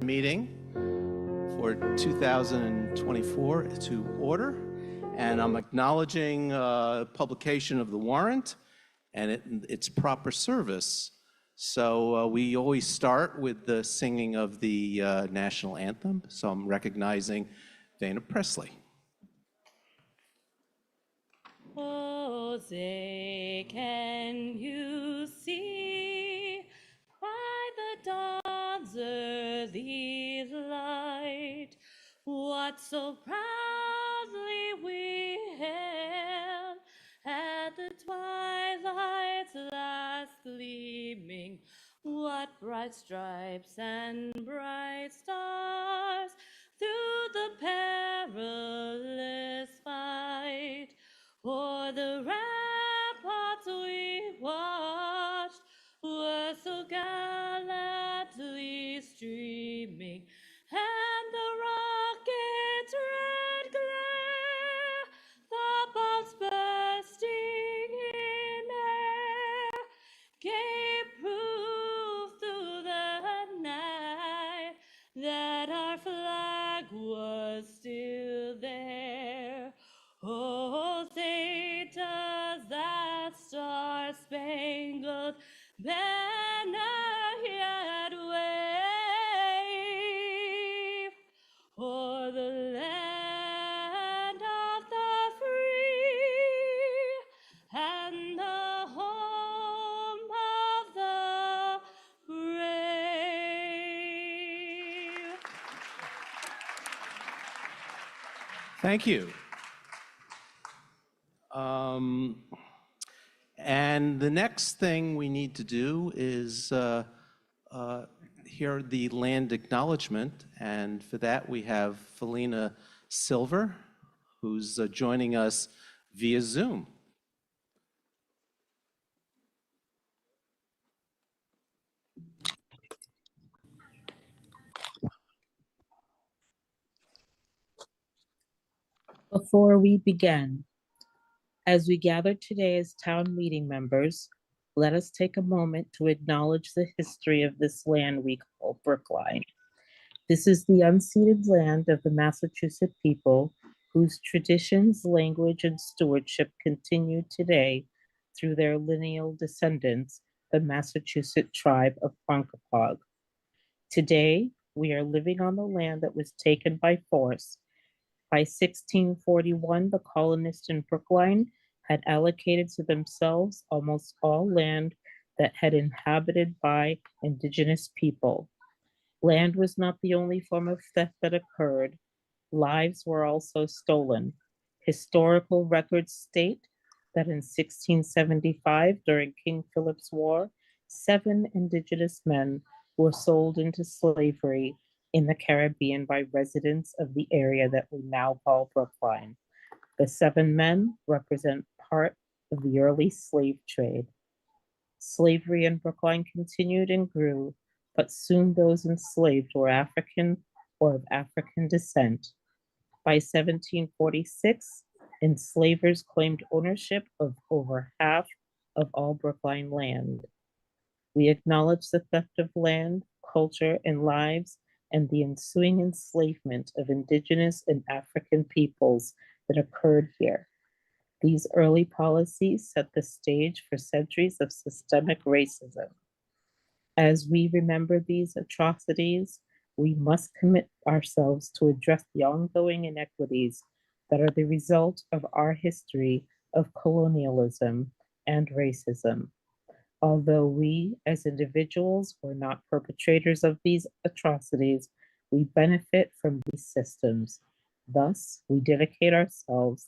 meeting for 2024 to order, and I'm acknowledging publication of the warrant and its proper service. So we always start with the singing of the national anthem, so I'm recognizing Dana Presley. Oh, say, can you see by the dawn's early light what so proudly we hailed at the twilight's last gleaming? What bright stripes and bright stars through the perilous fight? For the ramparts we watched were so gallantly streaming, and the rocket's red glare, the bombs bursting in air, gave proof through the night that our flag was still there. Oh, say does that star-spangled banner yet wave o'er the land of the free and the home of the brave? Thank you. And the next thing we need to do is hear the land acknowledgement. And for that, we have Felina Silver, who's joining us via Zoom. Before we begin, as we gather today as town meeting members, let us take a moment to acknowledge the history of this land we call Brookline. This is the unceded land of the Massachusetts people whose traditions, language, and stewardship continue today through their lineal descendants, the Massachusetts tribe of Ponkapog. Today, we are living on the land that was taken by force. By 1641, the colonists in Brookline had allocated to themselves almost all land that had inhabited by indigenous people. Land was not the only form of theft that occurred. Lives were also stolen. Historical records state that in 1675, during King Philip's War, 7 indigenous men were sold into slavery in the Caribbean by residents of the area that we now call Brookline. The 7 men represent part of the early slave trade. Slavery in Brookline continued and grew, but soon those enslaved were African or of African descent. By 1746, enslavers claimed ownership of over half of all Brookline land. We acknowledge the theft of land, culture, and lives, and the ensuing enslavement of indigenous and African peoples that occurred here. These early policies set the stage for centuries of systemic racism. As we remember these atrocities, we must commit ourselves to address the ongoing inequities that are the result of our history of colonialism and racism. Although we, as individuals, were not perpetrators of these atrocities, we benefit from these systems. Thus, we dedicate ourselves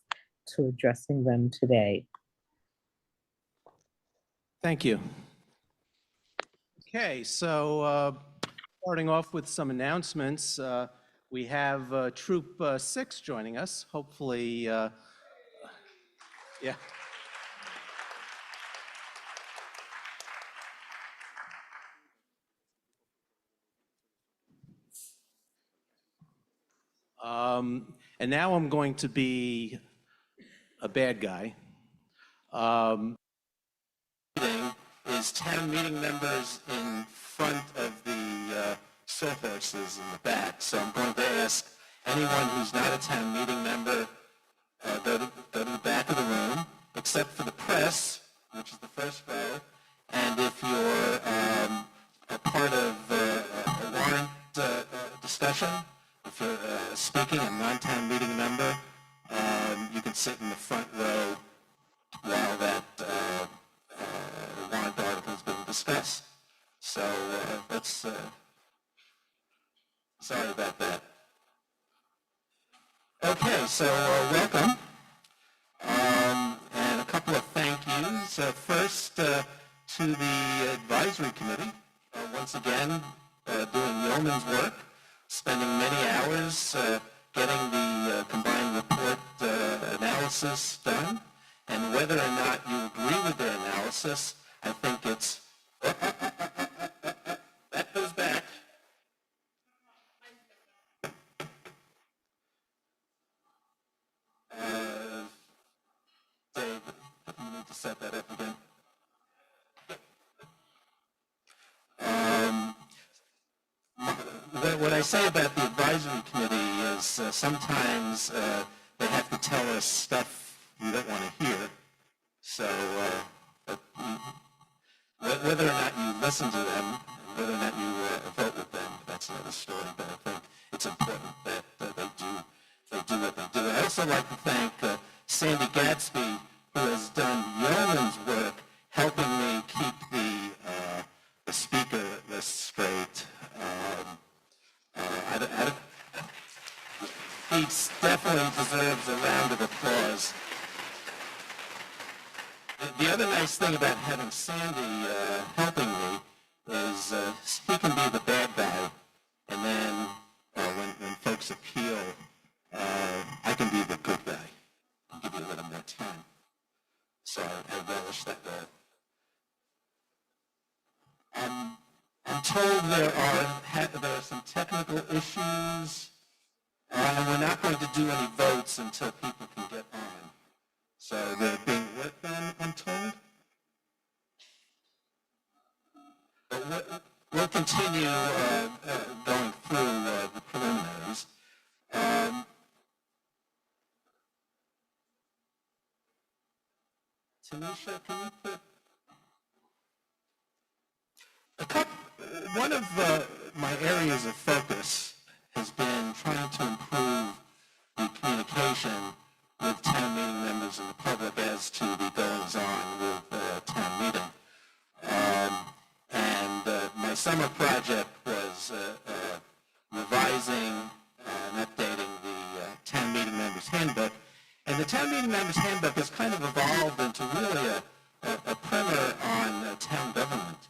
to addressing them today. Thank you. Okay, so starting off with some announcements, we have Troop 6 joining us. Hopefully, yeah. And now I'm going to be a bad guy. Is town meeting members in front of the sawhorses in the back. So I'm going to ask anyone who's not a town meeting member, go to the back of the room, except for the press, which is the first row. And if you're a part of a warrant discussion, if you're speaking, a non-town meeting member, you can sit in the front row while that warrant article is being discussed. So that's, sorry about that. Okay, so welcome. And a couple of thank yous. First, to the advisory committee, once again, doing yeoman's work, spending many hours getting the combined report analysis done. And whether or not you agree with their analysis, I think it's... that goes back. Dave, you need to set that up again. What I say about the advisory committee is sometimes they have to tell us stuff you don't want to hear. So whether or not you listen to them, whether or not you vote with them, that's another story. But I think it's important that they do what they do. I also like to thank Sandy Gadsby, who has done yeoman's work helping me keep the speaker list straight. He definitely deserves a round of applause. The other nice thing about having Sandy helping me is he can be the bad guy, and then when folks appeal, I can be the good guy. I'll give you a little more time. So I relish that. I'm told there are some technical issues, and we're not going to do any votes until people can get on. So they're being worked on, I'm told. But we'll continue going through the preliminaries. Tanisha, can you put one of my areas of focus has been trying to improve the communication with town meeting members and the public as to the goings-on with town meeting. And my summer project was revising and updating the town meeting members handbook. And the town meeting members handbook has kind of evolved into really a primer on town government.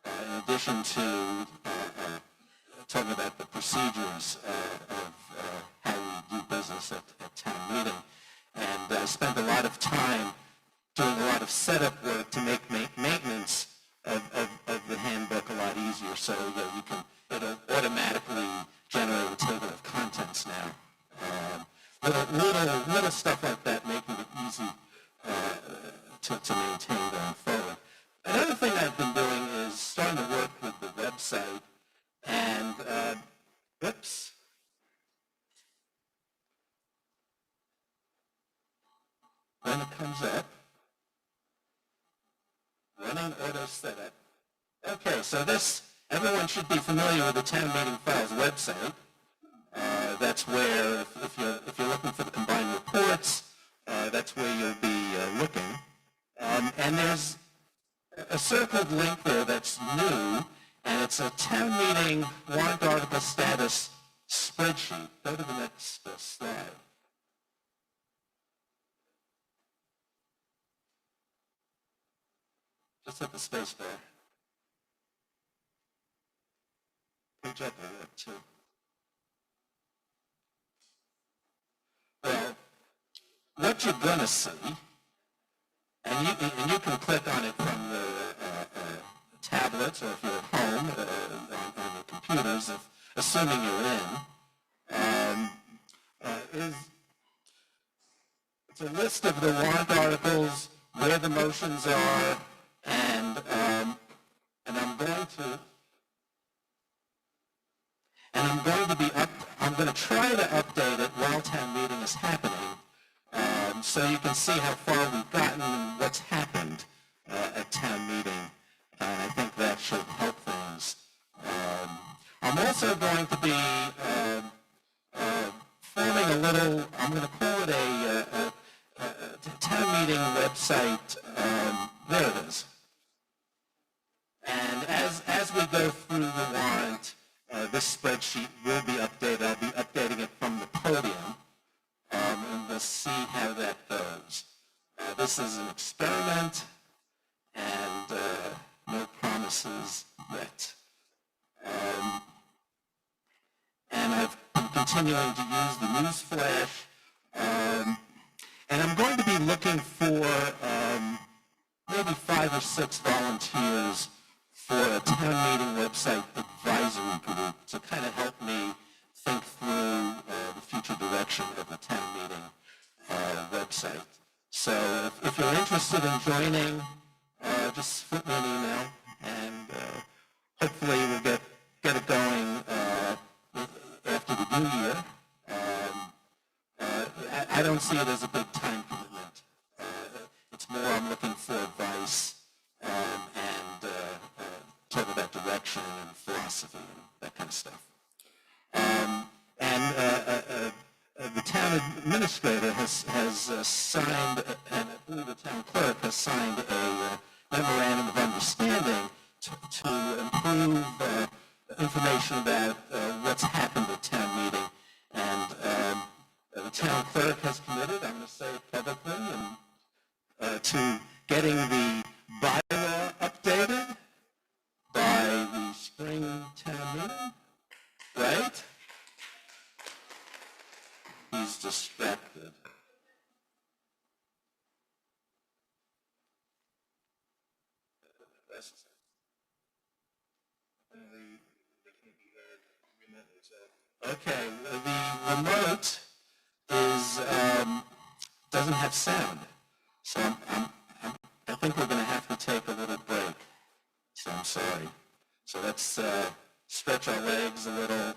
In addition to talking about the procedures of how we do business at town meeting. And I spent a lot of time doing a lot of setup work to make maintenance of the handbook a lot easier. So it'll automatically generate a table of contents now. Little stuff like that, making it easy to maintain going forward. Another thing I've been doing is starting to work with the website, and oops. When it comes up, running auto setup. Okay, so everyone should be familiar with the Town Meeting Files website. That's where, if you're looking for the combined reports, that's where you'll be looking. And there's a circled link there that's new, and it's a town meeting warrant article status spreadsheet. Go to the next slide. Just hit the space bar. Page up a bit too. Well, what you're going to see, and you can click on it from the tablets, or if you're at home on the computers, assuming you're in, is it's a list of the warrant articles, where the motions are, and I'm going to I'm going to try to update it while town meeting is happening, so you can see how far we've gotten and what's happened at town meeting. And I think that should help things. I'm also going to be forming a little, I'm going to call it a town meeting website. There it is. And as we go through the warrant, this spreadsheet will be updated. I'll be updating it from the podium, and we'll see how that goes. This is an experiment, and no promises yet. And I've been continuing to use the news flash, and I'm going to be looking for maybe 5 or 6 volunteers for a town meeting website advisory group to kind of help me think through the future direction of the town meeting website. So if you're interested in joining, just flip me an email, and hopefully we'll get it going after the new year. I don't see it as a big time commitment. It's more I'm looking for advice and talk about direction and philosophy and that kind of stuff. The town administrator has signed, and I believe the town clerk has signed a memorandum of understanding to improve information about what's happened at town meeting. And the town clerk has committed, I'm going to say it publicly, to getting the bylaw updated by the spring town meeting, right? He's distracted. Okay, the remote is doesn't have sound, so I think we're going to have to take a little break. So I'm sorry. So let's stretch our legs a little.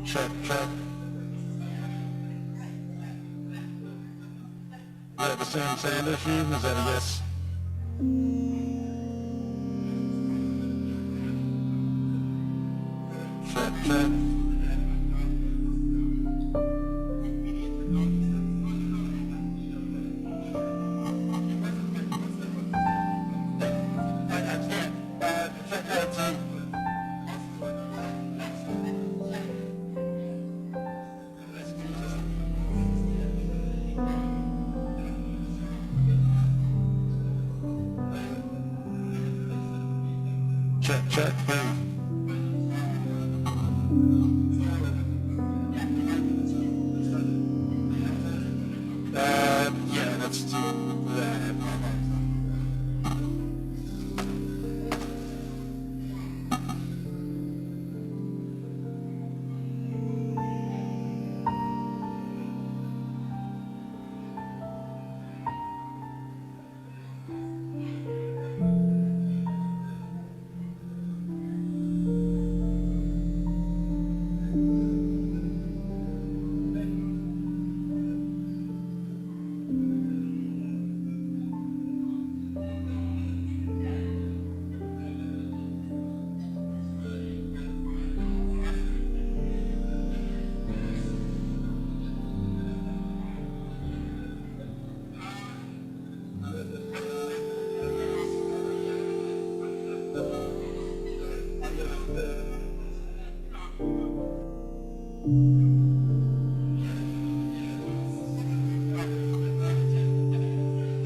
Check, check. You have the same sound issue? Is that a yes? Check, check. Check, check, hey. Yeah, let's do that.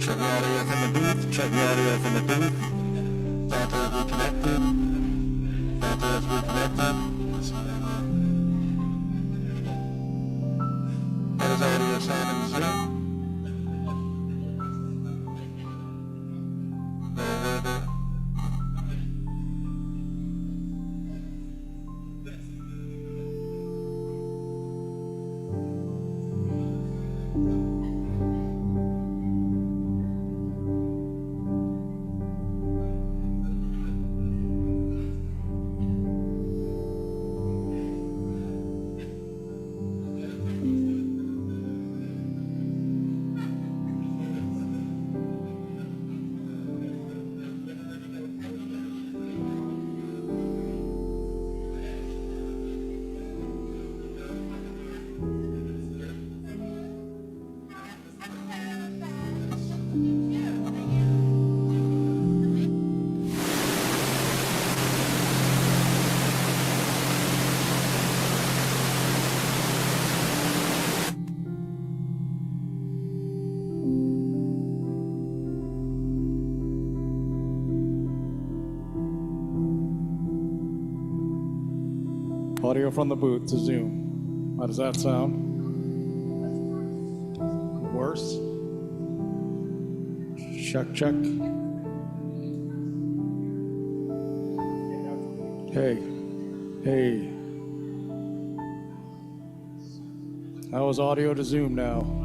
Check the audio from the booth. Check the audio from the booth. Santa is reconnected. Santa is reconnected. That is audio sound in the Zoom. Audio from the booth to Zoom. How does that sound? Worse? Check, check. Hey, hey. How is audio to Zoom now?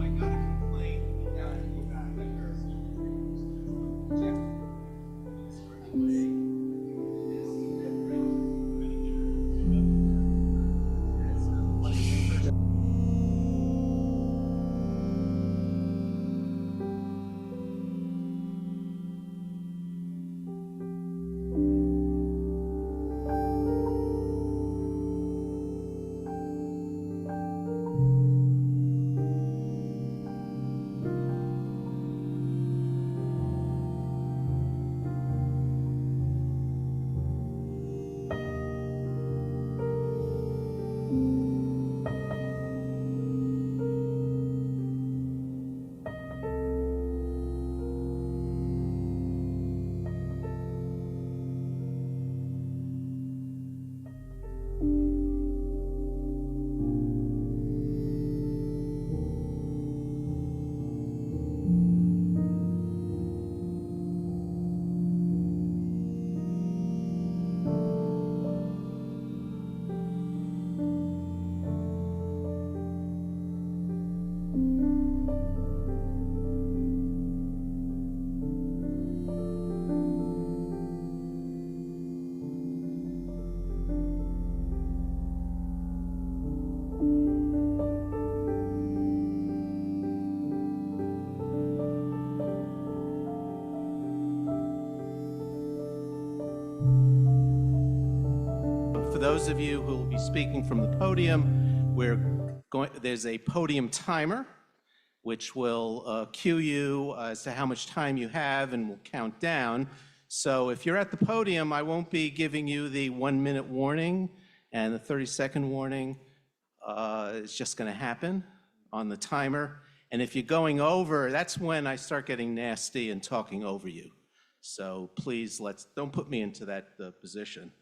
For those of you who will be speaking from the podium, there's a podium timer, which will cue you as to how much time you have and will count down. So if you're at the podium, I won't be giving you the 1-minute warning and the 30-second warning. It's just going to happen on the timer. And if you're going over, that's when I start getting nasty and talking over you. So please, don't put me into that position.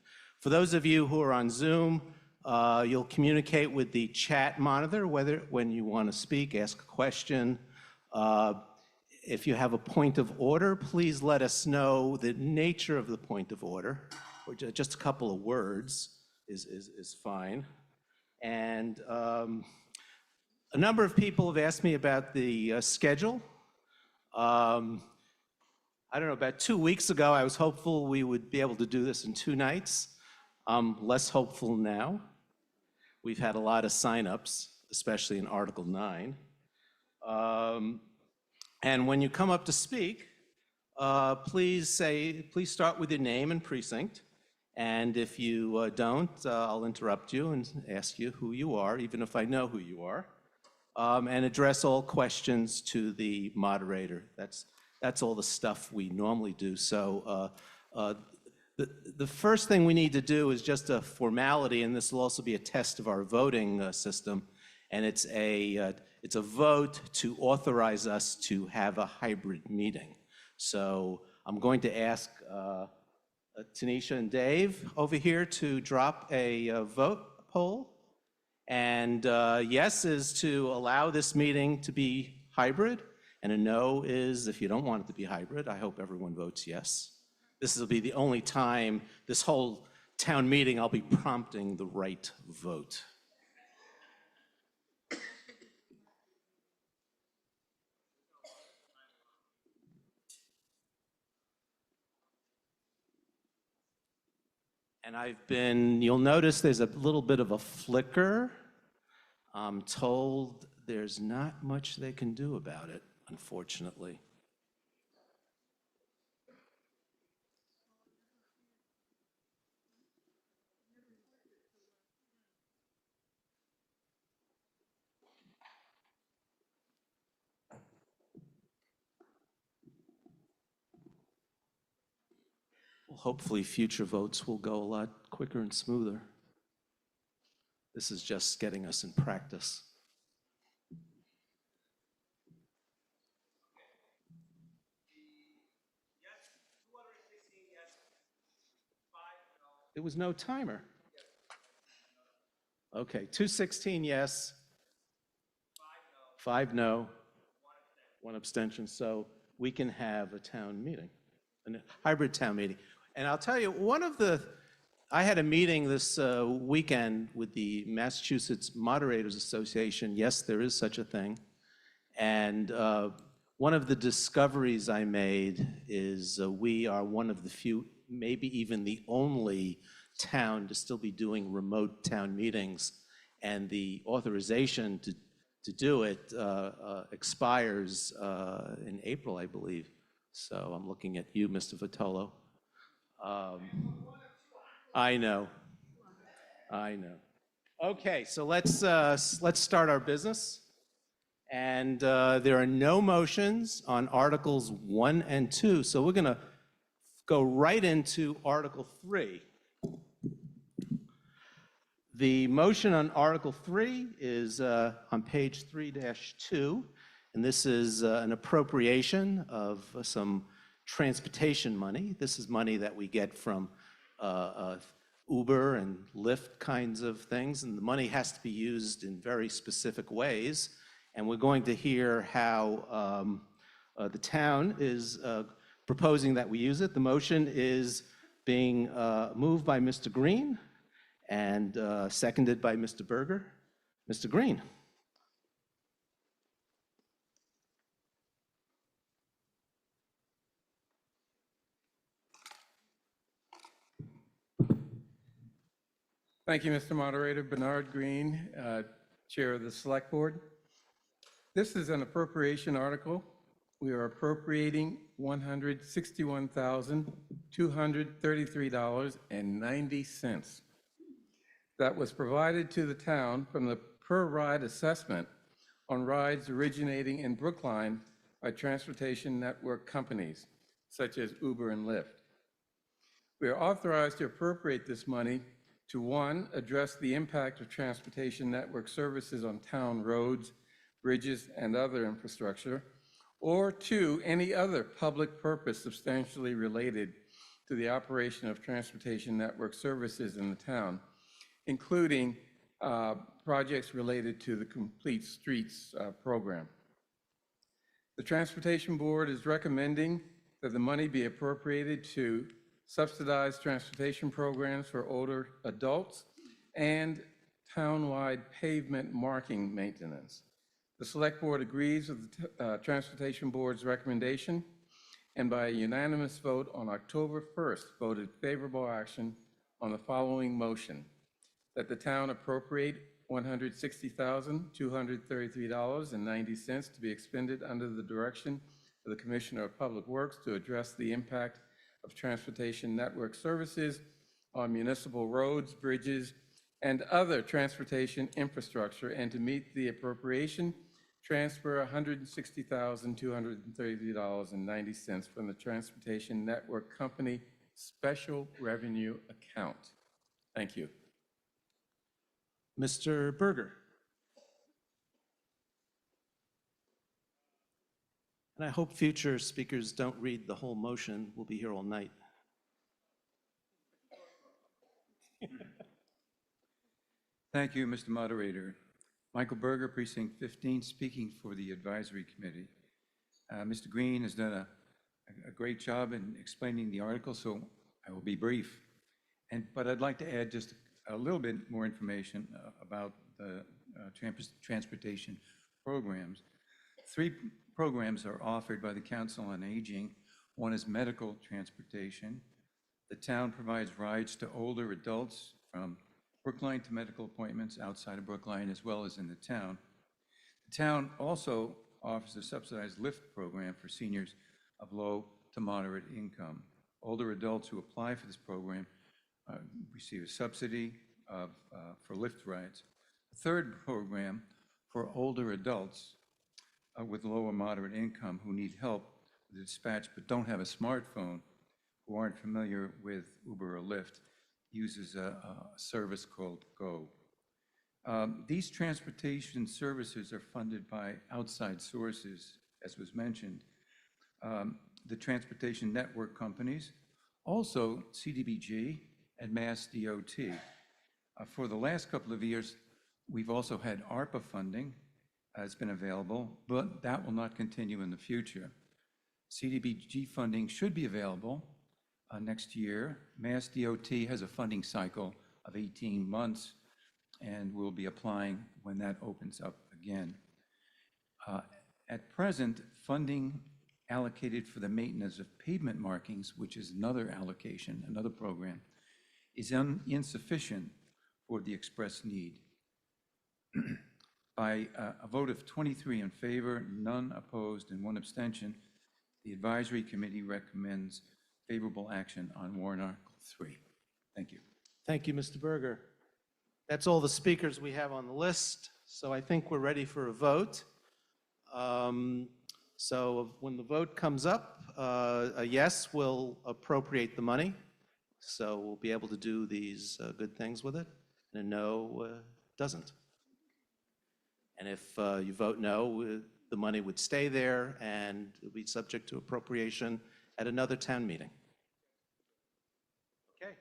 For those of you who are on Zoom, you'll communicate with the chat monitor when you want to speak, ask a question. If you have a point of order, please let us know the nature of the point of order, or just a couple of words is fine. And a number of people have asked me about the schedule. I don't know, about 2 weeks ago, I was hopeful we would be able to do this in 2 nights. I'm less hopeful now. We've had a lot of signups, especially in Article 9. And when you come up to speak, please start with your name and precinct. And if you don't, I'll interrupt you and ask you who you are, even if I know who you are, and address all questions to the moderator. That's all the stuff we normally do. So the first thing we need to do is just a formality, and this will also be a test of our voting system. And it's a vote to authorize us to have a hybrid meeting. So I'm going to ask Tanisha and Dave over here to drop a vote poll. And yes is to allow this meeting to be hybrid, and a no is if you don't want it to be hybrid. I hope everyone votes yes. This will be the only time this whole town meeting I'll be prompting the right vote. And you'll notice there's a little bit of a flicker. I'm told there's not much they can do about it, unfortunately. Well, hopefully future votes will go a lot quicker and smoother. This is just getting us in practice. There was no timer. Okay, 216 yes. 5 no. 1 abstention. So we can have a town meeting, a hybrid town meeting. And I'll tell you, I had a meeting this weekend with the Massachusetts Moderators Association. Yes, there is such a thing. And one of the discoveries I made is we are one of the few, maybe even the only town to still be doing remote town meetings. And the authorization to do it expires in April, I believe. So I'm looking at you, Mr. Vitolo. I know. Okay, so let's start our business. And there are no motions on Articles 1 and 2, so we're going to go right into Article 3. The motion on Article 3 is on page 3-2, and this is an appropriation of some transportation money. This is money that we get from Uber and Lyft kinds of things, and the money has to be used in very specific ways. And we're going to hear how the town is proposing that we use it. The motion is being moved by Mr. Green and seconded by Mr. Berger. Mr. Green. Thank you, Mr. Moderator. Bernard Green, Chair of the Select Board. This is an appropriation article. We are appropriating $161,233.90. that was provided to the town from the per-ride assessment on rides originating in Brookline by transportation network companies such as Uber and Lyft. We are authorized to appropriate this money to, one, address the impact of transportation network services on town roads, bridges, and other infrastructure, or two, any other public purpose substantially related to the operation of transportation network services in the town, including projects related to the Complete Streets program. The Transportation Board is recommending that the money be appropriated to subsidize transportation programs for older adults and townwide pavement marking maintenance. The Select Board agrees with the Transportation Board's recommendation, and by a unanimous vote on October 1st, voted favorable action on the following motion: that the town appropriate $160,233.90 to be expended under the direction of the Commissioner of Public Works to address the impact of transportation network services on municipal roads, bridges, and other transportation infrastructure, and to meet the appropriation, transfer $160,233.90 from the Transportation Network Company Special Revenue Account. Thank you. Mr. Berger. And I hope future speakers don't read the whole motion. We'll be here all night. Thank you, Mr. Moderator. Michael Berger, Precinct 15, speaking for the Advisory Committee. Mr. Green has done a great job in explaining the article, so I will be brief. But I'd like to add just a little bit more information about the transportation programs. 3 programs are offered by the Council on Aging. One is medical transportation. The town provides rides to older adults from Brookline to medical appointments outside of Brookline as well as in the town. The town also offers a subsidized Lyft program for seniors of low to moderate income. Older adults who apply for this program receive a subsidy for Lyft rides. A third program for older adults with low or moderate income who need help with dispatch but don't have a smartphone, who aren't familiar with Uber or Lyft, uses a service called Go. These transportation services are funded by outside sources, as was mentioned. The transportation network companies, also CDBG and Mass DOT. For the last couple of years, we've also had ARPA funding has been available, but that will not continue in the future. CDBG funding should be available next year. Mass DOT has a funding cycle of 18 months, and we'll be applying when that opens up again. At present, funding allocated for the maintenance of pavement markings, which is another allocation, another program, is insufficient for the express need. By a vote of 23 in favor, none opposed, and 1 abstention, the Advisory Committee recommends favorable action on Warrant Article 3. Thank you. Thank you, Mr. Berger. That's all the speakers we have on the list, so I think we're ready for a vote. So when the vote comes up, a yes will appropriate the money, so we'll be able to do these good things with it, and a no doesn't. And if you vote no, the money would stay there and it would be subject to appropriation at another town meeting. Okay.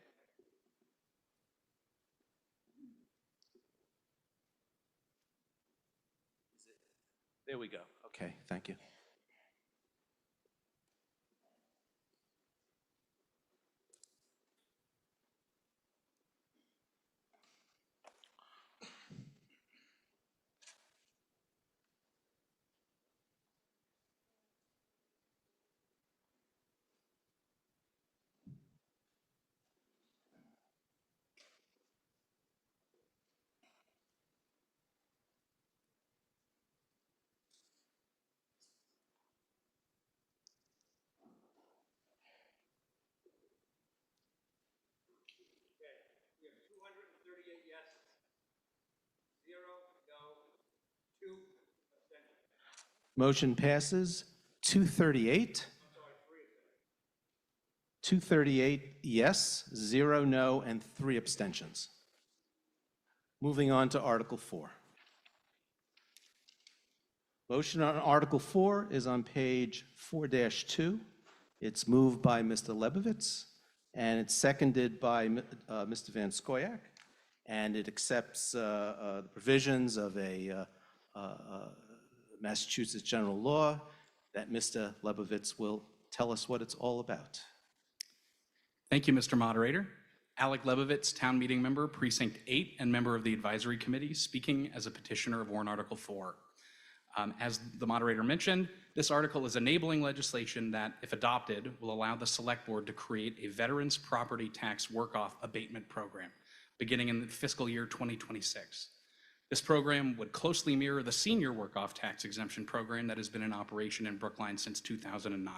There we go. Okay, thank you. Motion passes 238. 238 yes, 0 no, and 3 abstentions. Moving on to Article 4. Motion on Article 4 is on page 4-2. It's moved by Mr. Lebovitz, and it's seconded by Mr. Van Scoyac, and it accepts the provisions of a Massachusetts general law that Mr. Lebovitz will tell us what it's all about. Thank you, Mr. Moderator. Alec Lebovitz, Town Meeting Member, Precinct 8, and member of the Advisory Committee, speaking as a petitioner of Warrant Article 4. As the moderator mentioned, this article is enabling legislation that, if adopted, will allow the Select Board to create a Veterans Property Tax Work-Off Abatement Program, beginning in the fiscal year 2026. This program would closely mirror the Senior Work-Off Tax Exemption Program that has been in operation in Brookline since 2009.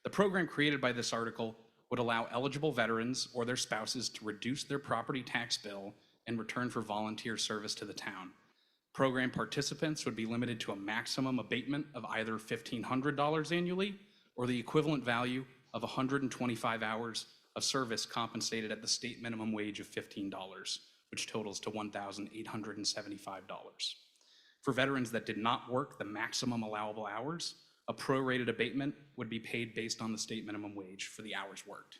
The program created by this article would allow eligible veterans or their spouses to reduce their property tax bill in return for volunteer service to the town. Program participants would be limited to a maximum abatement of either $1,500 annually or the equivalent value of 125 hours of service compensated at the state minimum wage of $15, which totals to $1,875. For veterans that did not work the maximum allowable hours, a prorated abatement would be paid based on the state minimum wage for the hours worked.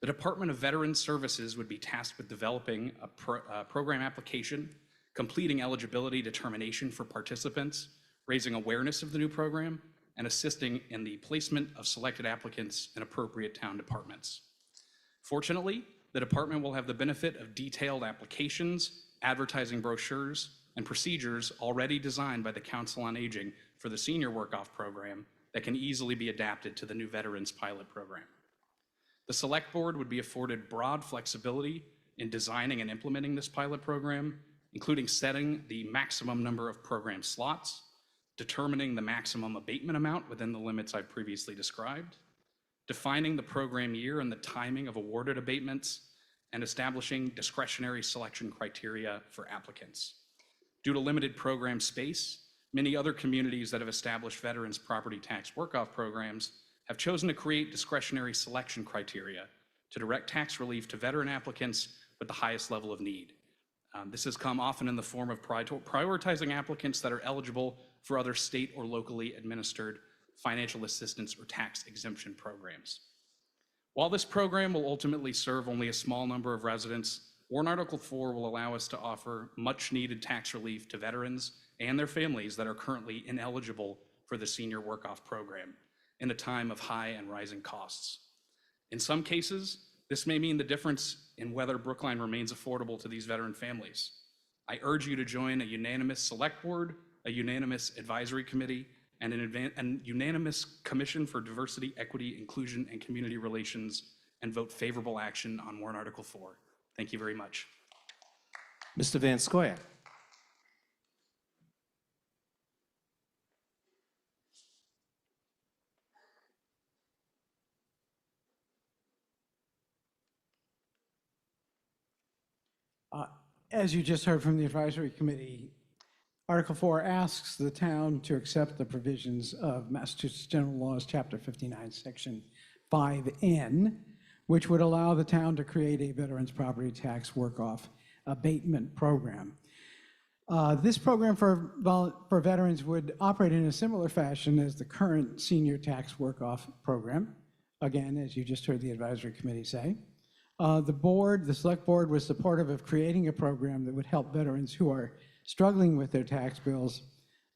The Department of Veterans Services would be tasked with developing a program application, completing eligibility determination for participants, raising awareness of the new program, and assisting in the placement of selected applicants in appropriate town departments. Fortunately, the department will have the benefit of detailed applications, advertising brochures, and procedures already designed by the Council on Aging for the Senior Work-Off Program that can easily be adapted to the new Veterans Pilot Program. The Select Board would be afforded broad flexibility in designing and implementing this pilot program, including setting the maximum number of program slots, determining the maximum abatement amount within the limits I previously described, defining the program year and the timing of awarded abatements, and establishing discretionary selection criteria for applicants. Due to limited program space, many other communities that have established veterans property tax work-off programs have chosen to create discretionary selection criteria to direct tax relief to veteran applicants with the highest level of need. This has come often in the form of prioritizing applicants that are eligible for other state or locally administered financial assistance or tax exemption programs. While this program will ultimately serve only a small number of residents, Warrant Article 4 will allow us to offer much needed tax relief to veterans and their families that are currently ineligible for the Senior Work-Off Program in a time of high and rising costs. In some cases, this may mean the difference in whether Brookline remains affordable to these veteran families. I urge you to join a unanimous Select Board, a unanimous Advisory Committee, and an unanimous Commission for Diversity, Equity, Inclusion, and Community Relations, and vote favorable action on Warrant Article 4. Thank you very much. Mr. Van Scoyac. As you just heard from the Advisory Committee, Article 4 asks the town to accept the provisions of Massachusetts General Laws, Chapter 59, Section 5N, which would allow the town to create a Veterans Property Tax Work-Off Abatement Program. This program for veterans would operate in a similar fashion as the current Senior Tax Work-Off Program. Again, as you just heard the Advisory Committee say. The Select Board was supportive of creating a program that would help veterans who are struggling with their tax bills,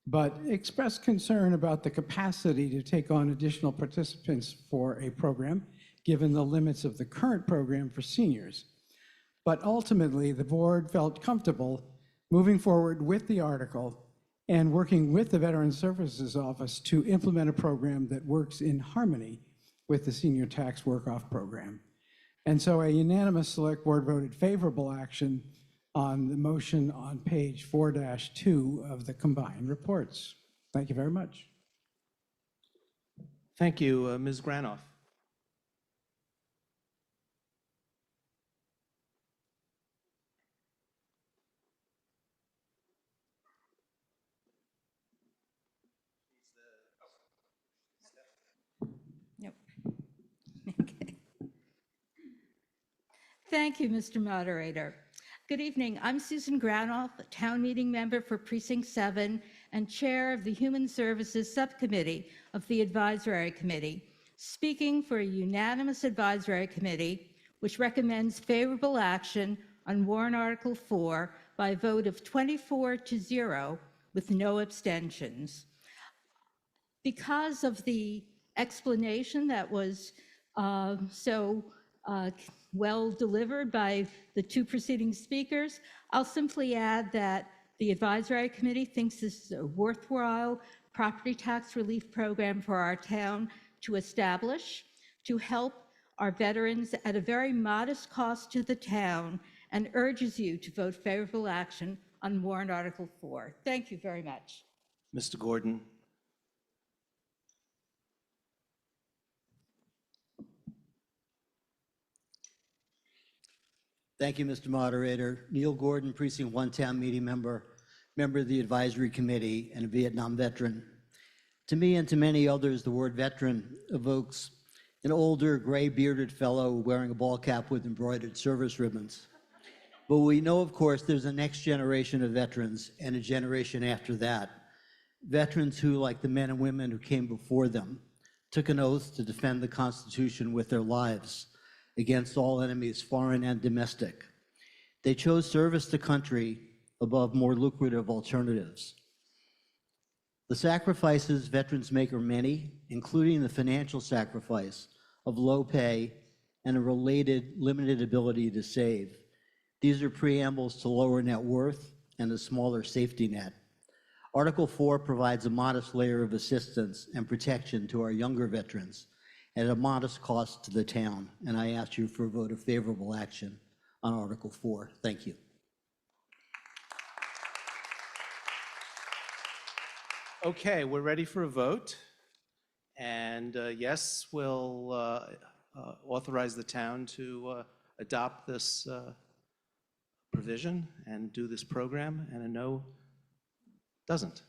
but expressed concern about the capacity to take on additional participants for a program, given the limits of the current program for seniors. But ultimately, the board felt comfortable moving forward with the article and working with the Veterans Services Office to implement a program that works in harmony with the Senior Tax Work-Off Program. And so a unanimous Select Board voted favorable action on the motion on page 4-2 of the combined reports. Thank you very much. Thank you, Ms. Granoff. Thank you, Mr. Moderator. Good evening. I'm Susan Granoff, a town meeting member for Precinct 7 and chair of the Human Services Subcommittee of the Advisory Committee, speaking for a unanimous advisory committee which recommends favorable action on warrant Article 4 by a vote of 24-0 with no abstentions. Because of the explanation that was so well delivered by the two preceding speakers, I'll simply add that the advisory committee thinks this is a worthwhile property tax relief program for our town to establish to help our veterans at a very modest cost to the town, and urges you to vote favorable action on warrant Article 4. Thank you very much. Mr. Gordon? Thank you, Mr. Moderator. Neil Gordon, Precinct 1 Town Meeting member of the Advisory Committee, and a Vietnam veteran. To me and to many others, the word veteran evokes an older, gray-bearded fellow wearing a ball cap with embroidered service ribbons. But we know, of course, there's a next generation of veterans and a generation after that. Veterans who, like the men and women who came before them, took an oath to defend the Constitution with their lives against all enemies, foreign and domestic. They chose service to country above more lucrative alternatives. The sacrifices veterans make are many, including the financial sacrifice of low pay and a related limited ability to save. These are preambles to lower net worth and a smaller safety net. Article 4 provides a modest layer of assistance and protection to our younger veterans at a modest cost to the town, and I ask you for a vote of favorable action on Article 4. Thank you. Okay, we're ready for a vote. And yes, we'll authorize the town to adopt this provision and do this program, and a no doesn't.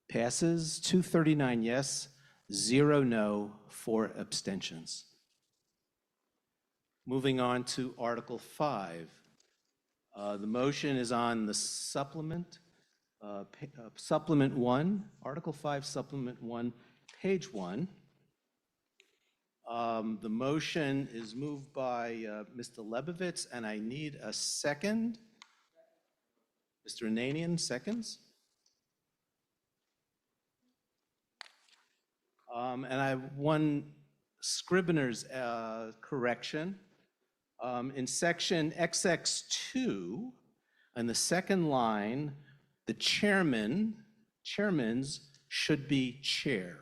Passes 239 yes, 0 no, 4 abstentions. Moving on to Article 5. The motion is on the supplement, Supplement 1, Article 5, Supplement 1, page 1. The motion is moved by Mr. Lebovitz, and I need a second. Mr. Ananian, seconds. And I have one Scrivener's correction. In section XX2, on the second line, the chairman's should be chair.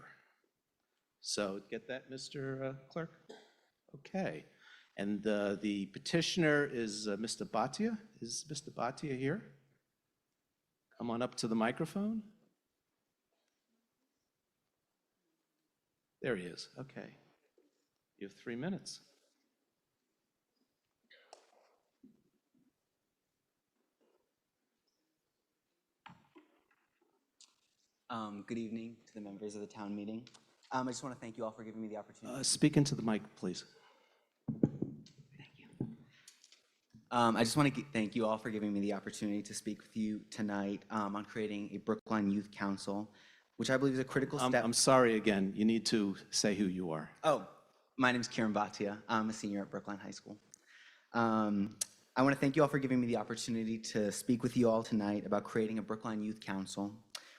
So get that, Mr. Clerk? Okay. And the petitioner is Mr. Bhatia. Is Mr. Bhatia here? Come on up to the microphone. There he is. Okay. You have 3 minutes. Good evening to the members of the town meeting. I just want to thank you all for giving me the opportunity. Speak into the mic, please. Thank you. I just want to thank you all for giving me the opportunity to speak with you tonight on creating a Brookline Youth Council, which I believe is a critical step. I'm sorry again. You need to say who you are. Oh, my name is Kiran Bhatia. I'm a senior at Brookline High School. I want to thank you all for giving me the opportunity to speak with you all tonight about creating a Brookline Youth Council,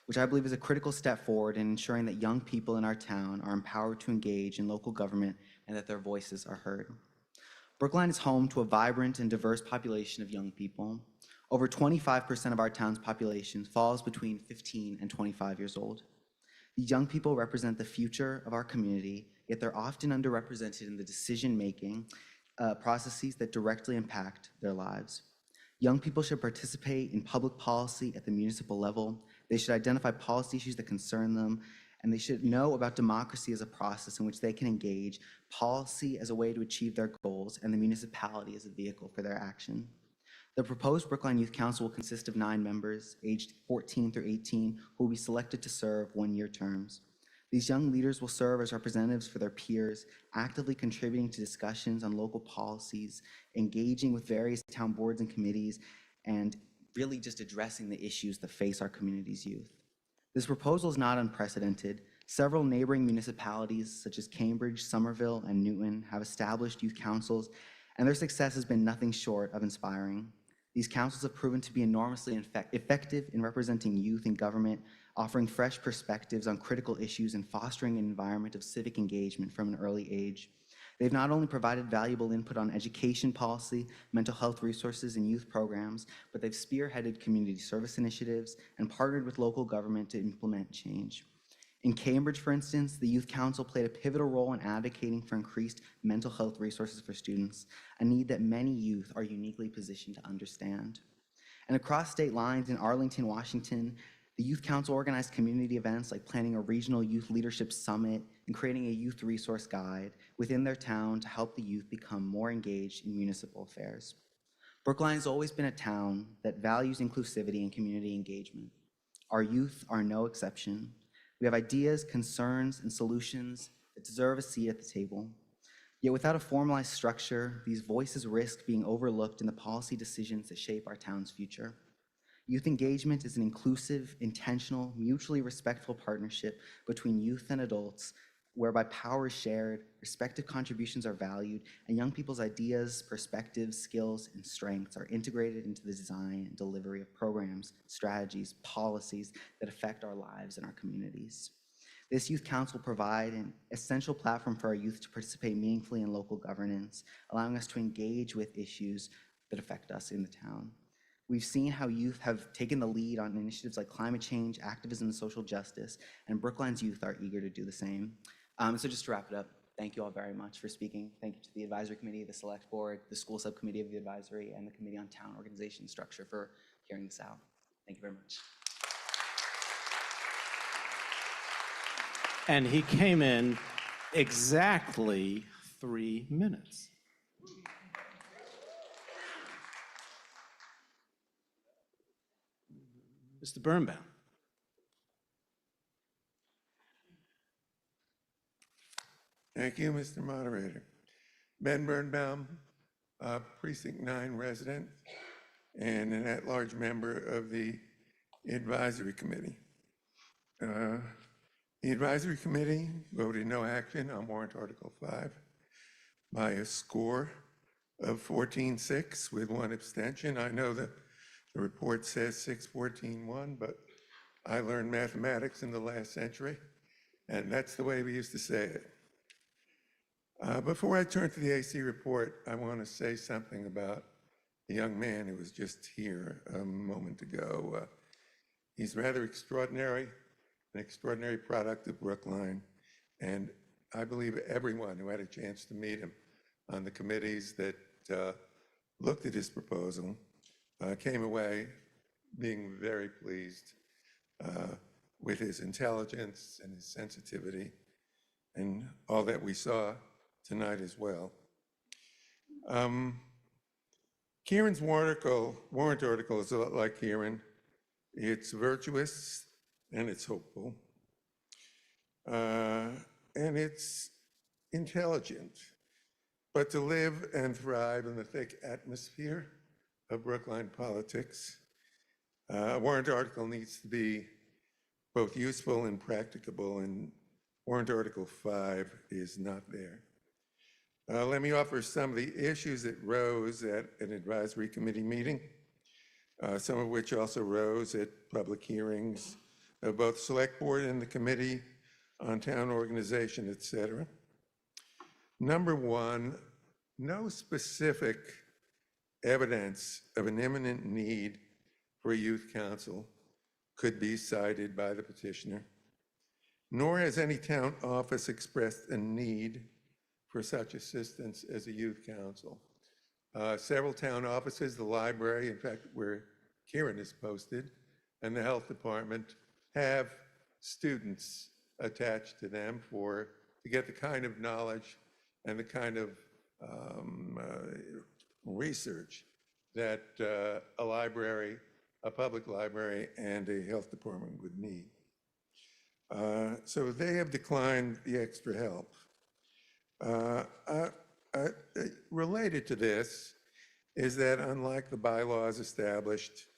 which I believe is a critical step forward in ensuring that young people in our town are empowered to engage in local government and that their voices are heard. Brookline is home to a vibrant and diverse population of young people. Over 25% of our town's population falls between 15 and 25 years old. These young people represent the future of our community, yet they're often underrepresented in the decision-making processes that directly impact their lives. Young people should participate in public policy at the municipal level. They should identify policy issues that concern them, and they should know about democracy as a process in which they can engage, policy as a way to achieve their goals, and the municipality as a vehicle for their action. The proposed Brookline Youth Council will consist of 9 members, aged 14 through 18, who will be selected to serve 1-year terms. These young leaders will serve as representatives for their peers, actively contributing to discussions on local policies, engaging with various town boards and committees, and really just addressing the issues that face our community's youth. This proposal is not unprecedented. Several neighboring municipalities, such as Cambridge, Somerville, and Newton, have established youth councils, and their success has been nothing short of inspiring. These councils have proven to be enormously effective in representing youth in government, offering fresh perspectives on critical issues and fostering an environment of civic engagement from an early age. They've not only provided valuable input on education policy, mental health resources, and youth programs, but they've spearheaded community service initiatives and partnered with local government to implement change. In Cambridge, for instance, the Youth Council played a pivotal role in advocating for increased mental health resources for students, a need that many youth are uniquely positioned to understand. And across state lines in Arlington, Washington, the Youth Council organized community events like planning a regional youth leadership summit and creating a youth resource guide within their town to help the youth become more engaged in municipal affairs. Brookline has always been a town that values inclusivity and community engagement. Our youth are no exception. We have ideas, concerns, and solutions that deserve a seat at the table. Yet without a formalized structure, these voices risk being overlooked in the policy decisions that shape our town's future. Youth engagement is an inclusive, intentional, mutually respectful partnership between youth and adults, whereby power is shared, respective contributions are valued, and young people's ideas, perspectives, skills, and strengths are integrated into the design and delivery of programs, strategies, policies that affect our lives and our communities. This Youth Council will provide an essential platform for our youth to participate meaningfully in local governance, allowing us to engage with issues that affect us in the town. We've seen how youth have taken the lead on initiatives like climate change, activism, and social justice, and Brookline's youth are eager to do the same. So just to wrap it up, thank you all very much for speaking. Thank you to the advisory committee, the select board, the school subcommittee of the advisory, and the committee on town organization structure for hearing this out. Thank you very much. And he came in exactly 3 minutes. Mr. Birnbaum. Thank you, Mr. Moderator. Ben Birnbaum, Precinct 9 resident and an at-large member of the Advisory Committee. The Advisory Committee voted no action on Warrant Article 5 by a score of 14-6 with 1 abstention. I know that the report says 6-14-1, but I learned mathematics in the last century, and that's the way we used to say it. Before I turn to the AC report, I want to say something about the young man who was just here a moment ago. He's rather extraordinary, an extraordinary product of Brookline, and I believe everyone who had a chance to meet him on the committees that looked at his proposal came away being very pleased with his intelligence and his sensitivity and all that we saw tonight as well. Kieran's warrant article is a lot like Kieran. It's virtuous and it's hopeful. And it's intelligent. But to live and thrive in the thick atmosphere of Brookline politics, a warrant article needs to be both useful and practicable, and warrant Article 5 is not there. Let me offer some of the issues that rose at an advisory committee meeting, some of which also rose at public hearings of both select board and the committee on town organization, et cetera. Number one, no specific evidence of an imminent need for a youth council could be cited by the petitioner, nor has any town office expressed a need for such assistance as a youth council. Several town offices, the library, in fact, where Kieran is posted, and the health department have students attached to them to get the kind of knowledge and the kind of research that a library, a public library, and a health department would need. So they have declined the extra help. Related to this is that unlike the bylaws established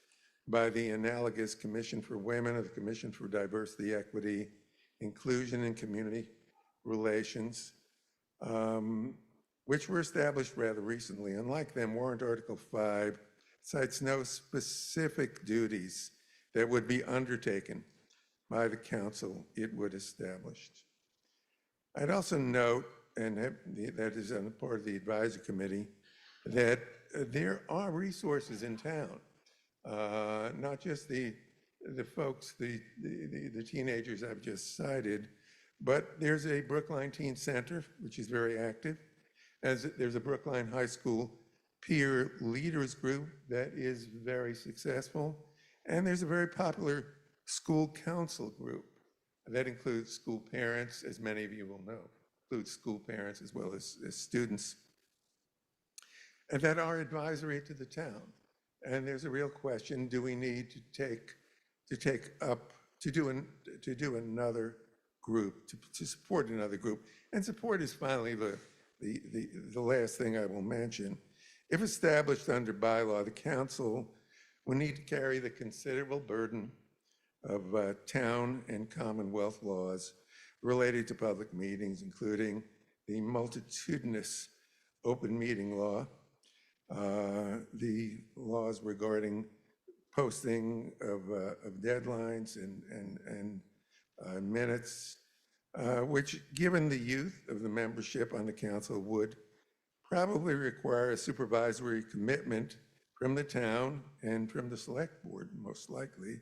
by the analogous Commission for Women or the Commission for Diversity, Equity, Inclusion, and Community Relations, which were established rather recently, unlike them, Warrant Article 5 cites no specific duties that would be undertaken by the council it would establish. I'd also note, and that is on the part of the advisory committee, that there are resources in town, not just the folks, the teenagers I've just cited, but there's a Brookline Teen Center, which is very active. There's a Brookline High School peer leaders group that is very successful. And there's a very popular school council group that includes school parents, as many of you will know, includes school parents as well as students, and that are advisory to the town. And there's a real question: do we need to do another group, to support another group? And support is finally the last thing I will mention. If established under bylaw, the council will need to carry the considerable burden of town and commonwealth laws related to public meetings, including the multitudinous open meeting law, the laws regarding posting of deadlines and minutes, which, given the youth of the membership on the council, would probably require a supervisory commitment from the town and from the select board, most likely,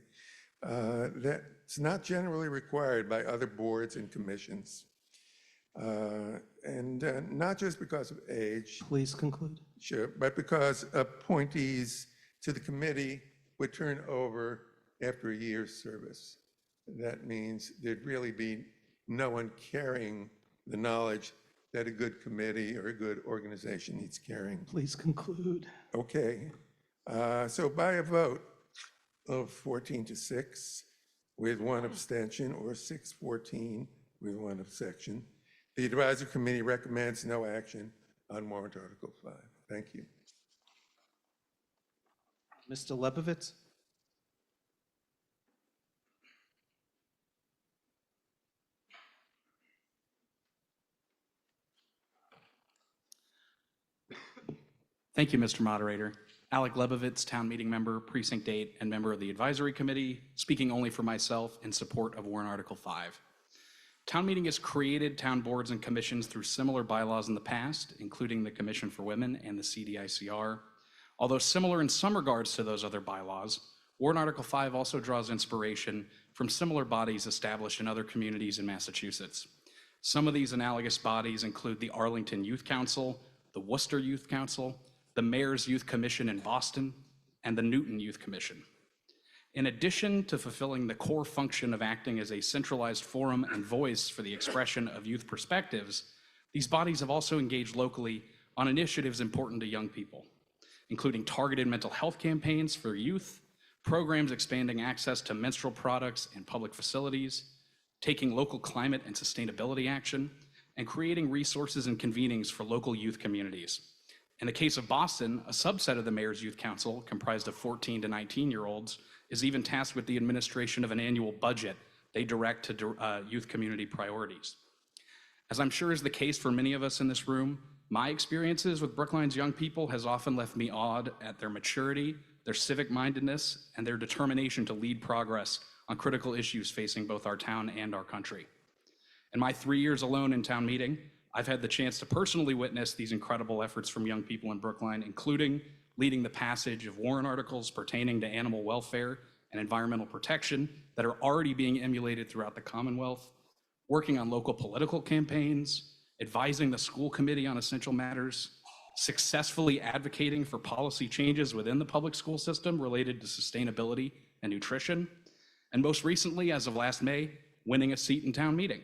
that's not generally required by other boards and commissions. And not just because of age. Please conclude. Sure, but because appointees to the committee would turn over after a year's service. That means there'd really be no one carrying the knowledge that a good committee or a good organization needs carrying. Please conclude. Okay, so by a vote of 14-6 with one abstention, or 6-14 with one abstention, the advisory committee recommends no action on warrant Article 5. Thank you. Mr. Lebovitz? Thank you, Mr. Moderator. Alec Lebovitz, town meeting member, precinct 8, and member of the advisory committee, speaking only for myself in support of warrant Article 5. Town meeting has created town boards and commissions through similar bylaws in the past, including the Commission for Women and the CDICR. Although similar in some regards to those other bylaws, warrant Article 5 also draws inspiration from similar bodies established in other communities in Massachusetts. Some of these analogous bodies include the Arlington Youth Council, the Worcester Youth Council, the Mayor's Youth Commission in Boston, and the Newton Youth Commission. In addition to fulfilling the core function of acting as a centralized forum and voice for the expression of youth perspectives, these bodies have also engaged locally on initiatives important to young people, including targeted mental health campaigns for youth, programs expanding access to menstrual products in public facilities, taking local climate and sustainability action, and creating resources and convenings for local youth communities. In the case of Boston, a subset of the Mayor's Youth Council, comprised of 14 to 19-year-olds, is even tasked with the administration of an annual budget they direct to youth community priorities. As I'm sure is the case for many of us in this room, My experiences with Brookline's young people has often left me awed at their maturity, their civic mindedness, and their determination to lead progress on critical issues facing both our town and our country. In my 3 years alone in town meeting, I've had the chance to personally witness these incredible efforts from young people in Brookline, including leading the passage of warrant articles pertaining to animal welfare and environmental protection that are already being emulated throughout the Commonwealth, working on local political campaigns, advising the school committee on essential matters, successfully advocating for policy changes within the public school system related to sustainability and nutrition, and most recently, as of last May, winning a seat in town meeting.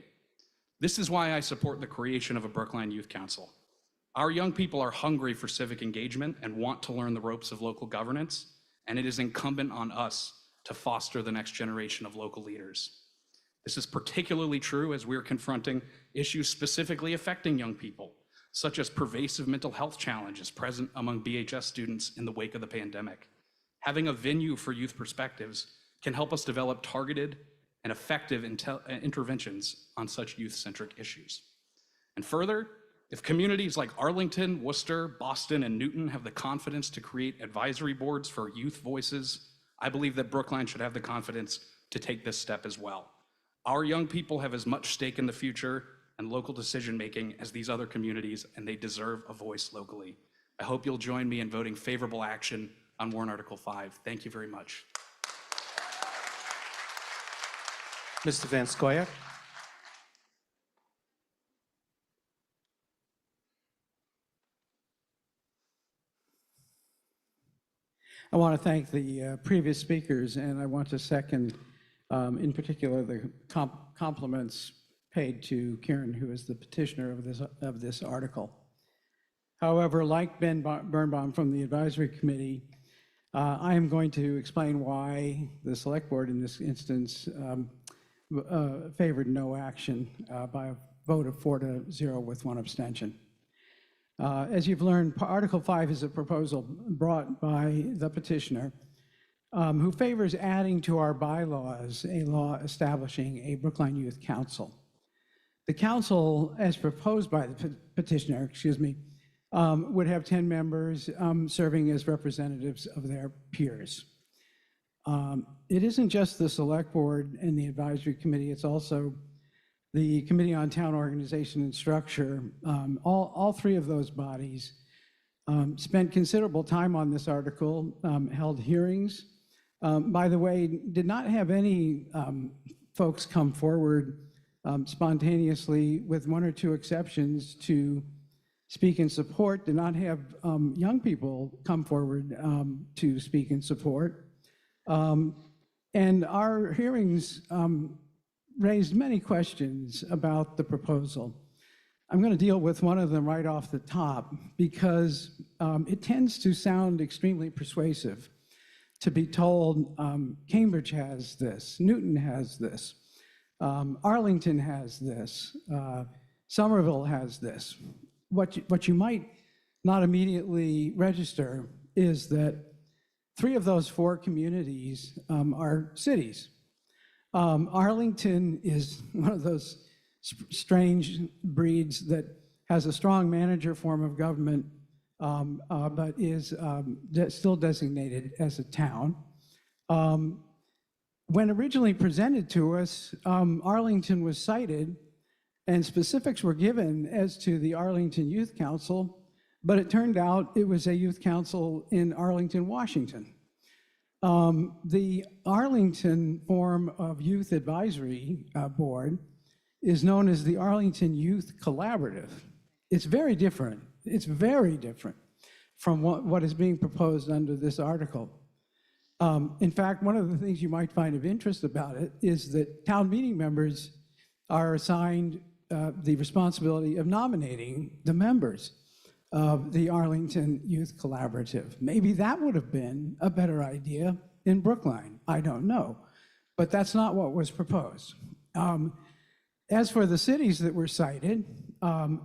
This is why I support the creation of a Brookline Youth Council. Our young people are hungry for civic engagement and want to learn the ropes of local governance, and it is incumbent on us to foster the next generation of local leaders. This is particularly true as we're confronting issues specifically affecting young people, such as pervasive mental health challenges present among BHS students in the wake of the pandemic. Having a venue for youth perspectives can help us develop targeted and effective interventions on such youth-centric issues. And further, if communities like Arlington, Worcester, Boston, and Newton have the confidence to create advisory boards for youth voices, I believe that Brookline should have the confidence to take this step as well. Our young people have as much stake in the future and local decision-making as these other communities, and they deserve a voice locally. I hope you'll join me in voting favorable action on Warrant Article 5. Thank you very much. Mr. Van Scoyac? I want to thank the previous speakers, and I want to second, in particular, the compliments paid to Karen, who is the petitioner of this article. However, like Ben Birnbaum from the advisory committee, I am going to explain why the select board in this instance favored no action by a vote of 4-0 with 1 abstention. As you've learned, Article 5 is a proposal brought by the petitioner who favors adding to our bylaws a law establishing a Brookline Youth Council. The council, as proposed by the petitioner, would have 10 members serving as representatives of their peers. It isn't just the select board and the advisory committee, it's also the Committee on Town Organization and Structure. All 3 of those bodies spent considerable time on this article, held hearings. By the way, did not have any folks come forward spontaneously, with 1 or 2 exceptions, to speak in support. Did not have young people come forward to speak in support. And our hearings raised many questions about the proposal. I'm going to deal with one of them right off the top because it tends to sound extremely persuasive to be told Cambridge has this, Newton has this, Arlington has this, Somerville has this. What you might not immediately register is that 3 of those 4 communities are cities. Arlington is one of those strange breeds that has a strong manager form of government, but is still designated as a town. When originally presented to us, Arlington was cited and specifics were given as to the Arlington Youth Council, but it turned out it was a youth council in Arlington, Washington. The Arlington form of youth advisory board is known as the Arlington Youth Collaborative. It's very different. It's very different from what is being proposed under this article. In fact, one of the things you might find of interest about it is that town meeting members are assigned the responsibility of nominating the members of the Arlington Youth Collaborative. Maybe that would have been a better idea in Brookline. I don't know. But that's not what was proposed. As for the cities that were cited,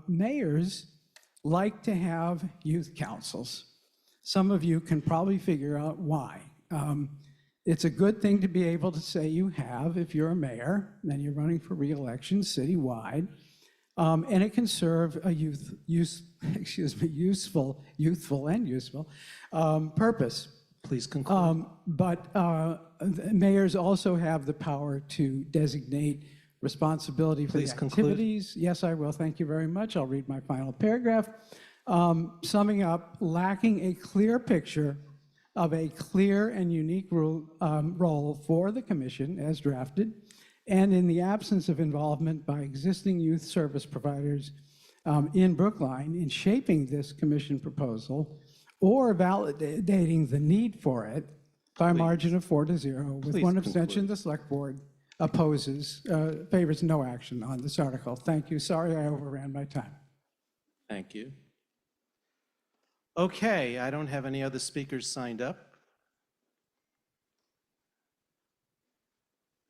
mayors like to have youth councils. Some of you can probably figure out why. It's a good thing to be able to say you have if you're a mayor and you're running for re-election citywide. And it can serve a youthful and useful purpose. Please conclude. But mayors also have the power to designate responsibility for the Please conclude. activities. Yes, I will. Thank you very much. I'll read my final paragraph. Summing up, lacking a clear picture of a clear and unique role for the commission as drafted, and in the absence of involvement by existing youth service providers in Brookline in shaping this commission proposal or validating the need for it by a margin of 4-0, with Please one abstention, conclude. the select board favors no action on this article. Thank you. Sorry I overran my time. Thank you. Okay, I don't have any other speakers signed up.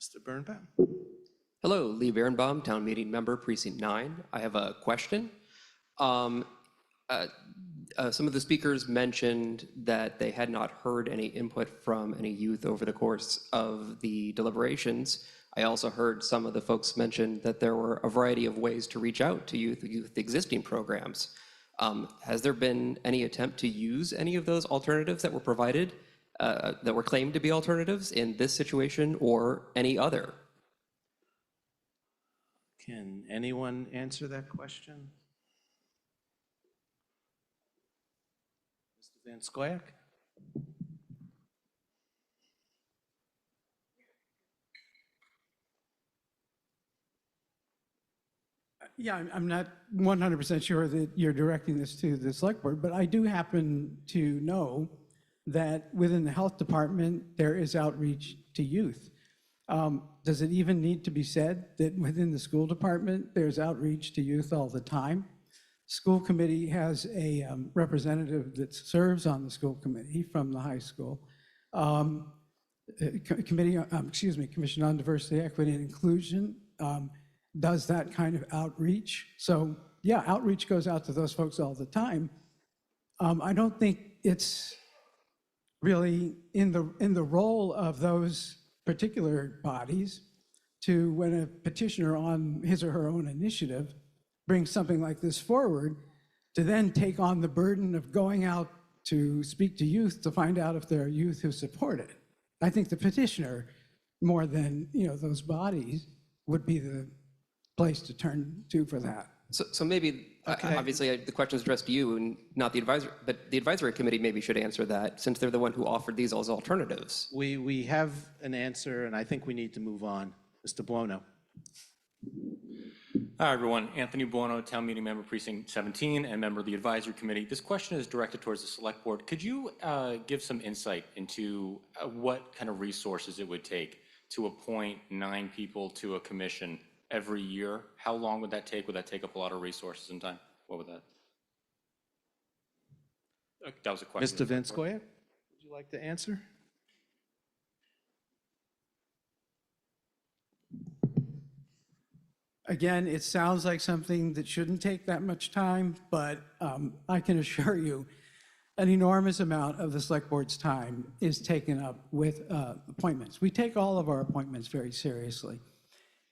Mr. Birnbaum. Hello, Lee Birnbaum, Town Meeting Member, Precinct 9. I have a question. Some of the speakers mentioned that they had not heard any input from any youth over the course of the deliberations. I also heard some of the folks mention that there were a variety of ways to reach out to youth existing programs. Has there been any attempt to use any of those alternatives that were provided, that were claimed to be alternatives in this situation or any other? Can anyone answer that question? Mr. Van Scoyac? Yeah, I'm not 100% sure that you're directing this to the select board, but I do happen to know that within the health department, there is outreach to youth. Does it even need to be said that within the school department, there's outreach to youth all the time? School committee has a representative that serves on the school committee from the high school. Commission on Diversity, Equity, and Inclusion does that kind of outreach. So yeah, outreach goes out to those folks all the time. I don't think it's really in the role of those particular bodies to, when a petitioner on his or her own initiative brings something like this forward, to then take on the burden of going out to speak to youth to find out if there are youth who support it. I think the petitioner, more than those bodies, would be the place to turn to for that. So maybe, obviously, the question is addressed to you and not the advisory, but the advisory committee maybe should answer that, since they're the one who offered these as alternatives. We have an answer, and I think we need to move on. Mr. Buono. Hi, everyone. Anthony Buono, Town Meeting Member, Precinct 17, and member of the Advisory Committee. This question is directed towards the Select Board. Could you give some insight into what kind of resources it would take to appoint 9 people to a commission every year? How long would that take? Would that take up a lot of resources and time? What would that? That was a question. Mr. Van Scoyac, would you like to answer? Again, it sounds like something that shouldn't take that much time, but I can assure you an enormous amount of the select board's time is taken up with appointments. We take all of our appointments very seriously.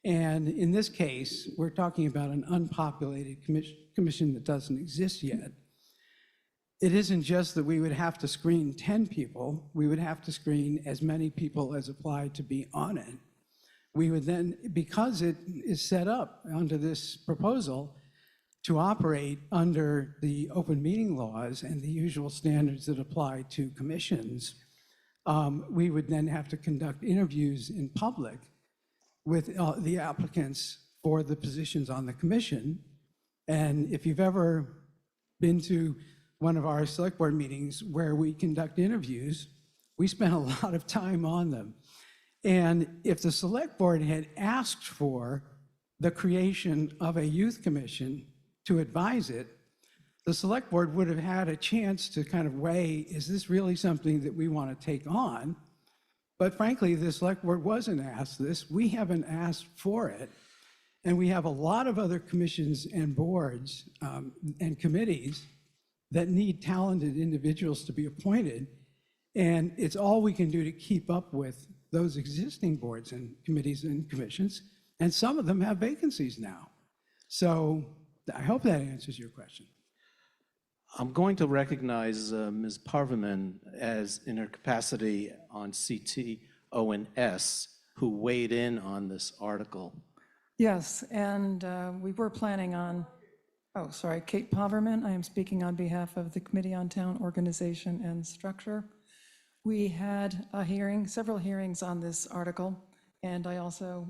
And in this case, we're talking about an unpopulated commission that doesn't exist yet. It isn't just that we would have to screen 10 people, we would have to screen as many people as applied to be on it. We would then, because it is set up under this proposal to operate under the open meeting laws and the usual standards that apply to commissions, we would then have to conduct interviews in public with the applicants for the positions on the commission. And if you've ever been to one of our select board meetings where we conduct interviews, we spend a lot of time on them. And if the select board had asked for the creation of a youth commission to advise it, the select board would have had a chance to kind of weigh, is this really something that we want to take on? But frankly, the select board wasn't asked this. We haven't asked for it. And we have a lot of other commissions and boards and committees that need talented individuals to be appointed. And it's all we can do to keep up with those existing boards and committees and commissions. And some of them have vacancies now. So I hope that answers your question. I'm going to recognize Ms. Parverman as in her capacity on CTONS, who weighed in on this article. Yes, and we were planning on, oh, sorry, Kate Poverman. I am speaking on behalf of the Committee on Town Organization and Structure. We had a hearing, several hearings on this article, and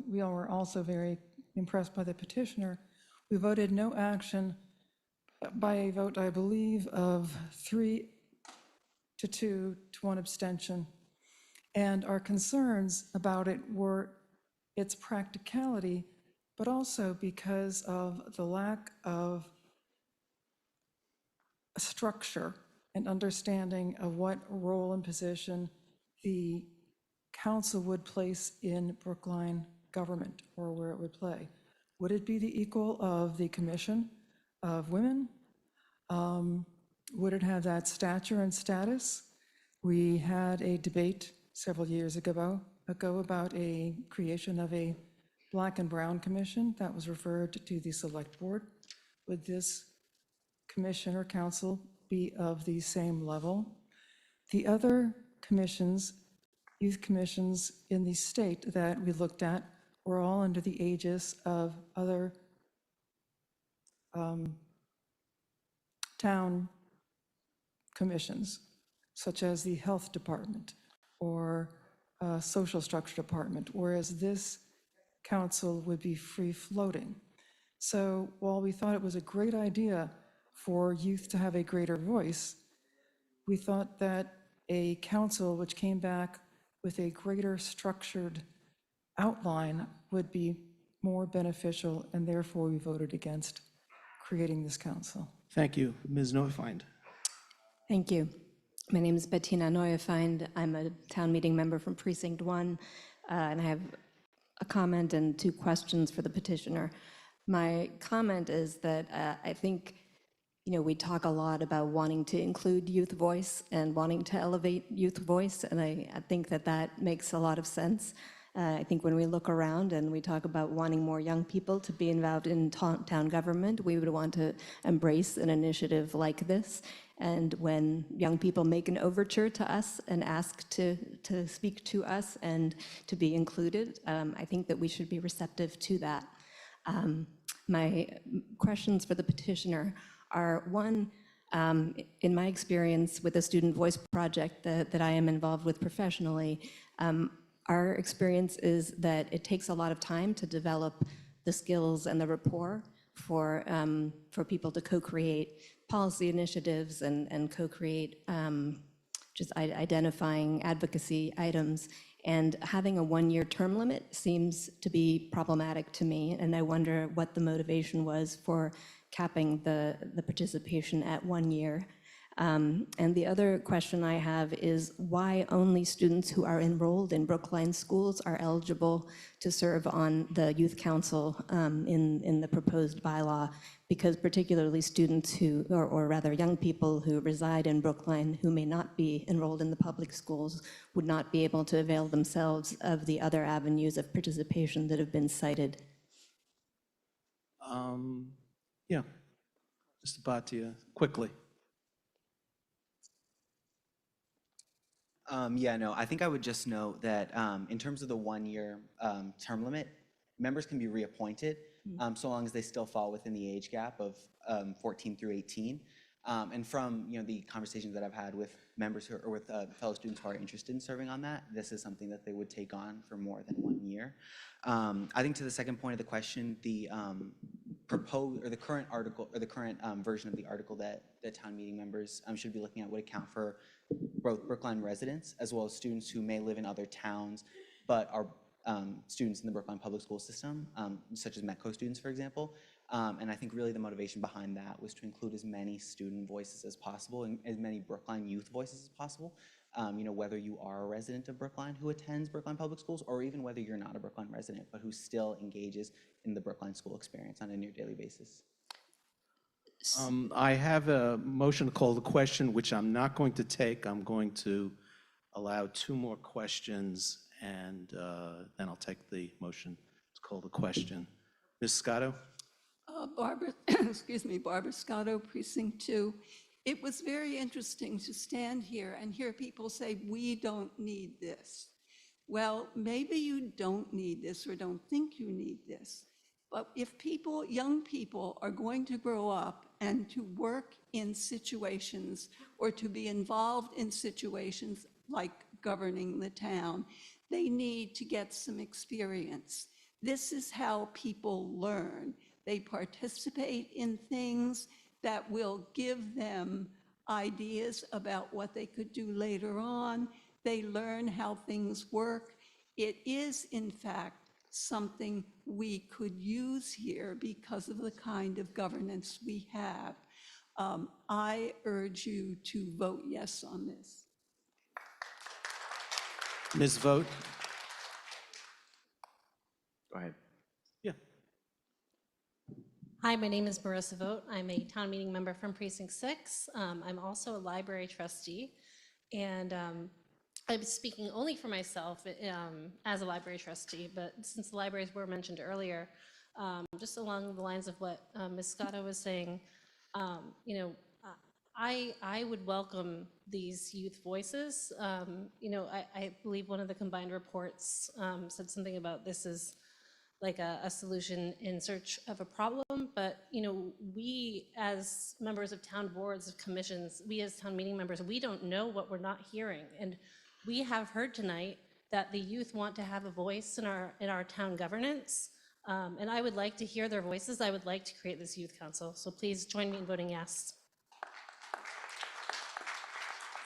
we all were also very impressed by the petitioner. We voted no action by a vote, I believe, of 3 to 2 to 1 abstention. And our concerns about it were its practicality, but also because of the lack of a structure and understanding of what role and position the council would place in Brookline government, or where it would play. Would it be the equal of the Commission of Women? Would it have that stature and status? We had a debate several years ago about a creation of a Black and Brown Commission that was referred to the Select Board. Would this commission or council be of the same level? The other commissions, youth commissions in the state that we looked at, were all under the aegis of other town commissions, such as the Health Department or Social Structure Department, whereas this council would be free-floating. So while we thought it was a great idea for youth to have a greater voice, we thought that a council which came back with a greater structured outline would be more beneficial, and therefore we voted against creating this council. Thank you. Ms. Neufind. Thank you. My name is Bettina Neuefeind. I'm a town meeting member from Precinct 1, and I have a comment and 2 questions for the petitioner. My comment is that I think, we talk a lot about wanting to include youth voice and wanting to elevate youth voice, and I think that makes a lot of sense. I think when we look around and we talk about wanting more young people to be involved in town government, we would want to embrace an initiative like this. And when young people make an overture to us and ask to speak to us and to be included, I think that we should be receptive to that. My questions for the petitioner are, one, in my experience with the Student Voice Project that I am involved with professionally, our experience is that it takes a lot of time to develop the skills and the rapport for people to co-create policy initiatives and co-create just identifying advocacy items. And having a 1-year term limit seems to be problematic to me, and I wonder what the motivation was for capping the participation at 1 year. And the other question I have is why only students who are enrolled in Brookline schools are eligible to serve on the youth council in the proposed bylaw, because particularly students who, or rather young people who reside in Brookline who may not be enrolled in the public schools would not be able to avail themselves of the other avenues of participation that have been cited. Yeah, Mr. Bhatia, quickly. I think I would just note that in terms of the 1-year term limit, members can be reappointed so long as they still fall within the age gap of 14 through 18. And from the conversations that I've had with members or with fellow students who are interested in serving on that, this is something that they would take on for more than 1 year. I think to the second point of the question, the proposed or the current article or the current version of the article that town meeting members should be looking at would account for both Brookline residents as well as students who may live in other towns but are students in the Brookline public school system, such as METCO students, for example. And I think really the motivation behind that was to include as many student voices as possible and as many Brookline youth voices as possible. Whether you are a resident of Brookline who attends Brookline public schools, or even whether you're not a Brookline resident but who still engages in the Brookline school experience on a near daily basis. I have a motion to call the question, which I'm not going to take. I'm going to allow 2 more questions, and then I'll take the motion to call the question. Ms. Scotto? Barbara, excuse me, Barbara Scotto, Precinct 2. It was very interesting to stand here and hear people say, we don't need this. Well, maybe you don't need this or don't think you need this. But if people, young people, are going to grow up and to work in situations or to be involved in situations like governing the town, they need to get some experience. This is how people learn. They participate in things that will give them ideas about what they could do later on. They learn how things work. It is, in fact, something we could use here because of the kind of governance we have. I urge you to vote yes on this. Ms. Vogt? Go ahead. Yeah. Hi, my name is Marissa Vogt. I'm a town meeting member from Precinct 6. I'm also a library trustee, and I'm speaking only for myself as a library trustee, but since the libraries were mentioned earlier, just along the lines of what Ms. Scotto was saying, you know, I would welcome these youth voices. You know, I believe one of the combined reports said something about this is like a solution in search of a problem, but you know, we as members of town boards, of commissions, we as town meeting members, we don't know what we're not hearing. And we have heard tonight that the youth want to have a voice in our town governance. And I would like to hear their voices. I would like to create this youth council. So please join me in voting yes.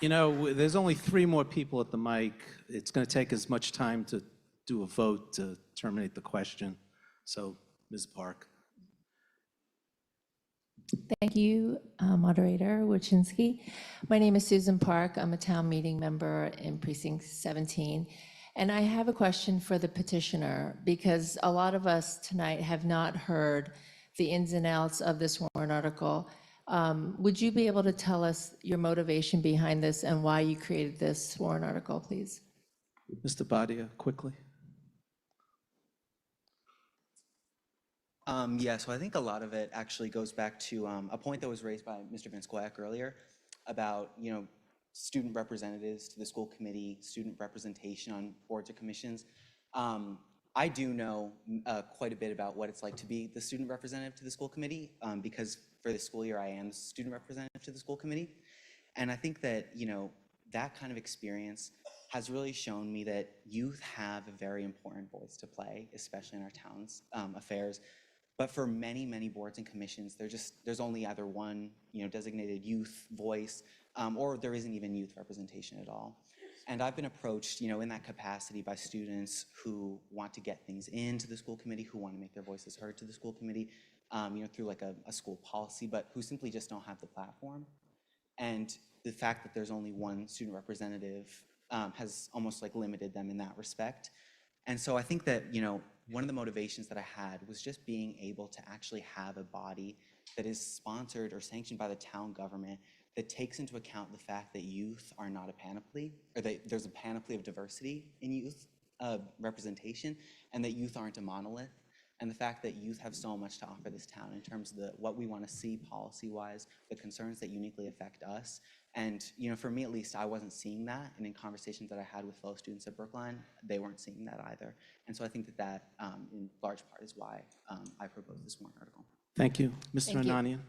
You know, there's only 3 more people at the mic. It's going to take as much time to do a vote to terminate the question. So, Ms. Park. Thank you, Moderator Wojcinski. My name is Susan Park. I'm a town meeting member in Precinct 17. And I have a question for the petitioner, because a lot of us tonight have not heard the ins and outs of this warrant article. Would you be able to tell us your motivation behind this and why you created this warrant article, please? Mr. Badia, quickly. Yeah, so I think a lot of it actually goes back to a point that was raised by Mr. Van Squack earlier about, you know, student representatives to the school committee, student representation on boards or commissions. I do know quite a bit about what it's like to be the student representative to the school committee because for the school year I am the student representative to the school committee. And I think that, you know, that kind of experience has really shown me that youth have a very important voice to play, especially in our town's affairs. But for many, many boards and commissions, there's only either one, you know, designated youth voice, or there isn't even youth representation at all. And I've been approached, you know, in that capacity by students who want to get things into the school committee, who want to make their voices heard to the school committee, you know, through like a school policy, but who simply just don't have the platform. And the fact that there's only one student representative has almost like limited them in that respect. And so I think that, you know, one of the motivations that I had was just being able to actually have a body that is sponsored or sanctioned by the town government that takes into account the fact that youth are not a panoply, or that there's a panoply of diversity in youth representation, and that youth aren't a monolith. And the fact that youth have so much to offer this town in terms of what we want to see policy-wise, the concerns that uniquely affect us. And, you know, for me at least, I wasn't seeing that. And in conversations that I had with fellow students at Brookline, they weren't seeing that either. And so I think that in large part is why I proposed this warrant article. Thank you. Mr. Thank you. Ananian.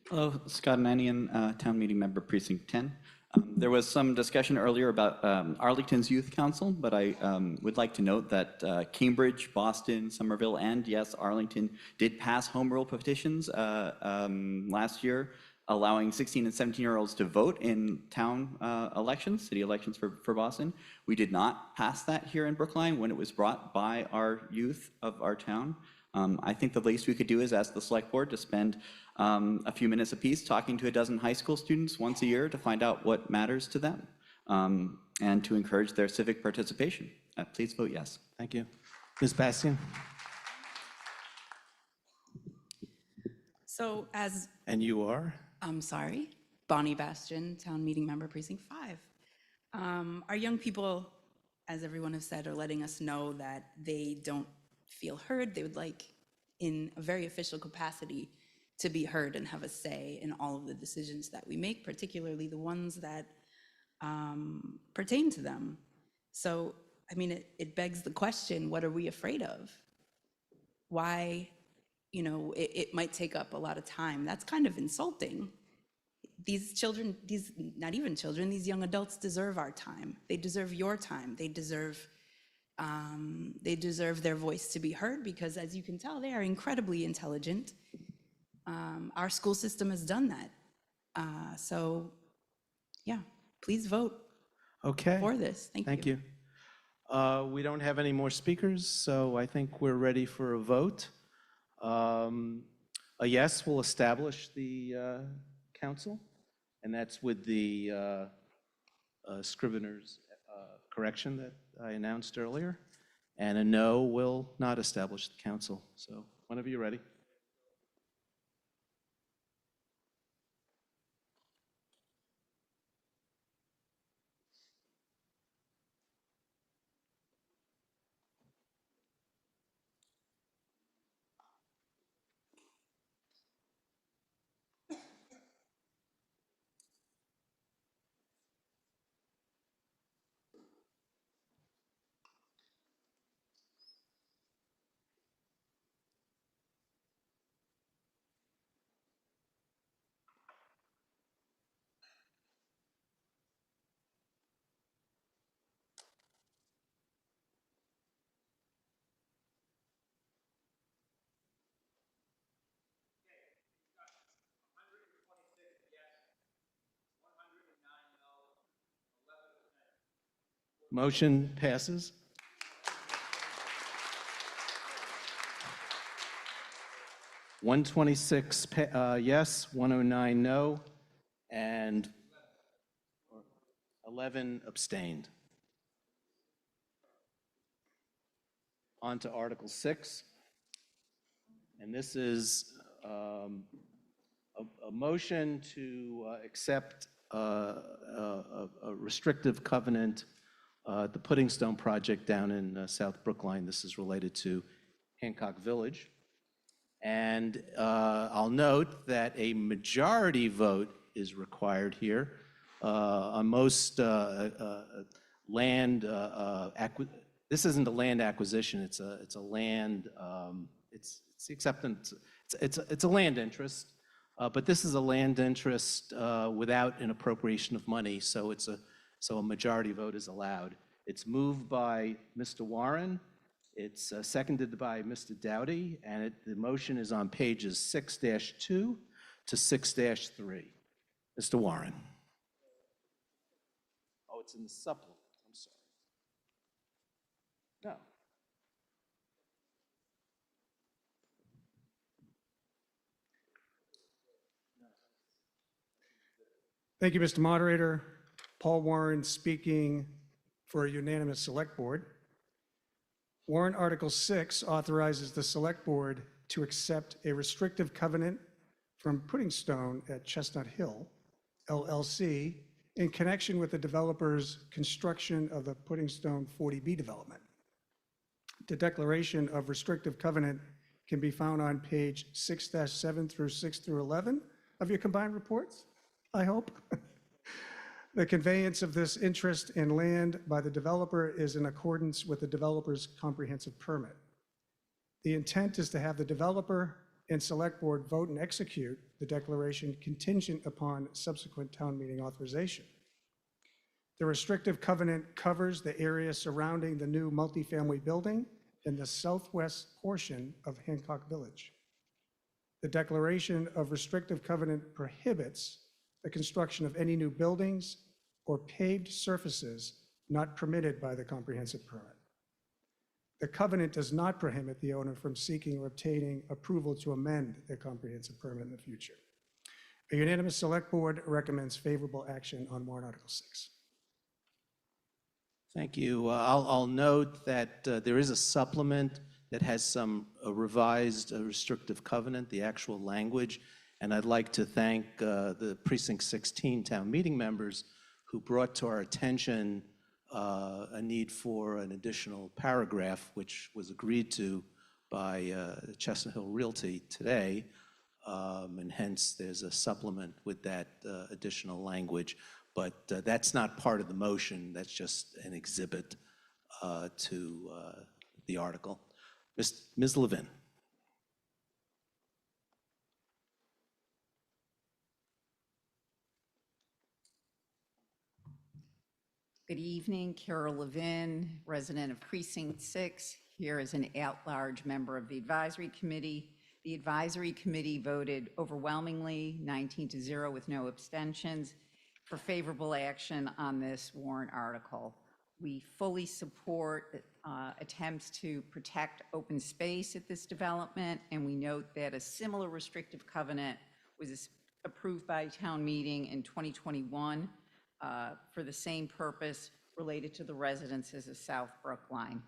Hello, Scott Ananian, Town Meeting Member, Precinct 10. There was some discussion earlier about Arlington's Youth Council, but I would like to note that Cambridge, Boston, Somerville, and yes, Arlington did pass home rule petitions last year, allowing 16 and 17-year-olds to vote in town elections, city elections for Boston. We did not pass that here in Brookline when it was brought by our youth of our town. I think the least we could do is ask the select board to spend a few minutes apiece talking to a dozen high school students once a year to find out what matters to them and to encourage their civic participation. Please vote yes. Thank you. Ms. Bastian. So And you are? I'm sorry, Bonnie Bastian, Town Meeting Member, Precinct 5. Our young people, as everyone has said, are letting us know that they don't feel heard. They would like in a very official capacity to be heard and have a say in all of the decisions that we make, particularly the ones that pertain to them. So, I mean, it begs the question, what are we afraid of? Why, it might take up a lot of time. That's kind of insulting. These children, not even children, these young adults deserve our time. They deserve your time. They deserve their voice to be heard because, as you can tell, they are incredibly intelligent. Our school system has done that. So, yeah, please vote Okay. for this. Thank you. We don't have any more speakers, so I think we're ready for a vote. A yes will establish the council, and that's with the scrivener's correction that I announced earlier. And a no will not establish the council. So whenever you're ready. Motion passes. $126 yes, 109 no, and 11 abstained. On to Article 6. And this is a motion to accept a restrictive covenant, the Puddingstone project down in South Brookline. This is related to Hancock Village. And I'll note that a majority vote is required here. On most land, this isn't a land acquisition, it's a land, it's the acceptance, it's a land interest, but this is a land interest without an appropriation of money, so a majority vote is allowed. It's moved by Mr. Warren. It's seconded by Mr. Dowdy, and the motion is on pages 6-2 to 6-3. Mr. Warren. Oh, it's in the supplement. I'm sorry. No. Thank you, Mr. Moderator. Paul Warren speaking for a unanimous Select Board. Warrant Article 6 authorizes the Select Board to accept a restrictive covenant from Puddingstone at Chestnut Hill, LLC, in connection with the developer's construction of the Puddingstone 40B development. The declaration of restrictive covenant can be found on page 6-7 through 6-11 of your combined reports, I hope. The conveyance of this interest in land by the developer is in accordance with the developer's comprehensive permit. The intent is to have the developer and Select Board vote and execute the declaration contingent upon subsequent town meeting authorization. The restrictive covenant covers the area surrounding the new multifamily building in the southwest portion of Hancock Village. The declaration of restrictive covenant prohibits the construction of any new buildings or paved surfaces not permitted by the comprehensive permit. The covenant does not prohibit the owner from seeking or obtaining approval to amend the comprehensive permit in the future. A unanimous Select Board recommends favorable action on Warrant Article 6. Thank you. I'll note that there is a supplement that has some revised restrictive covenant, the actual language, and I'd like to thank the Precinct 16 town meeting members who brought to our attention a need for an additional paragraph, which was agreed to by Chestnut Hill Realty today, and hence there's a supplement with that additional language. But that's not part of the motion, that's just an exhibit to the article. Ms. Levin. Good evening, Carol Levin, resident of Precinct 6, here as an at-large member of the Advisory Committee. The Advisory Committee voted overwhelmingly, 19-0 with no abstentions, for favorable action on this warrant article. We fully support attempts to protect open space at this development, and we note that a similar restrictive covenant was approved by town meeting in 2021 for the same purpose related to the residences of South Brookline.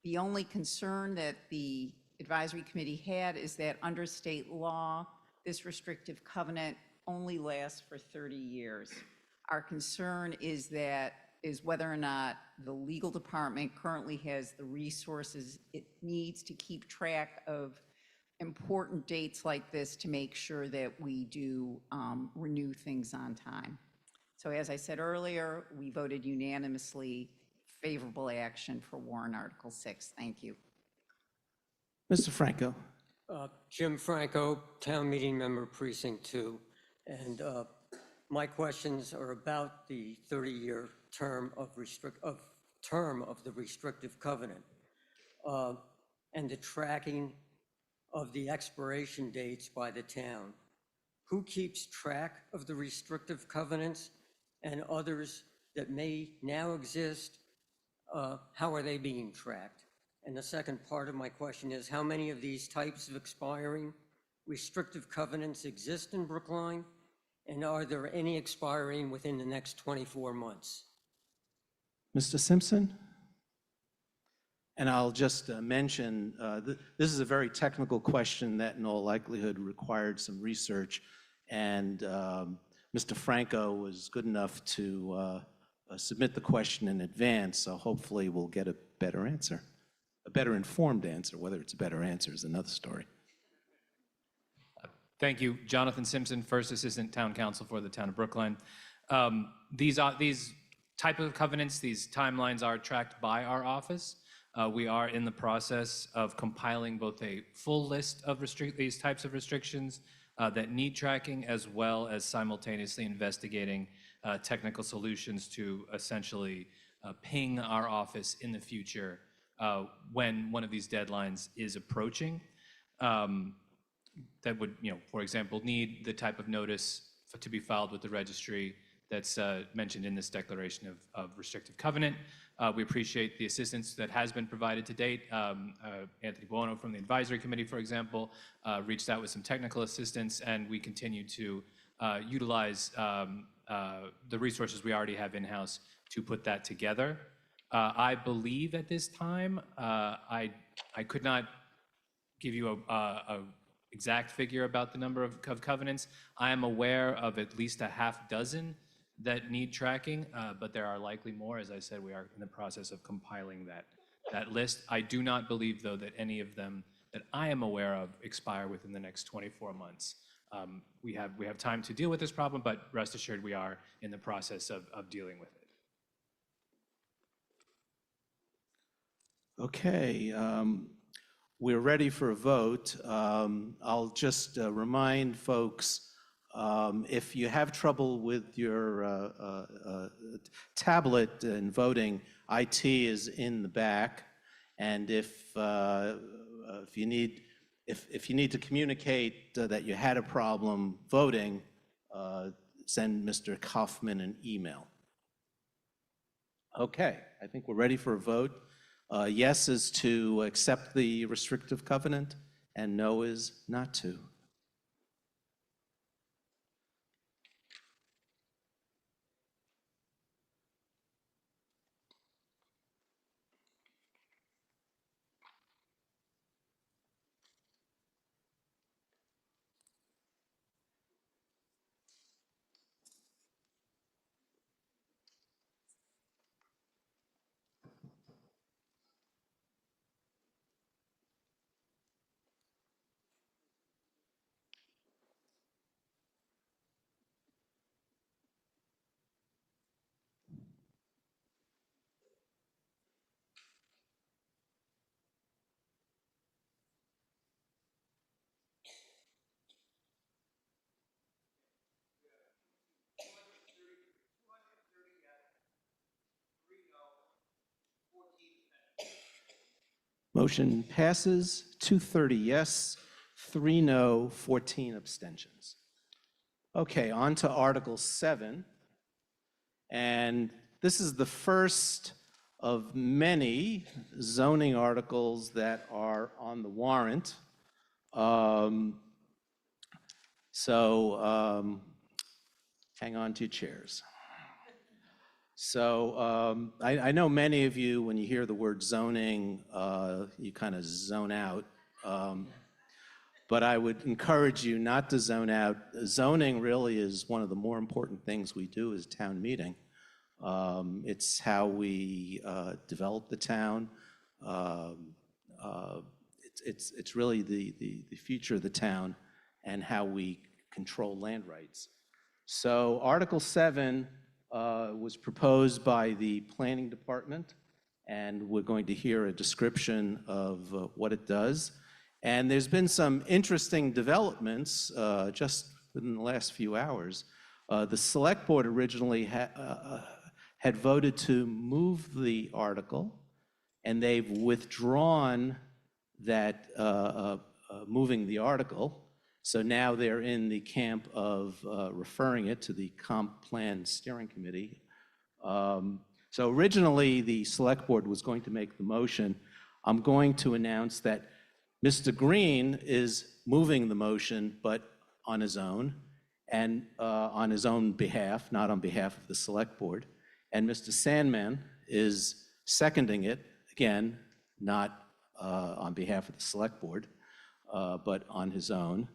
The only concern that the Advisory Committee had is that under state law, this restrictive covenant only lasts for 30 years. Our concern is whether or not the legal department currently has the resources it needs to keep track of important dates like this to make sure that we do renew things on time. So as I said earlier, we voted unanimously favorable action for warrant Article 6. Thank you. Mr. Franco. Jim Franco, Town Meeting Member, Precinct 2. And my questions are about the 30-year term of the restrictive covenant and the tracking of the expiration dates by the town. Who keeps track of the restrictive covenants and others that may now exist? How are they being tracked? And the second part of my question is, how many of these types of expiring restrictive covenants exist in Brookline? And are there any expiring within the next 24 months? Mr. Simpson? And I'll just mention, this is a very technical question that in all likelihood required some research. And Mr. Franco was good enough to submit the question in advance, so hopefully we'll get a better answer, a better informed answer. Whether it's a better answer is another story. Thank you. Jonathan Simpson, First Assistant Town Council for the Town of Brookline. These type of covenants, these timelines are tracked by our office. We are in the process of compiling both a full list of these types of restrictions that need tracking, as well as simultaneously investigating technical solutions to essentially ping our office in the future when one of these deadlines is approaching. That would, for example, need the type of notice to be filed with the registry that's mentioned in this declaration of restrictive covenant. We appreciate the assistance that has been provided to date. Anthony Buono from the Advisory Committee, for example, reached out with some technical assistance, and we continue to utilize the resources we already have in-house to put that together. I believe at this time, I could not give you a exact figure about the number of covenants. I am aware of at least a half dozen that need tracking, but there are likely more. As I said, we are in the process of compiling that list. I do not believe, though, that any of them that I am aware of expire within the next 24 months. We have time to deal with this problem, but rest assured we are in the process of dealing with it. Okay, we're ready for a vote. I'll just remind folks, if you have trouble with your tablet and voting, IT is in the back. And if you need to communicate that you had a problem voting, send Mr. Kaufman an email. Okay, I think we're ready for a vote. Yes is to accept the restrictive covenant, and no is not to. Motion passes 230 yes, 3 no, 14 abstentions. Okay, on to Article 7. And this is the first of many zoning articles that are on the warrant. Hang on to your chairs. So I know many of you, when you hear the word zoning, you kind of zone out. But I would encourage you not to zone out. Zoning really is one of the more important things we do as town meeting. It's how we develop the town. It's really the future of the town and how we control land rights. So Article 7 was proposed by the Planning Department, and we're going to hear a description of what it does. And there's been some interesting developments just within the last few hours. The Select Board originally had voted to move the article, and they've withdrawn that moving the article. So now they're in the camp of referring it to the Comp Plan Steering Committee. So originally, the Select Board was going to make the motion. I'm going to announce that Mr. Green is moving the motion, but on his own, and on his own behalf, not on behalf of the Select Board. And Mr. Sandman is seconding it, again, not on behalf of the Select Board, but on his own.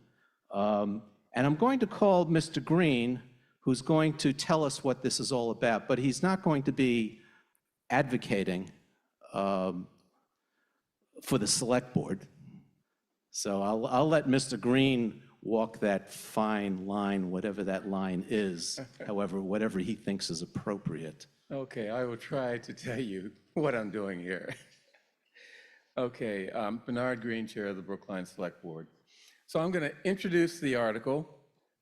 And I'm going to call Mr. Green, who's going to tell us what this is all about, but he's not going to be advocating for the Select Board. So I'll let Mr. Green walk that fine line, whatever that line is, however, whatever he thinks is appropriate. Okay, I will try to tell you what I'm doing here. Okay, Bernard Green, Chair of the Brookline Select Board. So I'm going to introduce the article,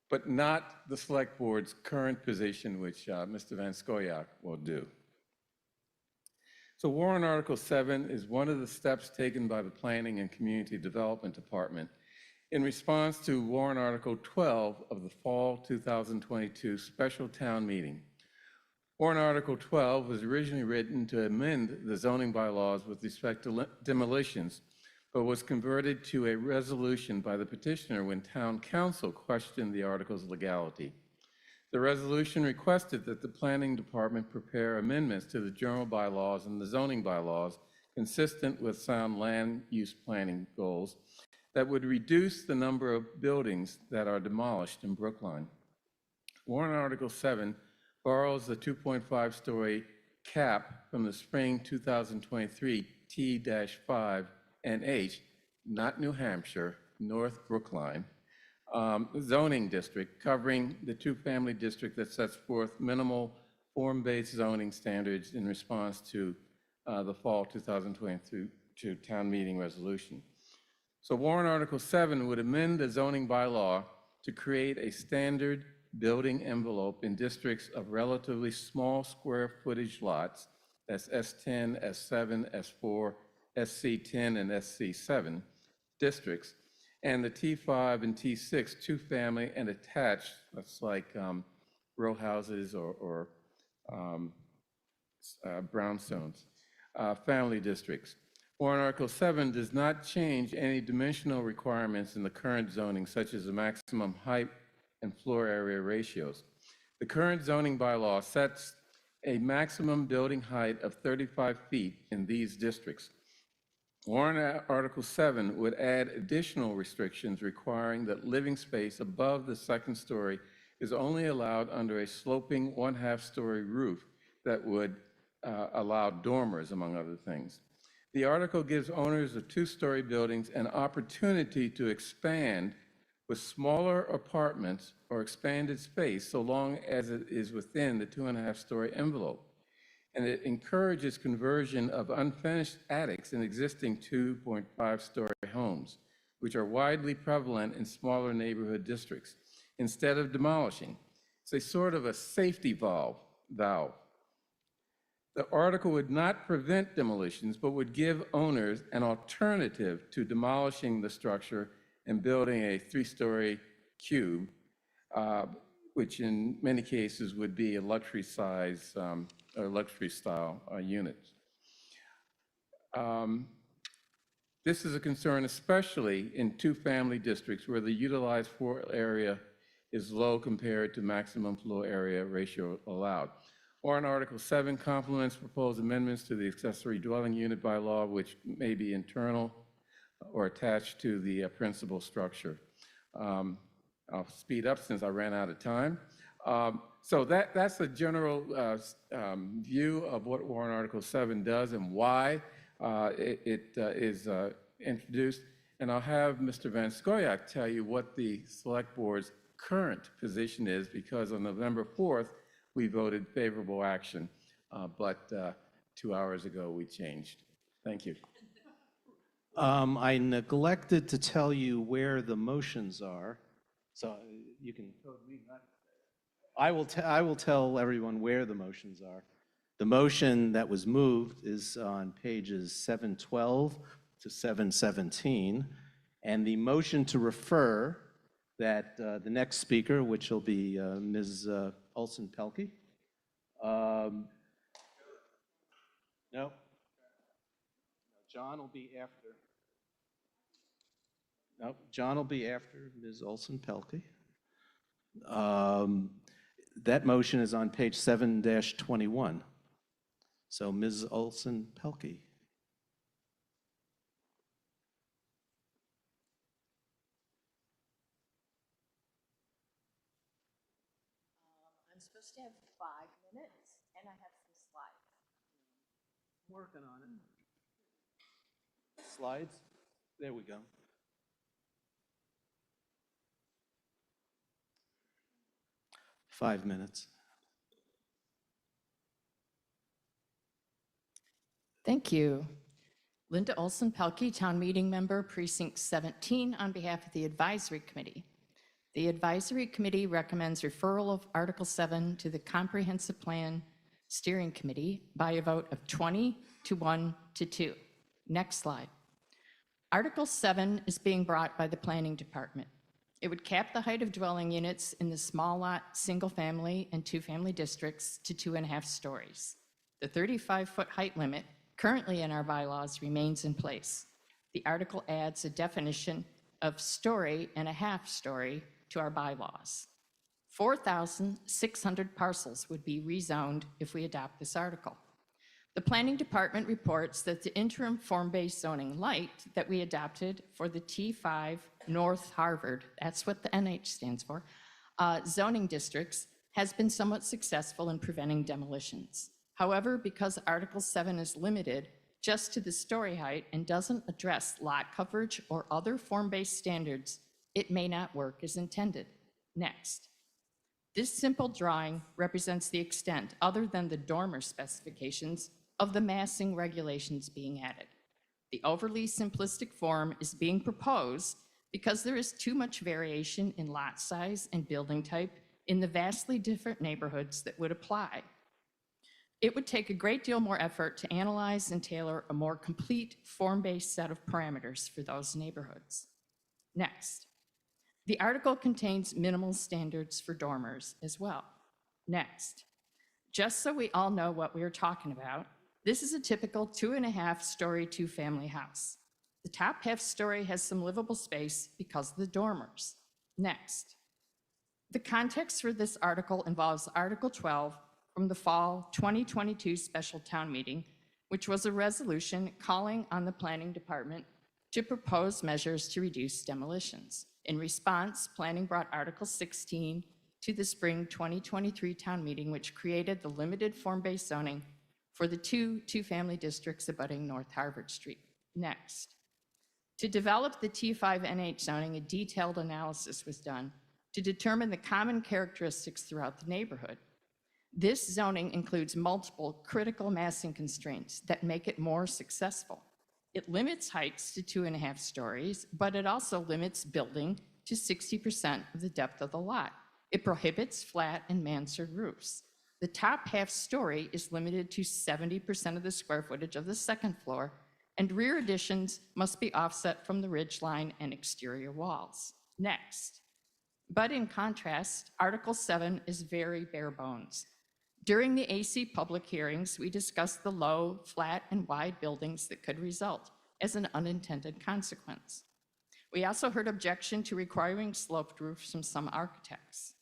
but not the Select Board's current position, which Mr. Van Scoyoc will do. So Warrant Article 7 is one of the steps taken by the Planning and Community Development Department in response to Warrant Article 12 of the Fall 2022 Special Town Meeting. Warrant Article 12 was originally written to amend the zoning bylaws with respect to demolitions, but was converted to a resolution by the petitioner when Town Council questioned the article's legality. The resolution requested that the Planning Department prepare amendments to the general bylaws and the zoning bylaws consistent with sound land use planning goals that would reduce the number of buildings that are demolished in Brookline. Warrant Article 7 borrows the 2.5-story cap from the spring 2023 T-5 and H, not New Hampshire, North Brookline, zoning district covering the two-family district that sets forth minimal form-based zoning standards in response to the fall 2022 town meeting resolution. So Warrant Article 7 would amend the zoning bylaw to create a standard building envelope in districts of relatively small square footage lots, that's S10, S7, S4, SC10, and SC7 districts, and the T5 and T6 two-family and attached, that's like row houses or brownstones, family districts. Warrant Article 7 does not change any dimensional requirements in the current zoning, such as the maximum height and floor area ratios. The current zoning bylaw sets a maximum building height of 35 feet in these districts. Warrant Article 7 would add additional restrictions requiring that living space above the second story is only allowed under a sloping 1/2-story roof that would allow dormers, among other things. The article gives owners of two-story buildings an opportunity to expand with smaller apartments or expanded space so long as it is within the 2.5-story envelope. And it encourages conversion of unfinished attics in existing 2.5-story homes, which are widely prevalent in smaller neighborhood districts, instead of demolishing. It's a sort of a safety valve. The article would not prevent demolitions, but would give owners an alternative to demolishing the structure and building a 3-story cube, which in many cases would be a luxury size or luxury style unit. This is a concern especially in 2-family districts where the utilized floor area is low compared to maximum floor area ratio allowed. Warrant Article 7 complements proposed amendments to the accessory dwelling unit bylaw, which may be internal or attached to the principal structure. I'll speed up since I ran out of time. So that's a general view of what Warrant Article 7 does and why it is introduced. And I'll have Mr. Van Scoyoc tell you what the Select Board's current position is, because on November 4th, we voted favorable action, but 2 hours ago we changed. Thank you. I neglected to tell you where the motions are, so you can. I will tell everyone where the motions are. The motion that was moved is on pages 712 to 717, and the motion to refer that the next speaker, which will be Ms. Olson-Pelkey. No. John will be after. No, John will be after Ms. Olson-Pelkey. That motion is on page 7-21. So Ms. Olson-Pelkey. I'm supposed to have 5 minutes, and I have some slides. Working on it. Slides? There we go. Five minutes. Thank you. Linda Olson-Pelkey, Town Meeting Member, Precinct 17, on behalf of the Advisory Committee. The Advisory Committee recommends referral of Article 7 to the Comprehensive Plan Steering Committee by a vote of 20 to 1 to 2. Next slide. Article 7 is being brought by the Planning Department. It would cap the height of dwelling units in the small lot, single-family, and 2-family districts to 2.5 stories. The 35-foot height limit currently in our bylaws remains in place. The article adds a definition of story and a half story to our bylaws. 4,600 parcels would be rezoned if we adopt this article. The Planning Department reports that the interim form-based zoning light that we adopted for the T5 North Harvard, that's what the NH stands for, zoning districts has been somewhat successful in preventing demolitions. However, because Article 7 is limited just to the story height and doesn't address lot coverage or other form-based standards, it may not work as intended. Next. This simple drawing represents the extent, other than the dormer specifications, of the massing regulations being added. The overly simplistic form is being proposed because there is too much variation in lot size and building type in the vastly different neighborhoods that would apply. It would take a great deal more effort to analyze and tailor a more complete form-based set of parameters for those neighborhoods. Next. The article contains minimal standards for dormers as well. Next. Just so we all know what we are talking about, this is a typical 2.5-story 2-family house. The top half story has some livable space because of the dormers. Next. The context for this article involves Article 12 from the fall 2022 special town meeting, which was a resolution calling on the Planning Department to propose measures to reduce demolitions. In response, Planning brought Article 16 to the spring 2023 town meeting, which created the limited form-based zoning for the two-family districts abutting North Harvard Street. Next. To develop the T5 NH zoning, a detailed analysis was done to determine the common characteristics throughout the neighborhood. This zoning includes multiple critical massing constraints that make it more successful. It limits heights to 2.5 stories, but it also limits building to 60% of the depth of the lot. It prohibits flat and mansard roofs. The top half story is limited to 70% of the square footage of the second floor, and rear additions must be offset from the ridge line and exterior walls. Next. But in contrast, Article 7 is very bare bones. During the AC public hearings, we discussed the low, flat, and wide buildings that could result as an unintended consequence. We also heard objection to requiring sloped roofs from some architects.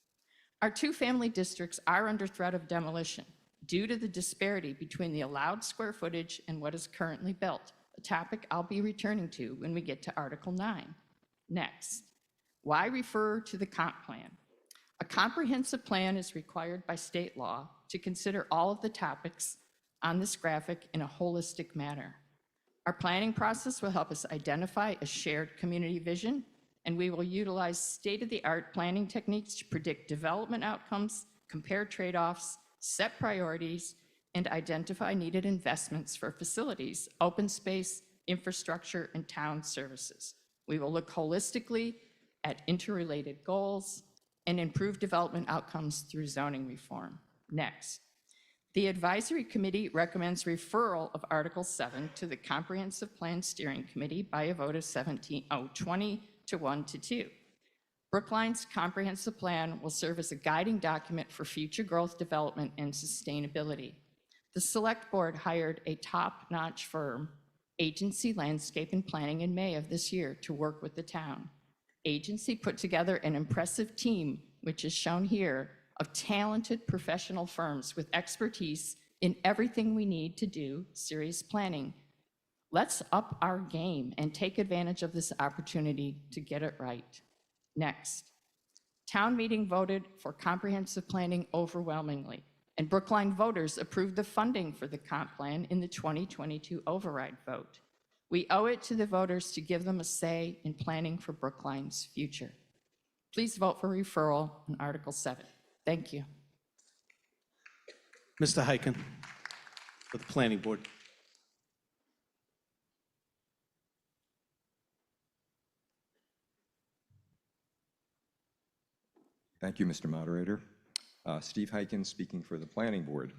Our two-family districts are under threat of demolition due to the disparity between the allowed square footage and what is currently built, a topic I'll be returning to when we get to Article 9. Next, why refer to the comp plan? A comprehensive plan is required by state law to consider all of the topics on this graphic in a holistic manner. Our planning process will help us identify a shared community vision, and we will utilize state-of-the-art planning techniques to predict development outcomes, compare trade-offs, set priorities, and identify needed investments for facilities, open space, infrastructure, and town services. We will look holistically at interrelated goals and improve development outcomes through zoning reform. Next. The advisory committee recommends referral of Article 7 to the Comprehensive Plan Steering Committee by a vote of 20 to 1 to 2. Brookline's comprehensive plan will serve as a guiding document for future growth, development, and sustainability. The Select Board hired a top-notch firm, Agency Landscape and Planning, in May of this year to work with the town. Agency put together an impressive team, which is shown here, of talented professional firms with expertise in everything we need to do serious planning. Let's up our game and take advantage of this opportunity to get it right. Next, town meeting voted for comprehensive planning overwhelmingly, and Brookline voters approved the funding for the comp plan in the 2022 override vote. We owe it to the voters to give them a say in planning for Brookline's future. Please vote for referral on Article 7. Thank you. Mr. Hyken, for the Planning Board. Thank you, Mr. Moderator. Steve Hyken speaking for the Planning Board.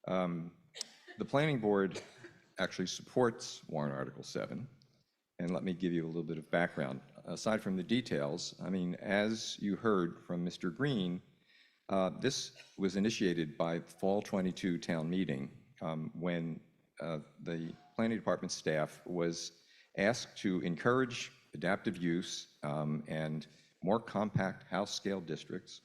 The Planning Board actually supports warrant Article 7, and let me give you a little bit of background. Aside from the details, I mean, as you heard from Mr. Green, this was initiated by Fall 22 town meeting when the Planning Department staff was asked to encourage adaptive use and more compact house-scale districts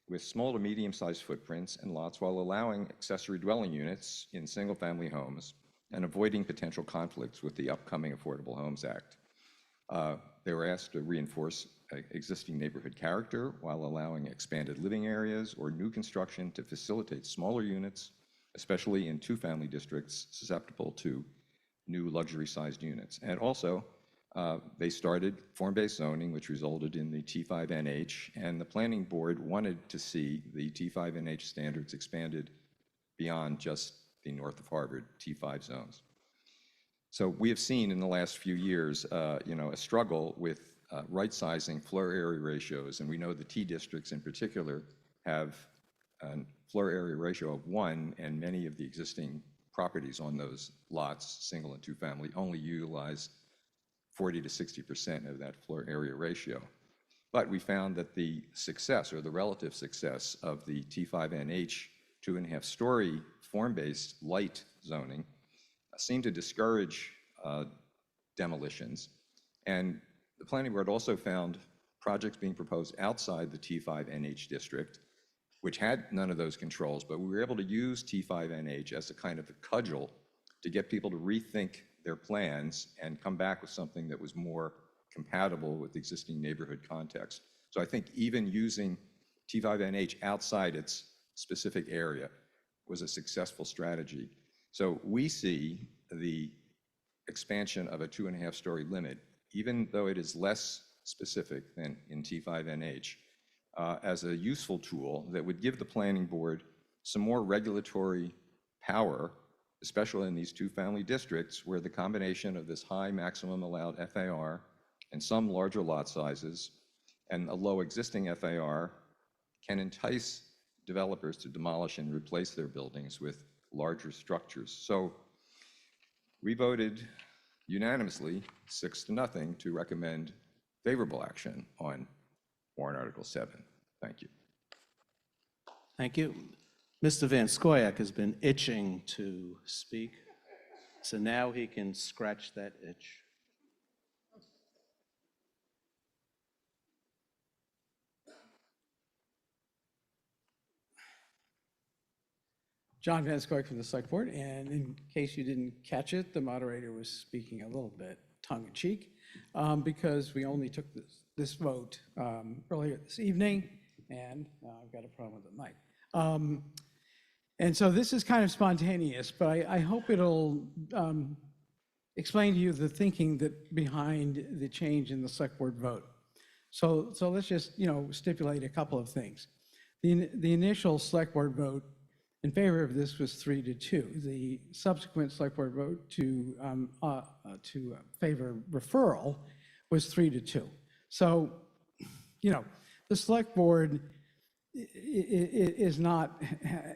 with small to medium-sized footprints and lots while allowing accessory dwelling units in single-family homes and avoiding potential conflicts with the upcoming Affordable Homes Act. They were asked to reinforce existing neighborhood character while allowing expanded living areas or new construction to facilitate smaller units, especially in two-family districts susceptible to new luxury-sized units. And also, they started form-based zoning, which resulted in the T5NH, and the Planning Board wanted to see the T5NH standards expanded beyond just the north of Harvard T5 zones. So we have seen in the last few years, a struggle with right-sizing floor area ratios, and we know the T districts in particular have a floor area ratio of 1, and many of the existing properties on those lots, single and two-family, only utilize 40 to 60% of that floor area ratio. But we found that the success, or the relative success, of the T5NH 2.5-story form-based light zoning seemed to discourage demolitions. And the Planning Board also found projects being proposed outside the T5NH district, which had none of those controls, but we were able to use T5NH as a kind of a cudgel to get people to rethink their plans and come back with something that was more compatible with the existing neighborhood context. So I think even using T5NH outside its specific area was a successful strategy. So we see the expansion of a 2.5-story limit, even though it is less specific than in T5NH, as a useful tool that would give the Planning Board some more regulatory power, especially in these two-family districts where the combination of this high maximum allowed FAR and some larger lot sizes and a low existing FAR can entice developers to demolish and replace their buildings with larger structures. So we voted unanimously, 6-0, to recommend favorable action on warrant Article 7. Thank you. Thank you. Mr. Van Scoyac has been itching to speak, so now he can scratch that itch. John Van Scoik from the Select Board, and in case you didn't catch it, the moderator was speaking a little bit tongue-in-cheek because we only took this vote earlier this evening, and I've got a problem with the mic. And so this is kind of spontaneous, but I hope it'll explain to you the thinking behind the change in the Select Board vote. So let's just stipulate a couple of things. The initial Select Board vote in favor of this was 3-2. The subsequent Select Board vote to favor referral was 3-2. So, the Select Board is not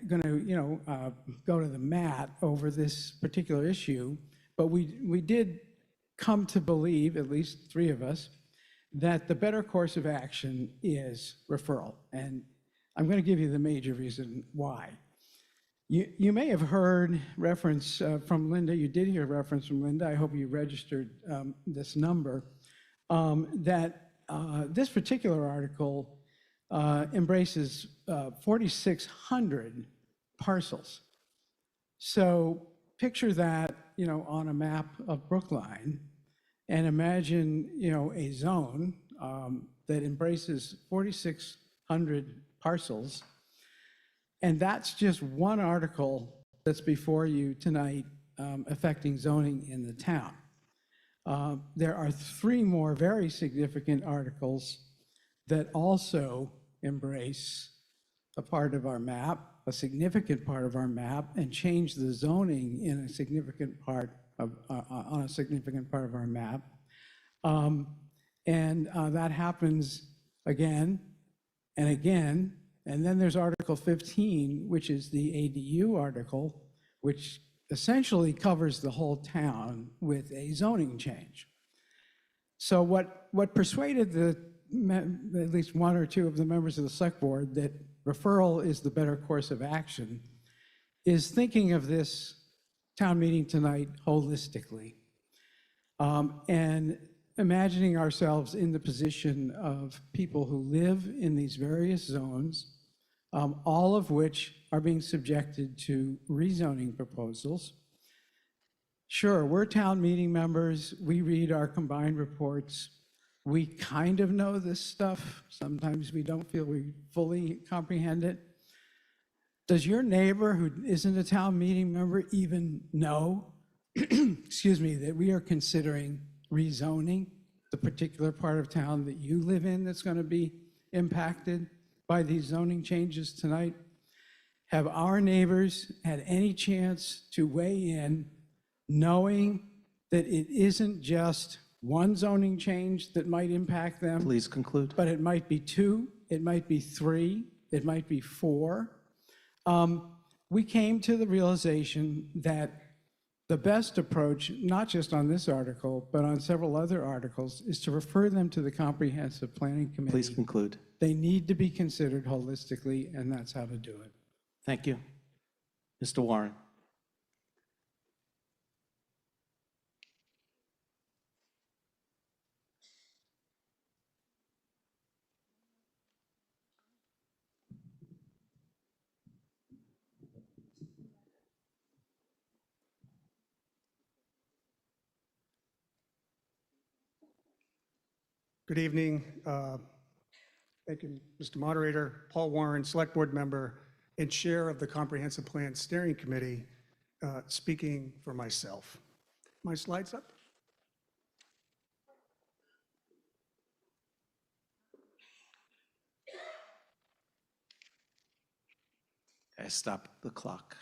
going to, go to the mat over this particular issue, but we did come to believe, at least 3 of us, that the better course of action is referral. And I'm going to give you the major reason why. You may have heard reference from Linda. You did hear reference from Linda. I hope you registered this number, that this particular article embraces 4,600 parcels. So picture that, on a map of Brookline, and imagine, a zone that embraces 4,600 parcels. And that's just one article that's before you tonight affecting zoning in the town. There are 3 more very significant articles that also embrace a part of our map, a significant part of our map, and change the zoning in a significant part of, on a significant part of our map. That happens again and again. And then there's Article 15, which is the ADU article, which essentially covers the whole town with a zoning change. So what persuaded at least 1 or 2 of the members of the Select Board that referral is the better course of action is thinking of this town meeting tonight holistically, and imagining ourselves in the position of people who live in these various zones, all of which are being subjected to rezoning proposals. Sure, we're town meeting members. We read our combined reports. We kind of know this stuff. Sometimes we don't feel we fully comprehend it. Does your neighbor who isn't a town meeting member even know, excuse me, that we are considering rezoning the particular part of town that you live in that's going to be impacted by these zoning changes tonight? Have our neighbors had any chance to weigh in, knowing that it isn't just one zoning change that might impact them? Please conclude. But it might be 2, it might be 3, it might be 4. We came to the realization that the best approach, not just on this article, but on several other articles, is to refer them to the Comprehensive Planning Committee. Please conclude. They need to be considered holistically, and that's how to do it. Thank you. Mr. Warren. Good evening. Thank you, Mr. Moderator. Paul Warren, Select Board Member and Chair of the Comprehensive Plan Steering Committee, speaking for myself. My slides up? I stopped the clock.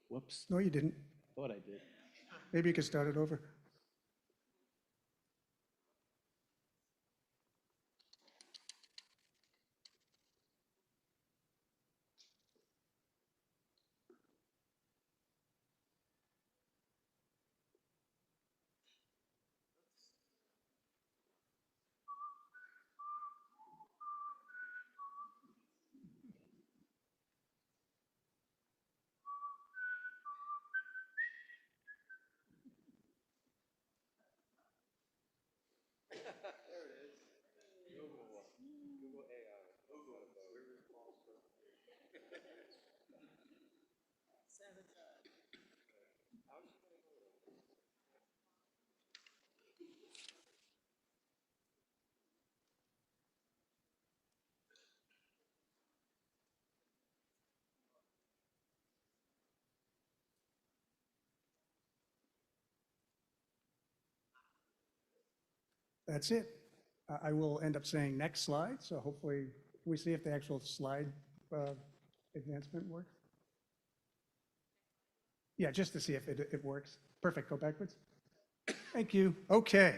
Whoops. No, you didn't. Thought I did. Maybe you could start it over. that's it. I will end up saying next slide, so hopefully, can we see if the actual slide advancement works? Yeah, just to see if it works. Perfect, go backwards. Thank you. Okay.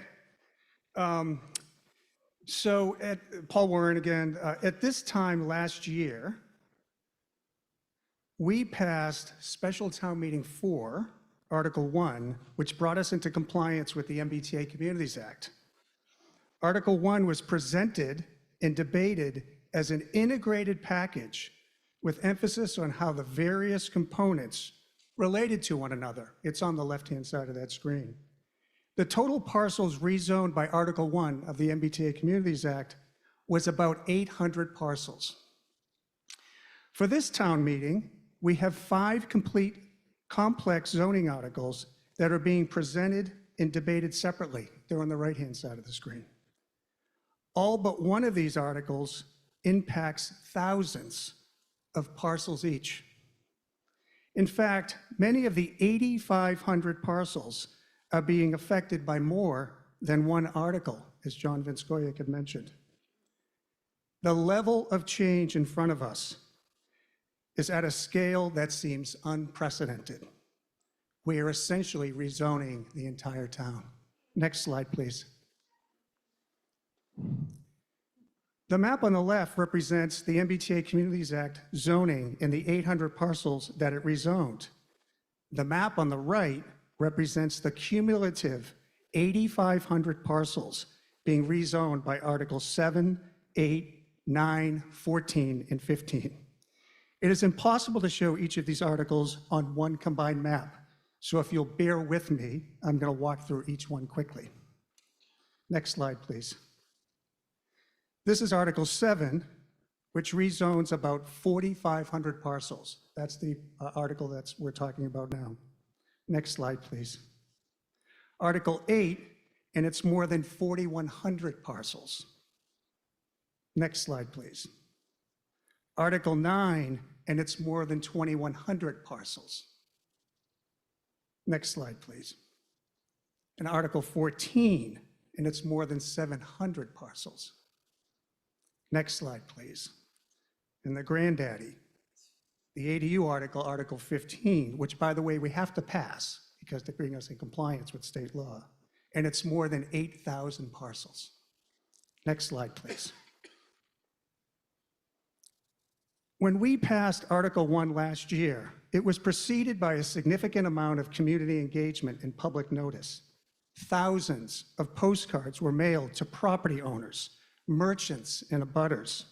So Paul Warren again, at this time last year, we passed Special Town Meeting 4, Article 1, which brought us into compliance with the MBTA Communities Act. Article 1 was presented and debated as an integrated package with emphasis on how the various components related to one another. It's on the left-hand side of that screen. The total parcels rezoned by Article 1 of the MBTA Communities Act was about 800 parcels. For this town meeting, we have 5 complete complex zoning articles that are being presented and debated separately. They're on the right-hand side of the screen. All but one of these articles impacts thousands of parcels each. In fact, many of the 8,500 parcels are being affected by more than one article, as John Vinskoyak had mentioned. The level of change in front of us is at a scale that seems unprecedented. We are essentially rezoning the entire town. Next slide, please. The map on the left represents the MBTA Communities Act zoning in the 800 parcels that it rezoned. The map on the right represents the cumulative 8,500 parcels being rezoned by Articles 7, 8, 9, 14, and 15. It is impossible to show each of these articles on one combined map, so if you'll bear with me, I'm going to walk through each one quickly. Next slide, please. This is Article 7, which rezones about 4,500 parcels. That's the article that we're talking about now. Next slide, please. Article 8, and it's more than 4,100 parcels. Next slide, please. Article 9, and it's more than 2,100 parcels. Next slide, please. And Article 14, and it's more than 700 parcels. Next slide, please. And the granddaddy, the ADU article, Article 15, which, by the way, we have to pass because to bring us in compliance with state law, and it's more than 8,000 parcels. Next slide, please. When we passed Article 1 last year, it was preceded by a significant amount of community engagement and public notice. Thousands of postcards were mailed to property owners, merchants, and abutters.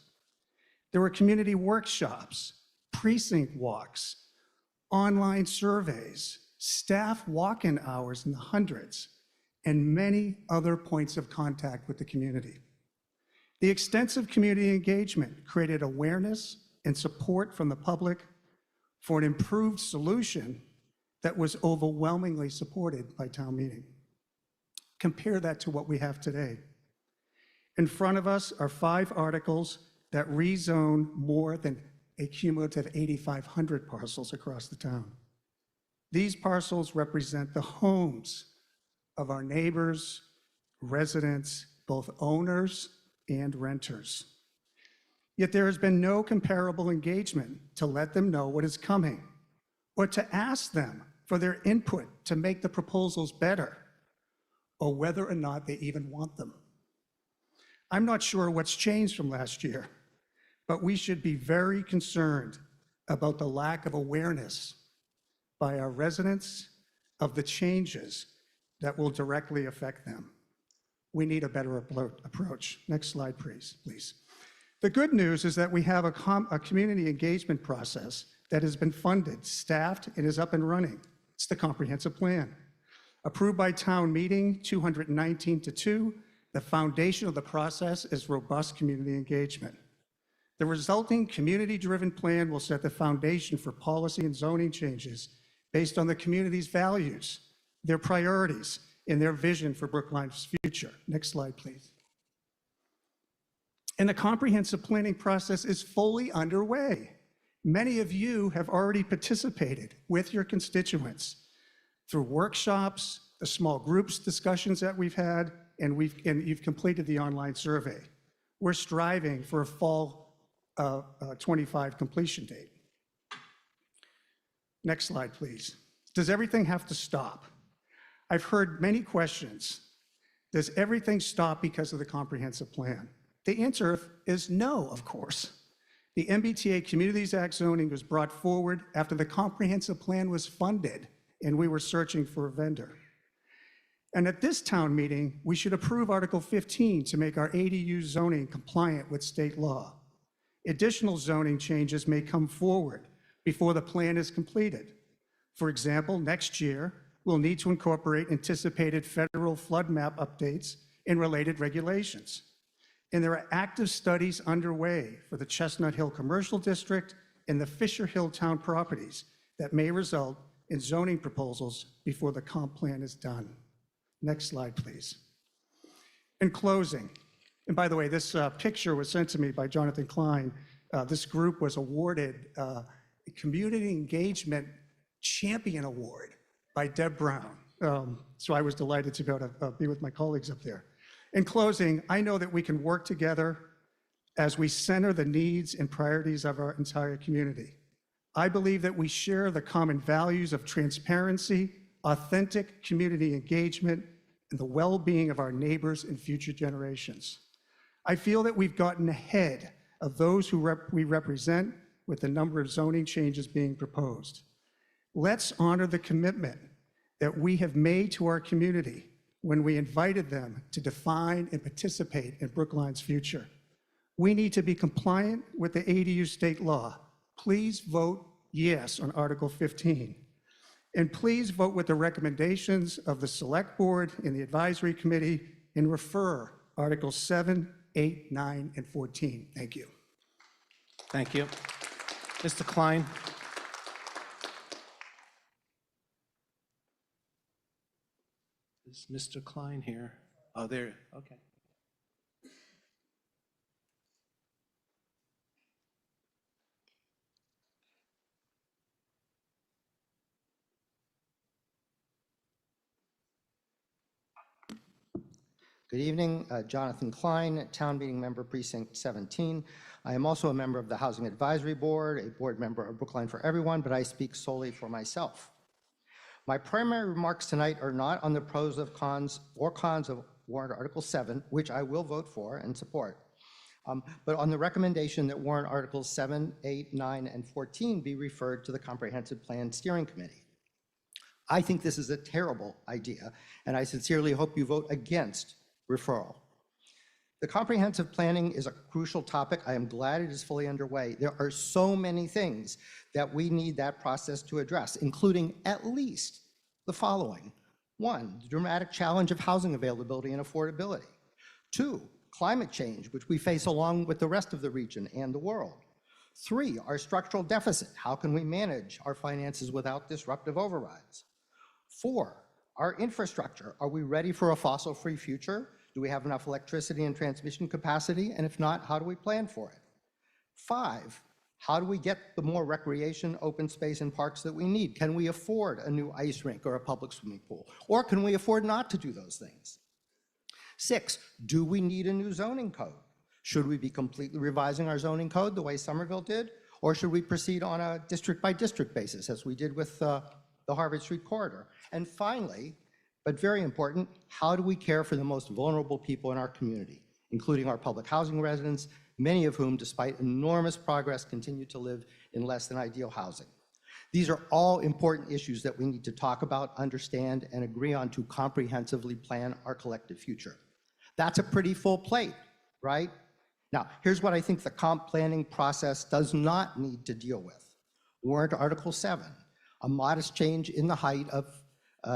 There were community workshops, precinct walks, online surveys, staff walk-in hours in the hundreds, and many other points of contact with the community. The extensive community engagement created awareness and support from the public for an improved solution that was overwhelmingly supported by town meeting. Compare that to what we have today. In front of us are 5 articles that rezone more than a cumulative 8,500 parcels across the town. These parcels represent the homes of our neighbors, residents, both owners and renters. Yet there has been no comparable engagement to let them know what is coming or to ask them for their input to make the proposals better or whether or not they even want them. I'm not sure what's changed from last year, but we should be very concerned about the lack of awareness by our residents of the changes that will directly affect them. We need a better approach. Next slide, please. The good news is that we have a community engagement process that has been funded, staffed, and is up and running. It's the comprehensive plan. Approved by town meeting 219-2, the foundation of the process is robust community engagement. The resulting community-driven plan will set the foundation for policy and zoning changes based on the community's values, their priorities, and their vision for Brookline's future. Next slide, please. And the comprehensive planning process is fully underway. Many of you have already participated with your constituents through workshops, the small groups discussions that we've had, and you've completed the online survey. We're striving for a fall 25 completion date. Next slide, please. Does everything have to stop? I've heard many questions. Does everything stop because of the comprehensive plan? The answer is no, of course. The MBTA Communities Act zoning was brought forward after the comprehensive plan was funded and we were searching for a vendor. And at this town meeting, we should approve Article 15 to make our ADU zoning compliant with state law. Additional zoning changes may come forward before the plan is completed. For example, next year, we'll need to incorporate anticipated federal flood map updates and related regulations. And there are active studies underway for the Chestnut Hill Commercial District and the Fisher Hill Town properties that may result in zoning proposals before the comp plan is done. Next slide, please. In closing, and by the way, this picture was sent to me by Jonathan Klein. This group was awarded a Community Engagement Champion Award by Deb Brown. So I was delighted to be able to be with my colleagues up there. In closing, I know that we can work together as we center the needs and priorities of our entire community. I believe that we share the common values of transparency, authentic community engagement, and the well-being of our neighbors and future generations. I feel that we've gotten ahead of those who we represent with the number of zoning changes being proposed. Let's honor the commitment that we have made to our community when we invited them to define and participate in Brookline's future. We need to be compliant with the ADU state law. Please vote yes on Article 15. And please vote with the recommendations of the Select Board and the Advisory Committee and refer Articles 7, 8, 9, and 14. Thank you. Thank you. Mr. Klein? Is Mr. Klein here? Oh, there, okay. Good evening, Jonathan Klein, Town Meeting Member, Precinct 17. I am also a member of the Housing Advisory Board, a board member of Brookline for Everyone, but I speak solely for myself. My primary remarks tonight are not on the pros or cons of warrant Article 7, which I will vote for and support, but on the recommendation that warrant Articles 7, 8, 9, and 14 be referred to the Comprehensive Plan Steering Committee. I think this is a terrible idea, and I sincerely hope you vote against referral. The comprehensive planning is a crucial topic. I am glad it is fully underway. There are so many things that we need that process to address, including at least the following. 1, the dramatic challenge of housing availability and affordability. 2, climate change, which we face along with the rest of the region and the world. 3, our structural deficit. How can we manage our finances without disruptive overrides? 4, our infrastructure. Are we ready for a fossil-free future? Do we have enough electricity and transmission capacity? And if not, how do we plan for it? 5, how do we get the more recreation, open space, and parks that we need? Can we afford a new ice rink or a public swimming pool? Or can we afford not to do those things? 6, do we need a new zoning code? Should we be completely revising our zoning code the way Somerville did? Or should we proceed on a district-by-district basis, as we did with the Harvard Street corridor? And finally, but very important, how do we care for the most vulnerable people in our community, including our public housing residents, many of whom, despite enormous progress, continue to live in less than ideal housing? These are all important issues that we need to talk about, understand, and agree on to comprehensively plan our collective future. That's a pretty full plate, right? Now, here's what I think the comp planning process does not need to deal with. Warrant Article 7, a modest change in the height of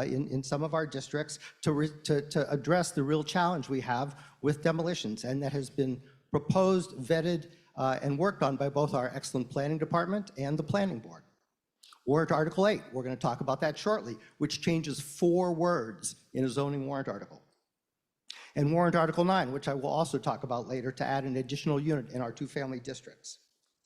in some of our districts to address the real challenge we have with demolitions, and that has been proposed, vetted, and worked on by both our excellent planning department and the planning board. Warrant Article 8, we're going to talk about that shortly, which changes 4 words in a zoning warrant article. And Warrant Article 9, which I will also talk about later, to add an additional unit in our 2-family districts.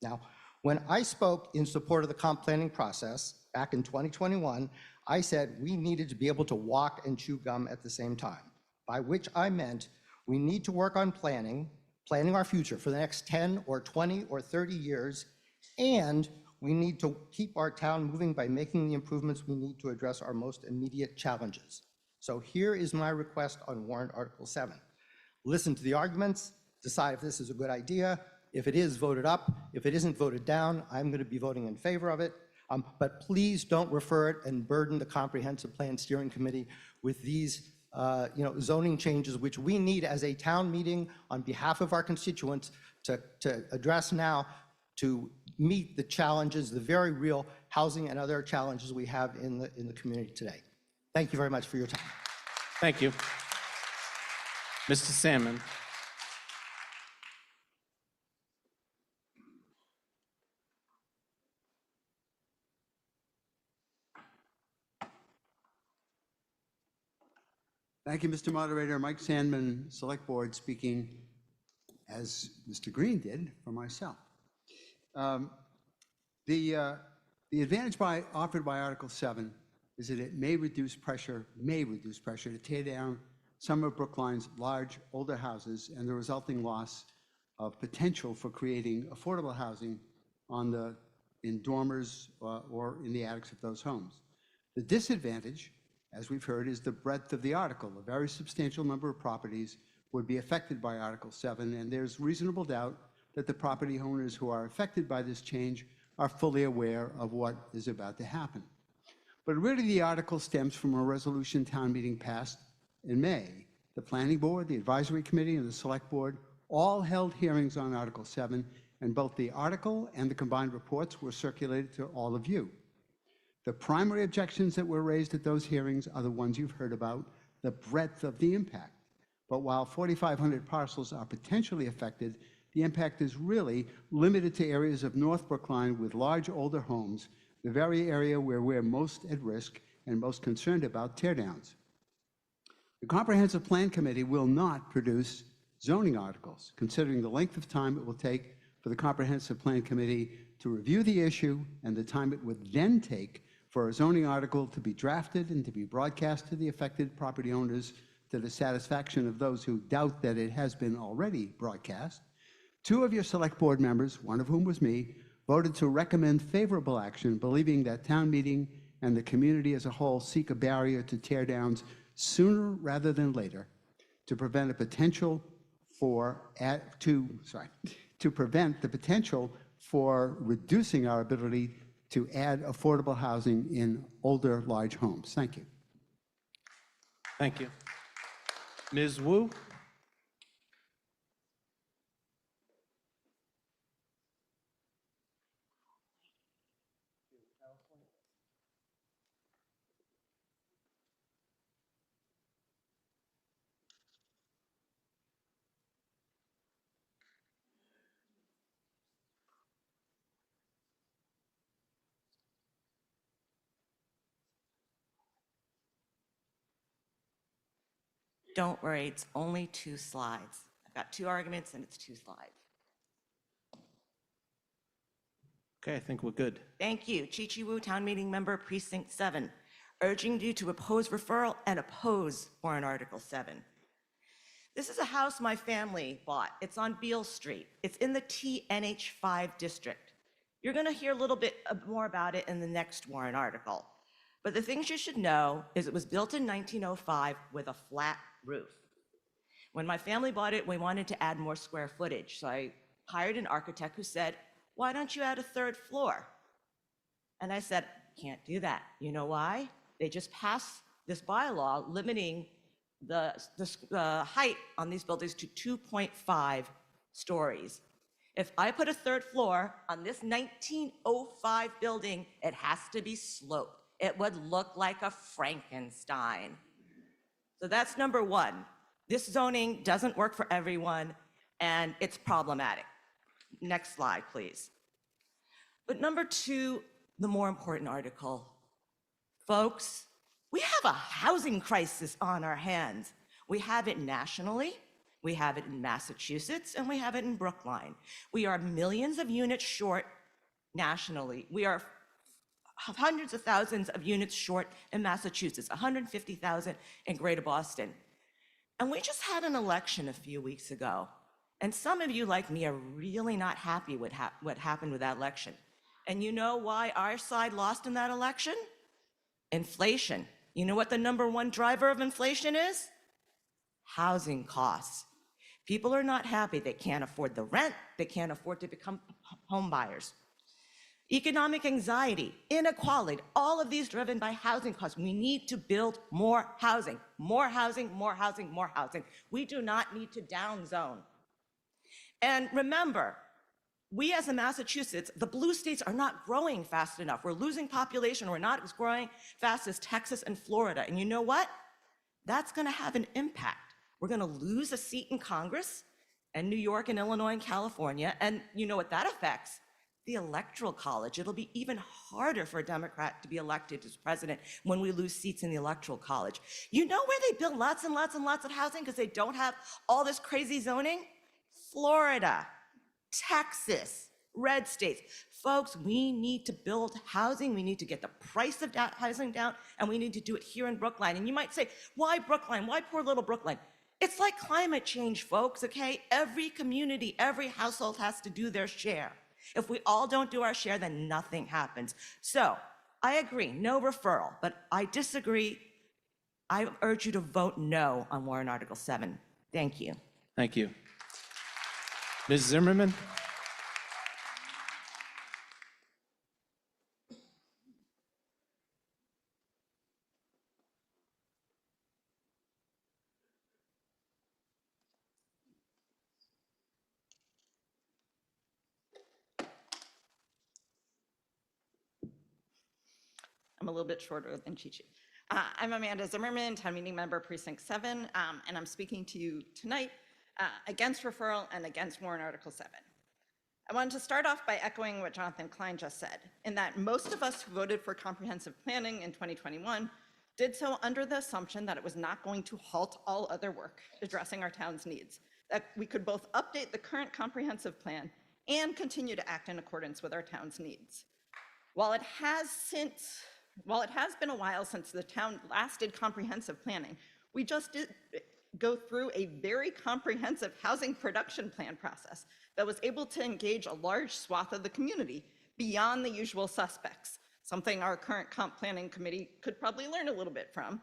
Now, when I spoke in support of the comp planning process back in 2021, I said we needed to be able to walk and chew gum at the same time by which I meant we need to work on planning our future for the next 10 or 20 or 30 years, and we need to keep our town moving by making the improvements we need to address our most immediate challenges. So here is my request on warrant Article 7. Listen to the arguments, decide if this is a good idea. If it is, vote it up. If it isn't, vote it down. I'm going to be voting in favor of it. But please don't refer it and burden the Comprehensive Plan Steering Committee with these zoning changes, which we need as a town meeting on behalf of our constituents to address now to meet the challenges, the very real housing and other challenges we have in the community today. Thank you very much for your time. Thank you. Mr. Salmon. Thank you, Mr. Moderator. Mike Sandman, Select Board, speaking as Mr. Green did for myself. The advantage offered by Article 7 is that it may reduce pressure to tear down some of Brookline's large, older houses and the resulting loss of potential for creating affordable housing in dormers or in the attics of those homes. The disadvantage, as we've heard, is the breadth of the article. A very substantial number of properties would be affected by Article 7, and there's reasonable doubt that the property owners who are affected by this change are fully aware of what is about to happen. But really, the article stems from a resolution town meeting passed in May. The Planning Board, the Advisory Committee, and the Select Board all held hearings on Article 7, and both the article and the combined reports were circulated to all of you. The primary objections that were raised at those hearings are the ones you've heard about, the breadth of the impact. But while 4,500 parcels are potentially affected, the impact is really limited to areas of North Brookline with large older homes, the very area where we're most at risk and most concerned about teardowns. The Comprehensive Plan Committee will not produce zoning articles, considering the length of time it will take for the Comprehensive Plan Committee to review the issue and the time it would then take for a zoning article to be drafted and to be broadcast to the affected property owners to the satisfaction of those who doubt that it has been already broadcast. Two of your Select Board members, one of whom was me, voted to recommend favorable action, believing that town meeting and the community as a whole seek a barrier to teardowns sooner rather than later to prevent the potential for reducing our ability to add affordable housing in older, large homes. Thank you. Thank you. Ms. Wu? Don't worry, it's only 2 slides. I've got 2 arguments and it's 2 slides. Okay, I think we're good. Thank you. Chi-Chi Wu, Town Meeting Member, Precinct 7, urging you to oppose referral and oppose warrant Article 7. This is a house my family bought. It's on Beale Street. It's in the TNH5 district. You're going to hear a little bit more about it in the next warrant article. But the things you should know is it was built in 1905 with a flat roof. When my family bought it, we wanted to add more square footage. So I hired an architect who said, "Why don't you add a 3rd floor?" And I said, "Can't do that." You know why? They just passed this bylaw limiting the height on these buildings to 2.5 stories. If I put a 3rd floor on this 1905 building, it has to be sloped. It would look like a Frankenstein. So that's number 1. This zoning doesn't work for everyone, and it's problematic. Next slide, please. But number 2, the more important article. Folks, we have a housing crisis on our hands. We have it nationally, we have it in Massachusetts, and we have it in Brookline. We are millions of units short nationally. We are hundreds of thousands of units short in Massachusetts, 150,000 in Greater Boston. And we just had an election a few weeks ago. And some of you, like me, are really not happy with what happened with that election. And you know why our side lost in that election? Inflation. You know what the #1 driver of inflation is? Housing costs. People are not happy. They can't afford the rent. They can't afford to become home buyers. Economic anxiety, inequality, all of these driven by housing costs. We need to build more housing, more housing, more housing, more housing. We do not need to downzone. And remember, we as in Massachusetts, the blue states are not growing fast enough. We're losing population. We're not as growing fast as Texas and Florida. And you know what? That's going to have an impact. We're going to lose a seat in Congress, and New York and Illinois and California. And you know what that affects? The Electoral College. It'll be even harder for a Democrat to be elected as president when we lose seats in the Electoral College. You know where they build lots and lots and lots of housing because they don't have all this crazy zoning? Florida, Texas, red states. Folks, we need to build housing. We need to get the price of housing down, and we need to do it here in Brookline. And you might say, why Brookline? Why poor little Brookline? It's like climate change, folks, okay? Every community, every household has to do their share. If we all don't do our share, then nothing happens. So I agree, no referral, but I disagree. I urge you to vote no on warrant Article 7. Thank you. Thank you. Ms. Zimmerman? I'm a little bit shorter than Chi-Chi. I'm Amanda Zimmerman, town meeting member, precinct 7, and I'm speaking to you tonight against referral and against warrant Article 7. I wanted to start off by echoing what Jonathan Klein just said, in that most of us who voted for comprehensive planning in 2021 did so under the assumption that it was not going to halt all other work addressing our town's needs, that we could both update the current comprehensive plan and continue to act in accordance with our town's needs. While it has been a while since the town last did comprehensive planning, we just did go through a very comprehensive housing production plan process that was able to engage a large swath of the community beyond the usual suspects, something our current comp planning committee could probably learn a little bit from,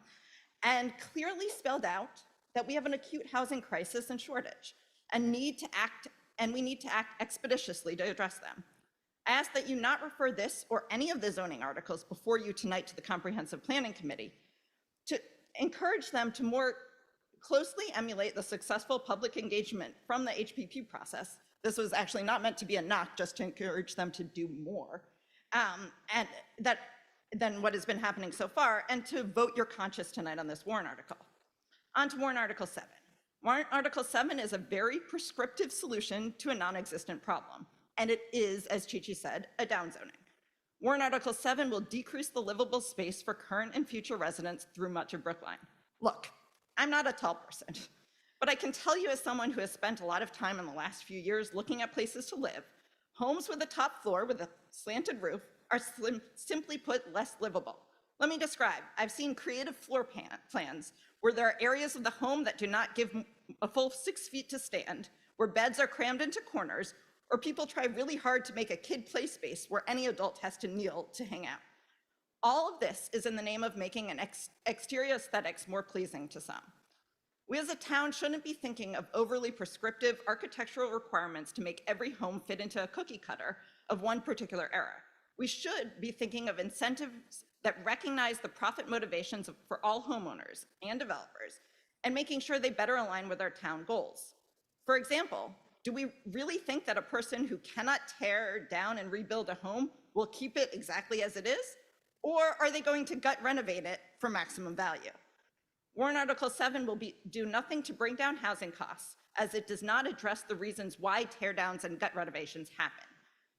and clearly spelled out that we have an acute housing crisis and shortage and we need to act expeditiously to address them. I ask that you not refer this or any of the zoning articles before you tonight to the Comprehensive Planning Committee, to encourage them to more closely emulate the successful public engagement from the HPP process. This was actually not meant to be a knock, just to encourage them to do more than what has been happening so far, and to vote your conscience tonight on this warrant article. On to warrant Article 7. Warrant Article 7 is a very prescriptive solution to a non-existent problem. And it is, as Chi-Chi said, a downzoning. Warrant Article 7 will decrease the livable space for current and future residents through much of Brookline. Look, I'm not a tall person, but I can tell you as someone who has spent a lot of time in the last few years looking at places to live, homes with a top floor with a slanted roof are simply put less livable. Let me describe. I've seen creative floor plans where there are areas of the home that do not give a full 6 feet to stand, where beds are crammed into corners, or people try really hard to make a kid play space where any adult has to kneel to hang out. All of this is in the name of making an exterior aesthetics more pleasing to some. We as a town shouldn't be thinking of overly prescriptive architectural requirements to make every home fit into a cookie cutter of one particular era. We should be thinking of incentives that recognize the profit motivations for all homeowners and developers, and making sure they better align with our town goals. For example, do we really think that a person who cannot tear down and rebuild a home will keep it exactly as it is? Or are they going to gut renovate it for maximum value? Warrant Article 7 will do nothing to bring down housing costs, as it does not address the reasons why teardowns and gut renovations happen.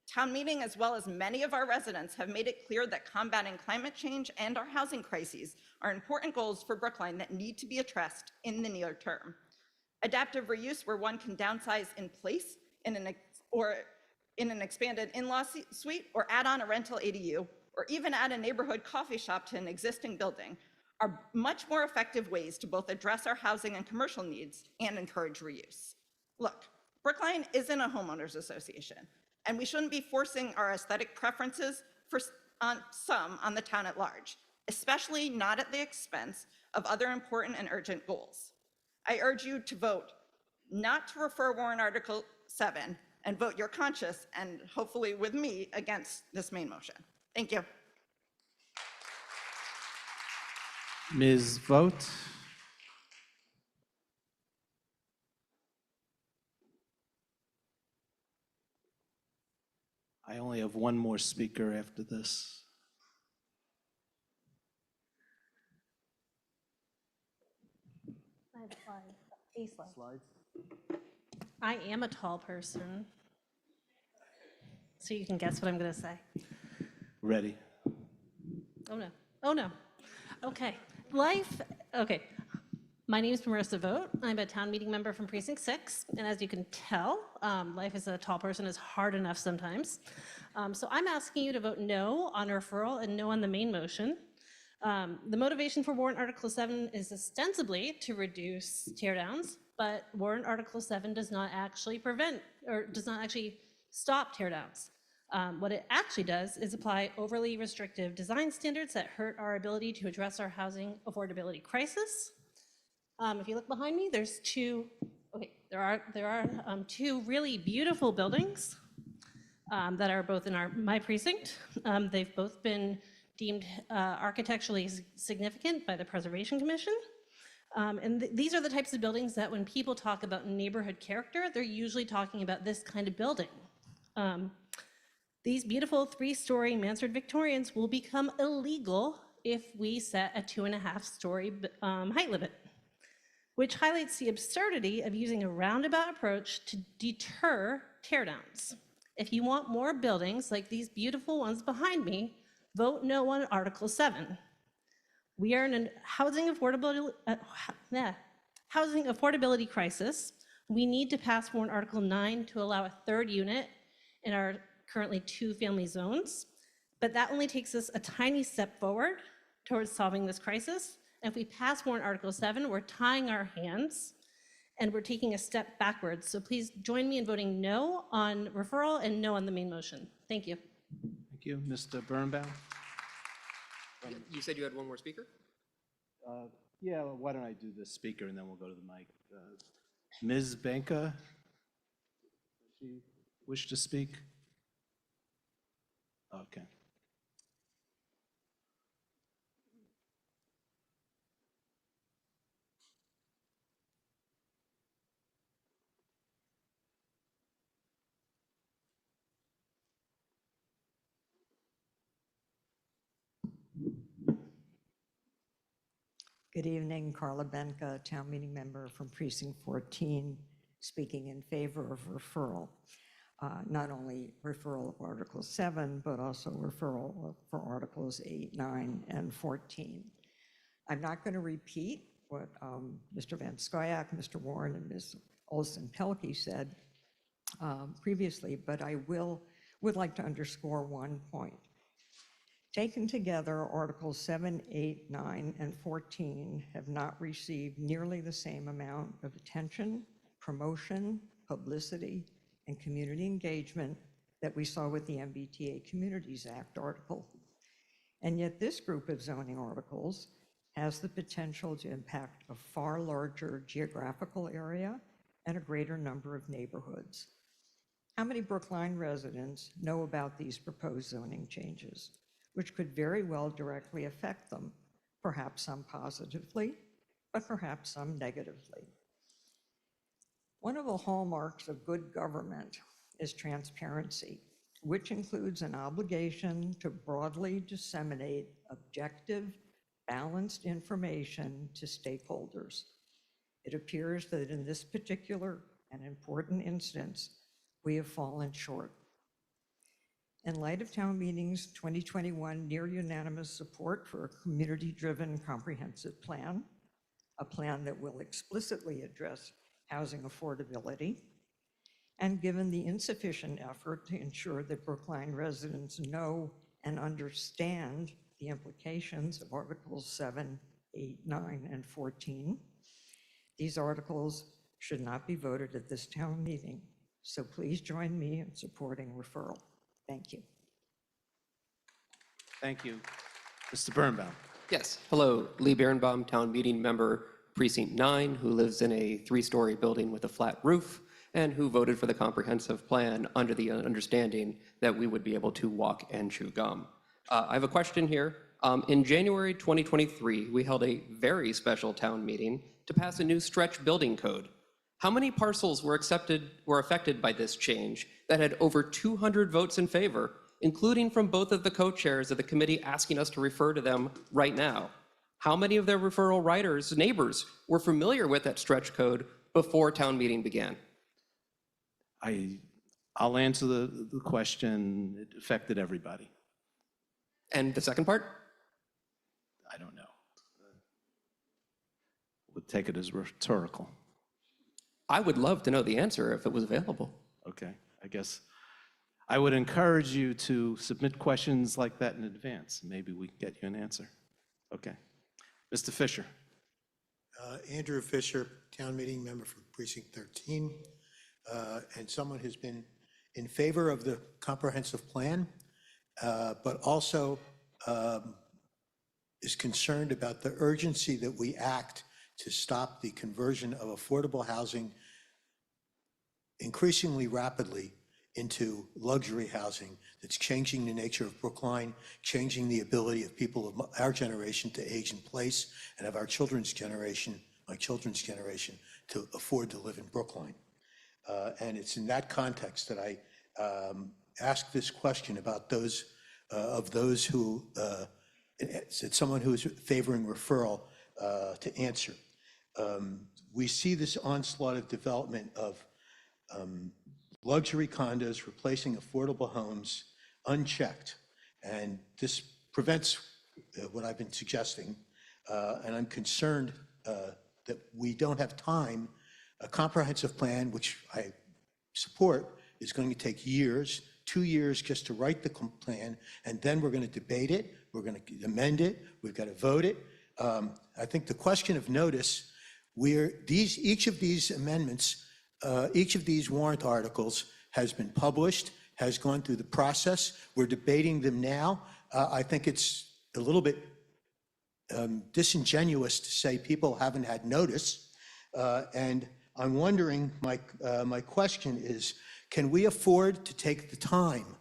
Town meeting, as well as many of our residents, have made it clear that combating climate change and our housing crises are important goals for Brookline that need to be addressed in the near term. Adaptive reuse, where one can downsize in place in an expanded in-law suite, or add on a rental ADU, or even add a neighborhood coffee shop to an existing building, are much more effective ways to both address our housing and commercial needs and encourage reuse. Look, Brookline isn't a homeowners association, and we shouldn't be forcing our aesthetic preferences on the town at large, especially not at the expense of other important and urgent goals. I urge you to vote not to refer warrant Article 7 and vote your conscience, and hopefully with me, against this main motion. Thank you. Ms. Vogt? I only have one more speaker after this. I have slides. I am a tall person, so you can guess what I'm going to say. Ready? Oh, no. Oh, no. Okay. Okay. My name is Marissa Vogt. I'm a town meeting member from Precinct 6, and as you can tell, life as a tall person is hard enough sometimes. So I'm asking you to vote no on referral and no on the main motion. The motivation for warrant Article 7 is ostensibly to reduce teardowns, but warrant Article 7 does not actually prevent or does not actually stop teardowns. What it actually does is apply overly restrictive design standards that hurt our ability to address our housing affordability crisis. If you look behind me, there are two really beautiful buildings that are both in my precinct. They've both been deemed architecturally significant by the Preservation Commission. And these are the types of buildings that when people talk about neighborhood character, they're usually talking about this kind of building. These beautiful 3-story mansard Victorians will become illegal if we set a 2.5-story height limit, which highlights the absurdity of using a roundabout approach to deter teardowns. If you want more buildings like these beautiful ones behind me, vote no on Article 7. We are in a housing affordability crisis. We need to pass warrant Article 9 to allow a 3rd unit in our currently 2-family zones, but that only takes us a tiny step forward towards solving this crisis. And if we pass warrant Article 7, we're tying our hands and we're taking a step backwards. So please join me in voting no on referral and no on the main motion. Thank you. Thank you. Mr. Birnbaum? You said you had one more speaker? Yeah, well, why don't I do the speaker and then we'll go to the mic. Ms. Benka, does she wish to speak? Okay. Good evening, Carla Benka, town meeting member from Precinct 14, speaking in favor of referral. Not only referral of Article 7, but also referral for Articles 8, 9, and 14. I'm not going to repeat what Mr. Van Scoyac, Mr. Warren, and Ms. Olson-Pelkey said previously, but I would like to underscore one point. Taken together, Articles 7, 8, 9, and 14 have not received nearly the same amount of attention, promotion, publicity, and community engagement that we saw with the MBTA Communities Act article. And yet this group of zoning articles has the potential to impact a far larger geographical area and a greater number of neighborhoods. How many Brookline residents know about these proposed zoning changes, which could very well directly affect them, perhaps some positively, but perhaps some negatively? One of the hallmarks of good government is transparency, which includes an obligation to broadly disseminate objective, balanced information to stakeholders. It appears that in this particular and important instance, we have fallen short. In light of town meeting's 2021 near unanimous support for a community-driven comprehensive plan, a plan that will explicitly address housing affordability, and given the insufficient effort to ensure that Brookline residents know and understand the implications of Articles 7, 8, 9, and 14. These articles should not be voted at this town meeting, so please join me in supporting referral. Thank you. Thank you. Mr. Birnbaum. Yes, hello, Lee Birnbaum, town meeting member, precinct 9, who lives in a 3-story building with a flat roof and who voted for the comprehensive plan under the understanding that we would be able to walk and chew gum. I have a question here. In January 2023, we held a very special town meeting to pass a new stretch building code. How many parcels were affected by this change that had over 200 votes in favor, including from both of the co-chairs of the committee asking us to refer to them right now? How many of their referral writers, neighbors, were familiar with that stretch code before town meeting began? I'll answer the question. It affected everybody. And the second part? I don't know. We'll take it as rhetorical. I would love to know the answer if it was available. Okay, I guess I would encourage you to submit questions like that in advance. Maybe we can get you an answer. Okay. Mr. Fisher. Andrew Fisher, town meeting member from Precinct 13, and someone who's been in favor of the comprehensive plan, but also is concerned about the urgency that we act to stop the conversion of affordable housing increasingly rapidly into luxury housing that's changing the nature of Brookline, changing the ability of people of our generation to age in place and of our children's generation, my children's generation, to afford to live in Brookline. And it's in that context that I ask this question about those who, it's someone who is favoring referral to answer. We see this onslaught of development of luxury condos replacing affordable homes unchecked. And this prevents what I've been suggesting. And I'm concerned that we don't have time. A comprehensive plan, which I support, is going to take years, 2 years just to write the plan, and then we're going to debate it, we're going to amend it, we've got to vote it. I think the question of notice, each of these amendments, each of these warrant articles has been published, has gone through the process. We're debating them now. I think it's a little bit disingenuous to say people haven't had notice. And I'm wondering, my question is, can we afford to take the time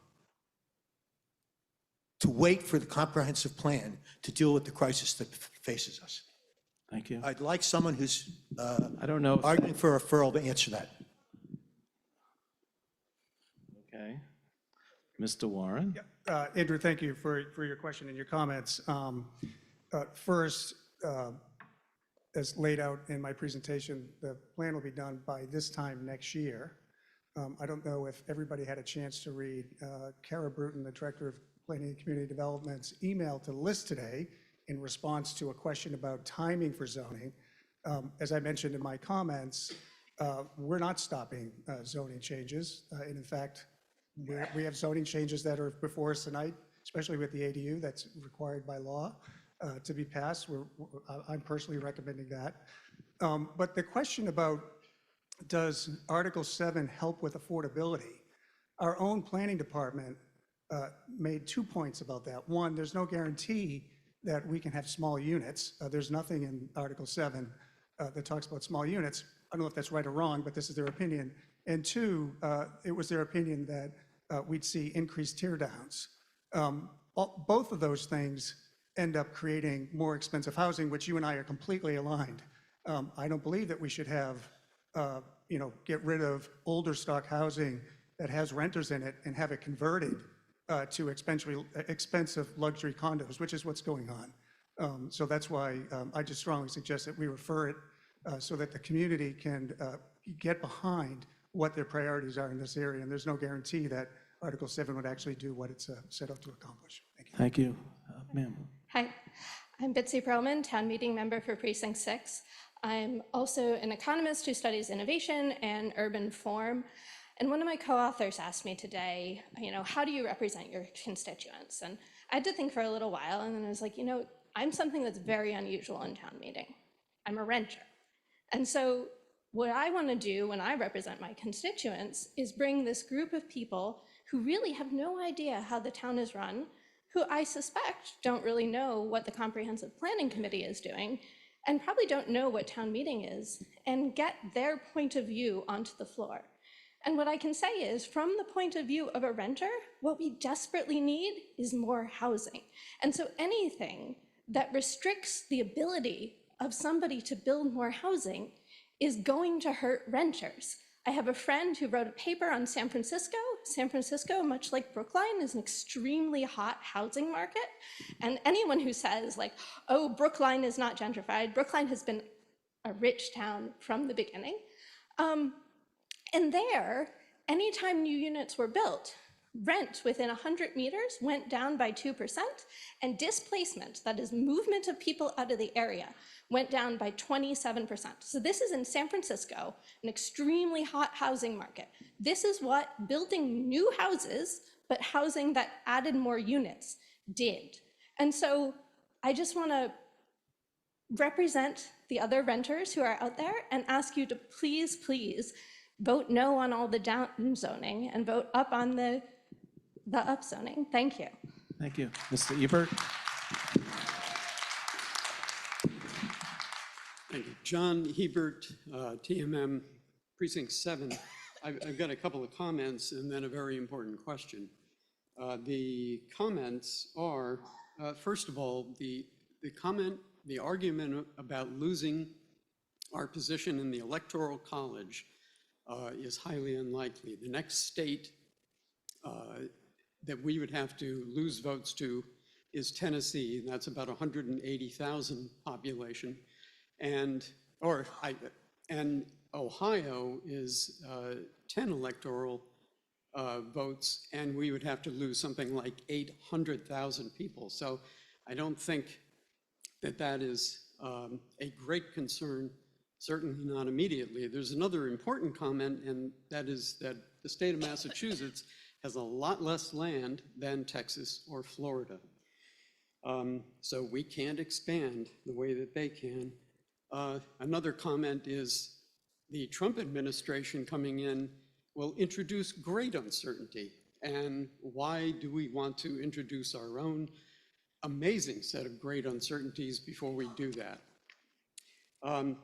to wait for the comprehensive plan to deal with the crisis that faces us? Thank you. I'd like someone who's I don't know. arguing for a referral to answer that. Okay. Mr. Warren. Andrew, thank you for your question and your comments. First, as laid out in my presentation, the plan will be done by this time next year. I don't know if everybody had a chance to read Kara Bruton, the Director of Planning and Community Development's email to Liz today in response to a question about timing for zoning. As I mentioned in my comments, we're not stopping zoning changes. And in fact, we have zoning changes that are before us tonight, especially with the ADU that's required by law to be passed. I'm personally recommending that. But the question about does Article 7 help with affordability? Our own planning department made 2 points about that. One, there's no guarantee that we can have small units. There's nothing in Article 7 that talks about small units. I don't know if that's right or wrong, but this is their opinion. And two, it was their opinion that we'd see increased tear downs. Both of those things end up creating more expensive housing, which you and I are completely aligned. I don't believe that we should have, get rid of older stock housing that has renters in it and have it converted to expensive luxury condos, which is what's going on. So that's why I just strongly suggest that we refer it so that the community can get behind what their priorities are in this area. And there's no guarantee that Article 7 would actually do what it's set out to accomplish. Thank you. Thank you. Ma'am. Hi, I'm Bitsy Perlman, town meeting member for Precinct 6. I'm also an economist who studies innovation and urban form. And one of my co-authors asked me today, how do you represent your constituents? And I had to think for a little while, and then I was like, I'm something that's very unusual in town meeting. I'm a renter. And so what I want to do when I represent my constituents is bring this group of people who really have no idea how the town is run, who I suspect don't really know what the Comprehensive Planning Committee is doing, and probably don't know what town meeting is, and get their point of view onto the floor. And what I can say is, from the point of view of a renter, what we desperately need is more housing. And so anything that restricts the ability of somebody to build more housing is going to hurt renters. I have a friend who wrote a paper on San Francisco. San Francisco, much like Brookline, is an extremely hot housing market. And anyone who says like, oh, Brookline is not gentrified, Brookline has been a rich town from the beginning. And there, anytime new units were built, rent within 100 meters went down by 2%, and displacement, that is movement of people out of the area, went down by 27%. So this is in San Francisco, an extremely hot housing market. This is what building new houses, but housing that added more units, did. And so I just want to represent the other renters who are out there and ask you to please, please vote no on all the down zoning and vote up on the up zoning. Thank you. Thank you. Mr. Ebert? Thank you. John Hebert, TMM, Precinct 7. I've got a couple of comments and then a very important question. The comments are, first of all, the argument about losing our position in the Electoral College is highly unlikely. The next state that we would have to lose votes to is Tennessee, and that's about 180,000 population. And Ohio is 10 electoral votes, and we would have to lose something like 800,000 people. So I don't think that is a great concern, certainly not immediately. There's another important comment, and that is that the state of Massachusetts has a lot less land than Texas or Florida. So we can't expand the way that they can. Another comment is the Trump administration coming in will introduce great uncertainty. And why do we want to introduce our own amazing set of great uncertainties before we do that?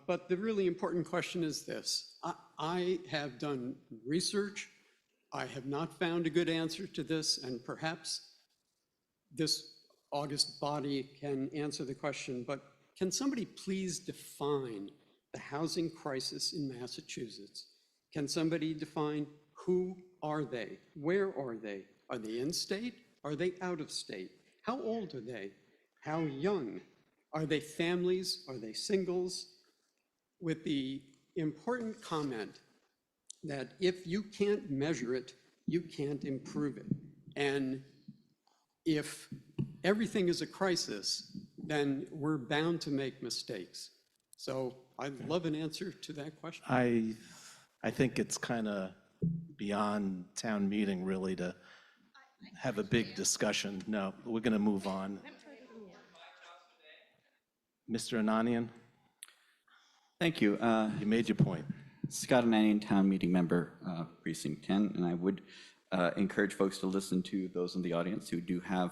But the really important question is this. I have done research. I have not found a good answer to this, and perhaps this august body can answer the question, but can somebody please define the housing crisis in Massachusetts? Can somebody define who are they? Where are they? Are they in state? Are they out of state? How old are they? How young? Are they families? Are they singles? With the important comment that if you can't measure it, you can't improve it. And if everything is a crisis, then we're bound to make mistakes. So I'd love an answer to that question. I think it's kind of beyond town meeting really to have a big discussion. No, we're going to move on. Mr. Ananian, Thank you. you made your point. Scott Ananian, Town Meeting Member, Precinct 10, and I would encourage folks to listen to those in the audience who do have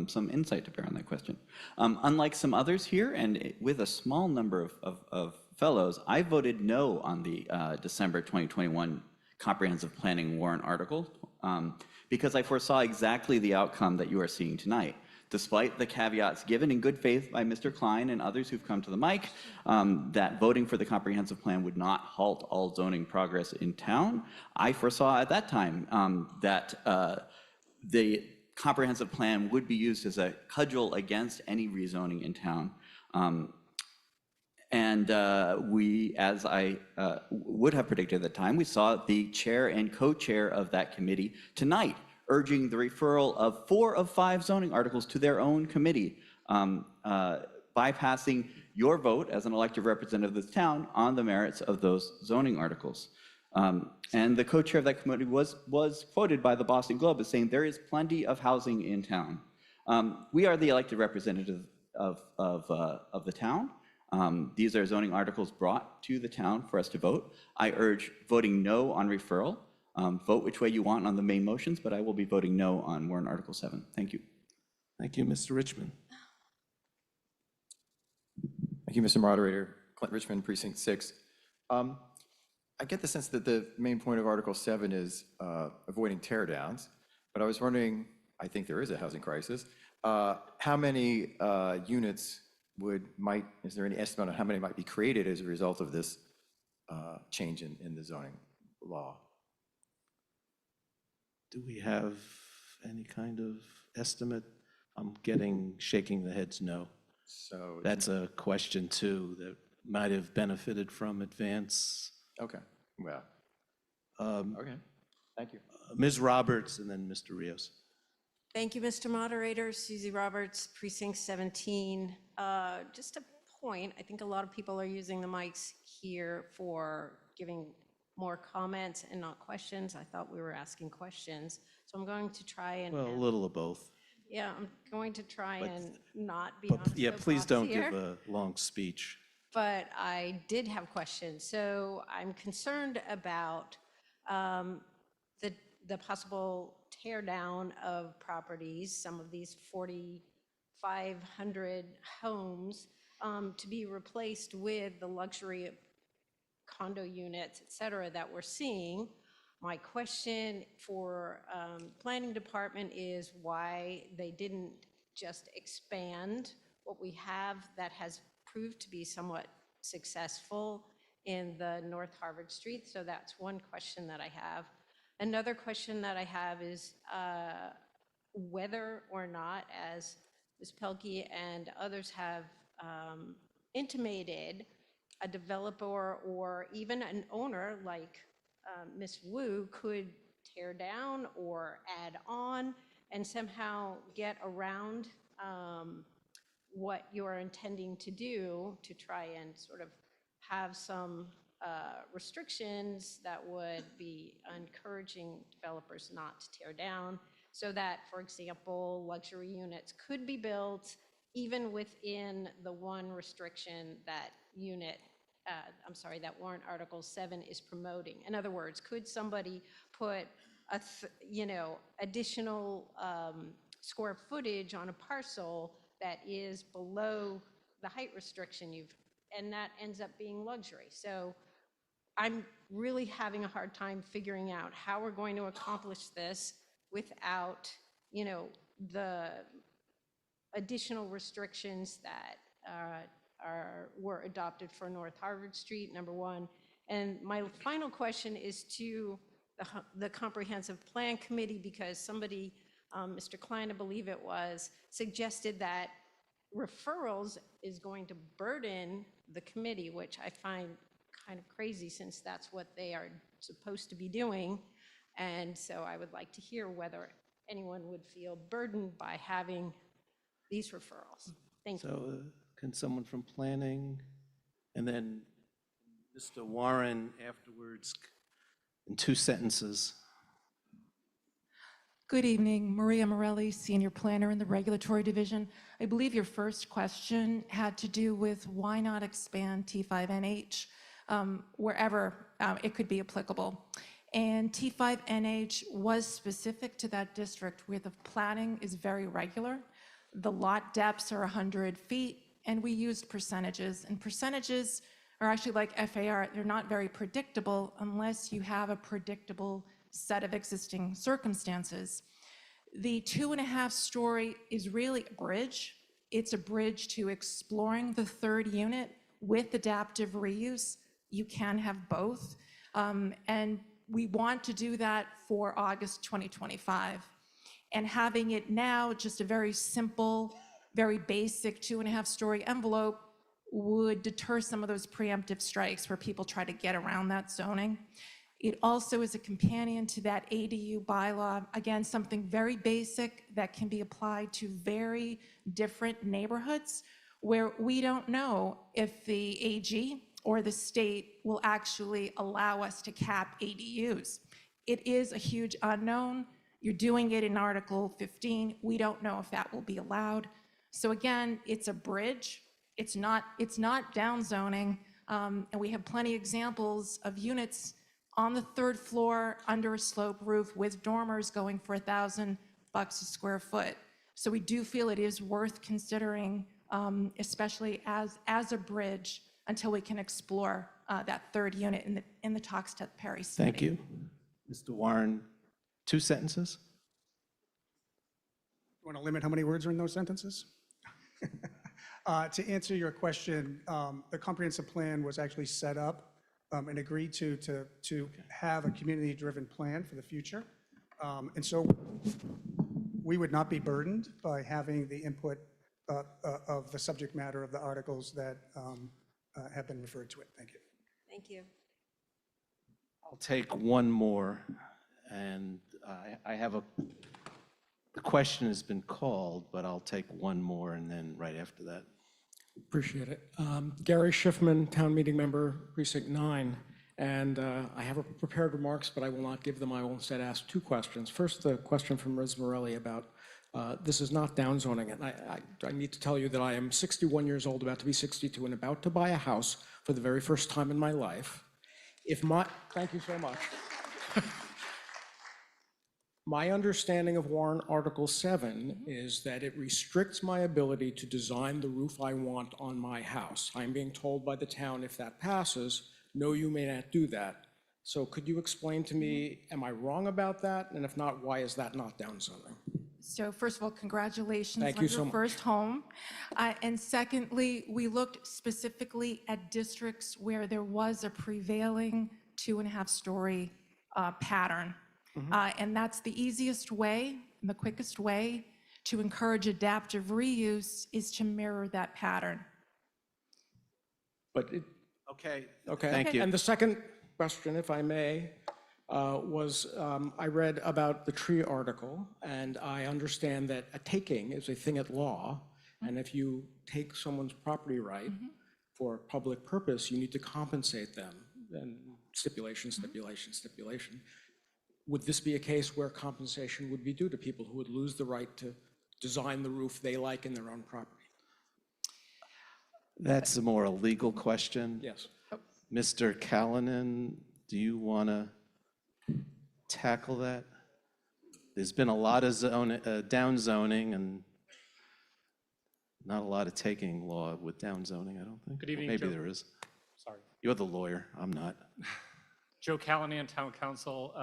some insight to bear on that question. Unlike some others here, and with a small number of fellows, I voted no on the December 2021 Comprehensive Planning warrant article because I foresaw exactly the outcome that you are seeing tonight. Despite the caveats given in good faith by Mr. Klein and others who've come to the mic, that voting for the comprehensive plan would not halt all zoning progress in town, I foresaw at that time that the comprehensive plan would be used as a cudgel against any rezoning in town. We, as I would have predicted at the time, we saw the chair and co-chair of that committee tonight urging the referral of 4 of 5 zoning articles to their own committee, bypassing your vote as an elected representative of this town on the merits of those zoning articles. And the co-chair of that committee was quoted by the Boston Globe as saying, there is plenty of housing in town. We are the elected representatives of the town. These are zoning articles brought to the town for us to vote. I urge voting no on referral. Vote which way you want on the main motions, but I will be voting no on warrant Article 7. Thank you. Thank you, Mr. Richmond. Thank you, Mr. Moderator. Clint Richmond, Precinct 6. I get the sense that the main point of Article 7 is avoiding tear downs, but I was wondering, I think there is a housing crisis, how many units is there any estimate on how many might be created as a result of this change in the zoning law? Do we have any kind of estimate? I'm shaking the heads no. So That's a question too that might have benefited from advance. okay, well, okay, thank you. Ms. Roberts and then Mr. Rios. Thank you, Mr. Moderator. Susie Roberts, Precinct 17. Just a point, I think a lot of people are using the mics here for giving more comments and not questions. I thought we were asking questions. So I'm going to try and... Well, a little of both. Yeah, I'm going to try and not be But on a yeah, please soapbox don't here. give a long speech. But I did have questions. So I'm concerned about the possible tear down of properties, some of these 4,500 homes to be replaced with the luxury condo units, et cetera, that we're seeing. My question for planning department is why they didn't just expand what we have that has proved to be somewhat successful in the North Harvard Street. So that's one question that I have. Another question that I have is whether or not, as Ms. Pelkey and others have intimated, a developer or even an owner like Ms. Wu could tear down or add on and somehow get around what you're intending to do to try and sort of have some restrictions that would be encouraging developers not to tear down, so that, for example, luxury units could be built even within the one restriction that that warrant Article 7 is promoting. In other words, could somebody put additional square footage on a parcel that is below the height restriction and that ends up being luxury? So I'm really having a hard time figuring out how we're going to accomplish this without, the additional restrictions that were adopted for North Harvard Street, number one. And my final question is to the Comprehensive Plan Committee, because somebody, Mr. Klein, I believe it was, suggested that referrals is going to burden the committee, which I find kind of crazy since that's what they are supposed to be doing. And so I would like to hear whether anyone would feel burdened by having these referrals. Thank you. So can someone from planning, and then Mr. Warren afterwards in 2 sentences. Good evening, Maria Morelli, Senior Planner in the Regulatory Division. I believe your first question had to do with why not expand T5NH wherever it could be applicable. And T5NH was specific to that district where the planning is very regular. The lot depths are 100 feet, and we used percentages. And percentages are actually like FAR. They're not very predictable unless you have a predictable set of existing circumstances. The 2.5-story is really a bridge. It's a bridge to exploring the third unit with adaptive reuse. You can have both. And we want to do that for August 2025. And having it now just a very simple, very basic 2.5-story envelope would deter some of those preemptive strikes where people try to get around that zoning. It also is a companion to that ADU bylaw. Again, something very basic that can be applied to very different neighborhoods where we don't know if the AG or the state will actually allow us to cap ADUs. It is a huge unknown. You're doing it in Article 15. We don't know if that will be allowed. So again, it's a bridge. It's not downzoning. And we have plenty examples of units on the third floor under a slope roof with dormers going for $1,000 a square foot. So we do feel it is worth considering, especially as a bridge until we can explore that third unit in the Toxteth Perry study. Thank you. Mr. Warren, 2 sentences? You want to limit how many words are in those sentences? To answer your question, the comprehensive plan was actually set up and agreed to have a community-driven plan for the future. And so we would not be burdened by having the input of the subject matter of the articles that have been referred to it. Thank you. Thank you. I'll take one more, and I have the question has been called, but I'll take one more and then right after that. Appreciate it. Gary Schiffman, Town Meeting Member, Precinct 9. And I have prepared remarks, but I will not give them. I will instead ask 2 questions. First, the question from Ms. Morelli about this is not downzoning. And I need to tell you that I am 61 years old, about to be 62, and about to buy a house for the very first time in my life. Thank you so much. My understanding of Warrant Article 7 is that it restricts my ability to design the roof I want on my house. I'm being told by the town if that passes, no, you may not do that. So could you explain to me, am I wrong about that? And if not, why is that not downzoning? So first of all, congratulations Thank on you your so much. first home. And secondly, we looked specifically at districts where there was a prevailing 2.5-story pattern. And that's the easiest way and the quickest way to encourage adaptive reuse is to mirror that pattern. But it, Okay, okay. thank you. And the second question, if I may, was I read about the tree article, and I understand that a taking is a thing at law, and if you take someone's property right for public purpose, you need to compensate them, and stipulation. Would this be a case where compensation would be due to people who would lose the right to design the roof they like in their own property? That's a more legal question. Yes. Mr. Callanan, do you want to tackle that? There's been a lot of downzoning and not a lot of taking law with downzoning, I don't think. Good evening, Maybe Joe. there is. Sorry. You're the lawyer, I'm not. Joe Callanan, Town Council.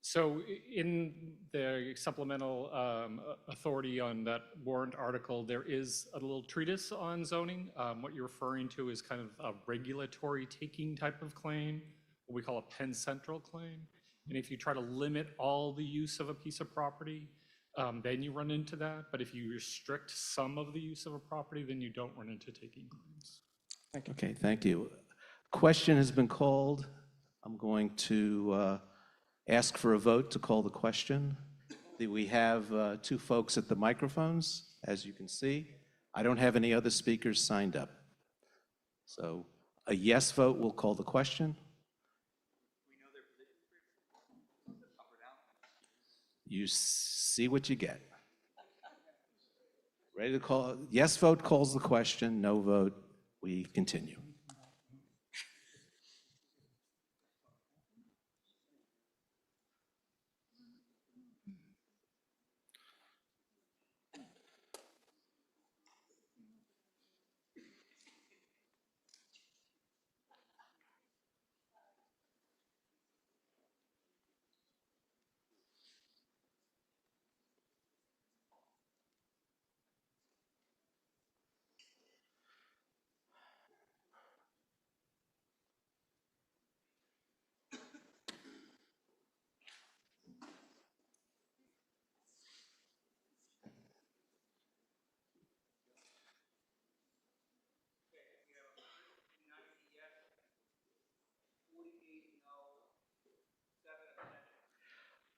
So in the supplemental authority on that warrant article, there is a little treatise on zoning. What you're referring to is kind of a regulatory taking type of claim, what we call a Penn Central claim. And if you try to limit all the use of a piece of property, then you run into that. But if you restrict some of the use of a property, then you don't run into taking claims. Okay, thank you. Question has been called. I'm going to ask for a vote to call the question. We have 2 folks at the microphones, as you can see. I don't have any other speakers signed up. So a yes vote will call the question. You see what you get. Ready to call? Yes vote calls the question, no vote, we continue.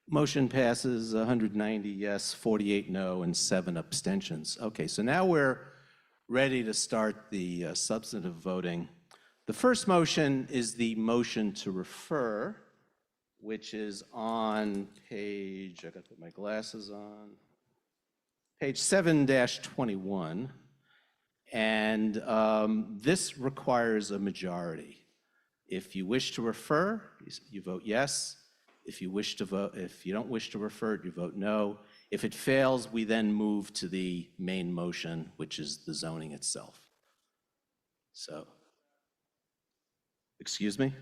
Motion passes 190 yes, 48 no, and 7 abstentions. Okay, so now we're ready to start the substantive voting. The first motion is the motion to refer, which is on page, I got to put my glasses on, page 7-21, and this requires a majority. If you wish to refer, you vote yes. If you don't wish to refer, you vote no. If it fails, we then move to the main motion, which is the zoning itself. So, excuse me?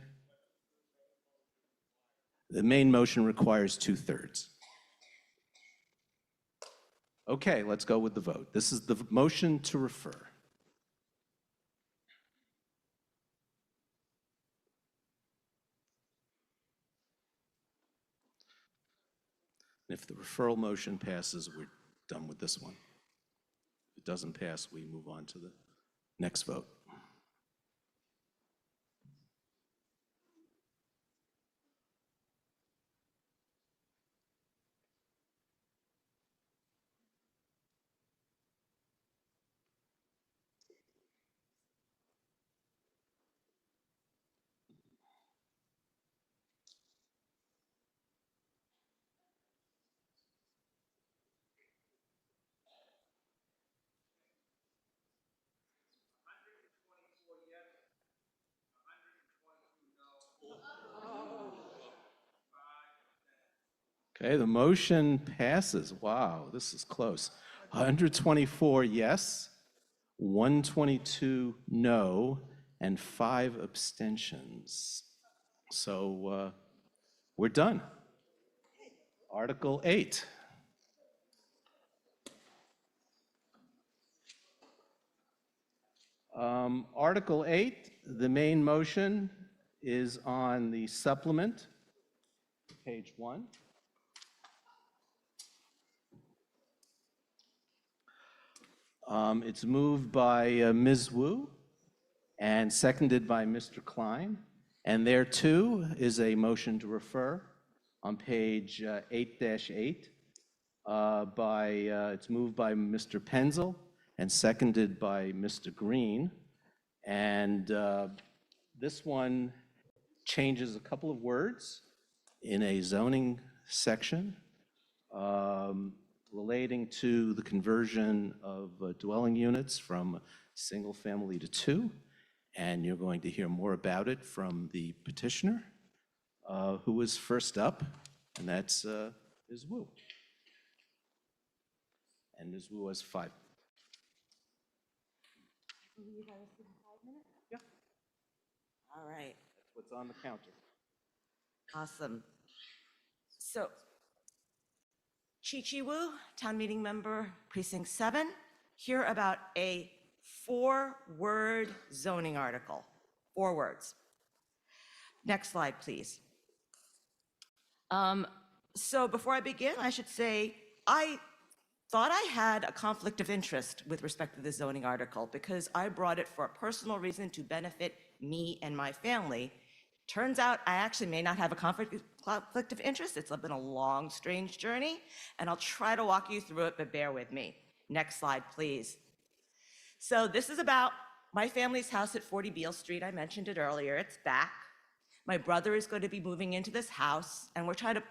The main motion requires 2/3. Okay, let's go with the vote. This is the motion to refer. If the referral motion passes, we're done with this one. If it doesn't pass, we move on to the next vote. Okay, the motion passes. Wow, this is close. 124 yes, 122 no, and 5 abstentions. So we're done. Article 8. Article 8, the main motion is on the supplement, page 1. It's moved by Ms. Wu and seconded by Mr. Klein. And there too is a motion to refer on page 8-8. It's moved by Mr. Penzel and seconded by Mr. Green. And this one changes a couple of words in a zoning section relating to the conversion of dwelling units from single family to 2. And you're going to hear more about it from the petitioner, who is first up, and that's Ms. Wu. And Ms. Wu has 5. Yeah. All right, That's what's on the counter. awesome. So, Chi Wu, town meeting member, precinct 7, here about a 4-word zoning article. 4 words. Next slide, please. So before I begin, I should say I thought I had a conflict of interest with respect to this zoning article because I brought it for a personal reason to benefit me and my family. Turns out I actually may not have a conflict of interest. It's been a long, strange journey, and I'll try to walk you through it, but bear with me. Next slide, please. So this is about my family's house at 40 Beale Street. I mentioned it earlier. It's back. My brother is going to be moving into this house, and we're trying to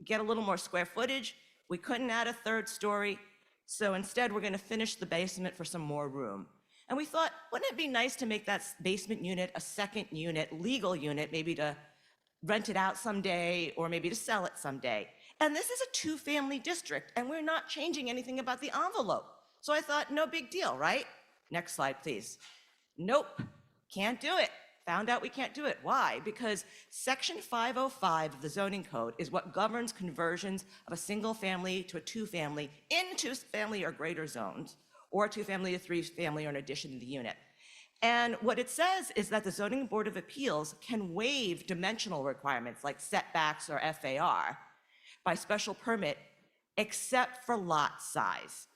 get a little more square footage. We couldn't add a 3rd story, so instead we're going to finish the basement for some more room. And we thought, wouldn't it be nice to make that basement unit a 2nd unit, legal unit, maybe to rent it out someday or maybe to sell it someday. And this is a 2-family district, and we're not changing anything about the envelope. So I thought, no big deal, right? Next slide, please. Nope, can't do it. Found out we can't do it. Why? Because section 505 of the zoning code is what governs conversions of a single family to a 2-family in 2-family or greater zones, or a 2-family to 3-family or an addition to the unit. And what it says is that the Zoning Board of Appeals can waive dimensional requirements like setbacks or FAR by special permit, except for lot size.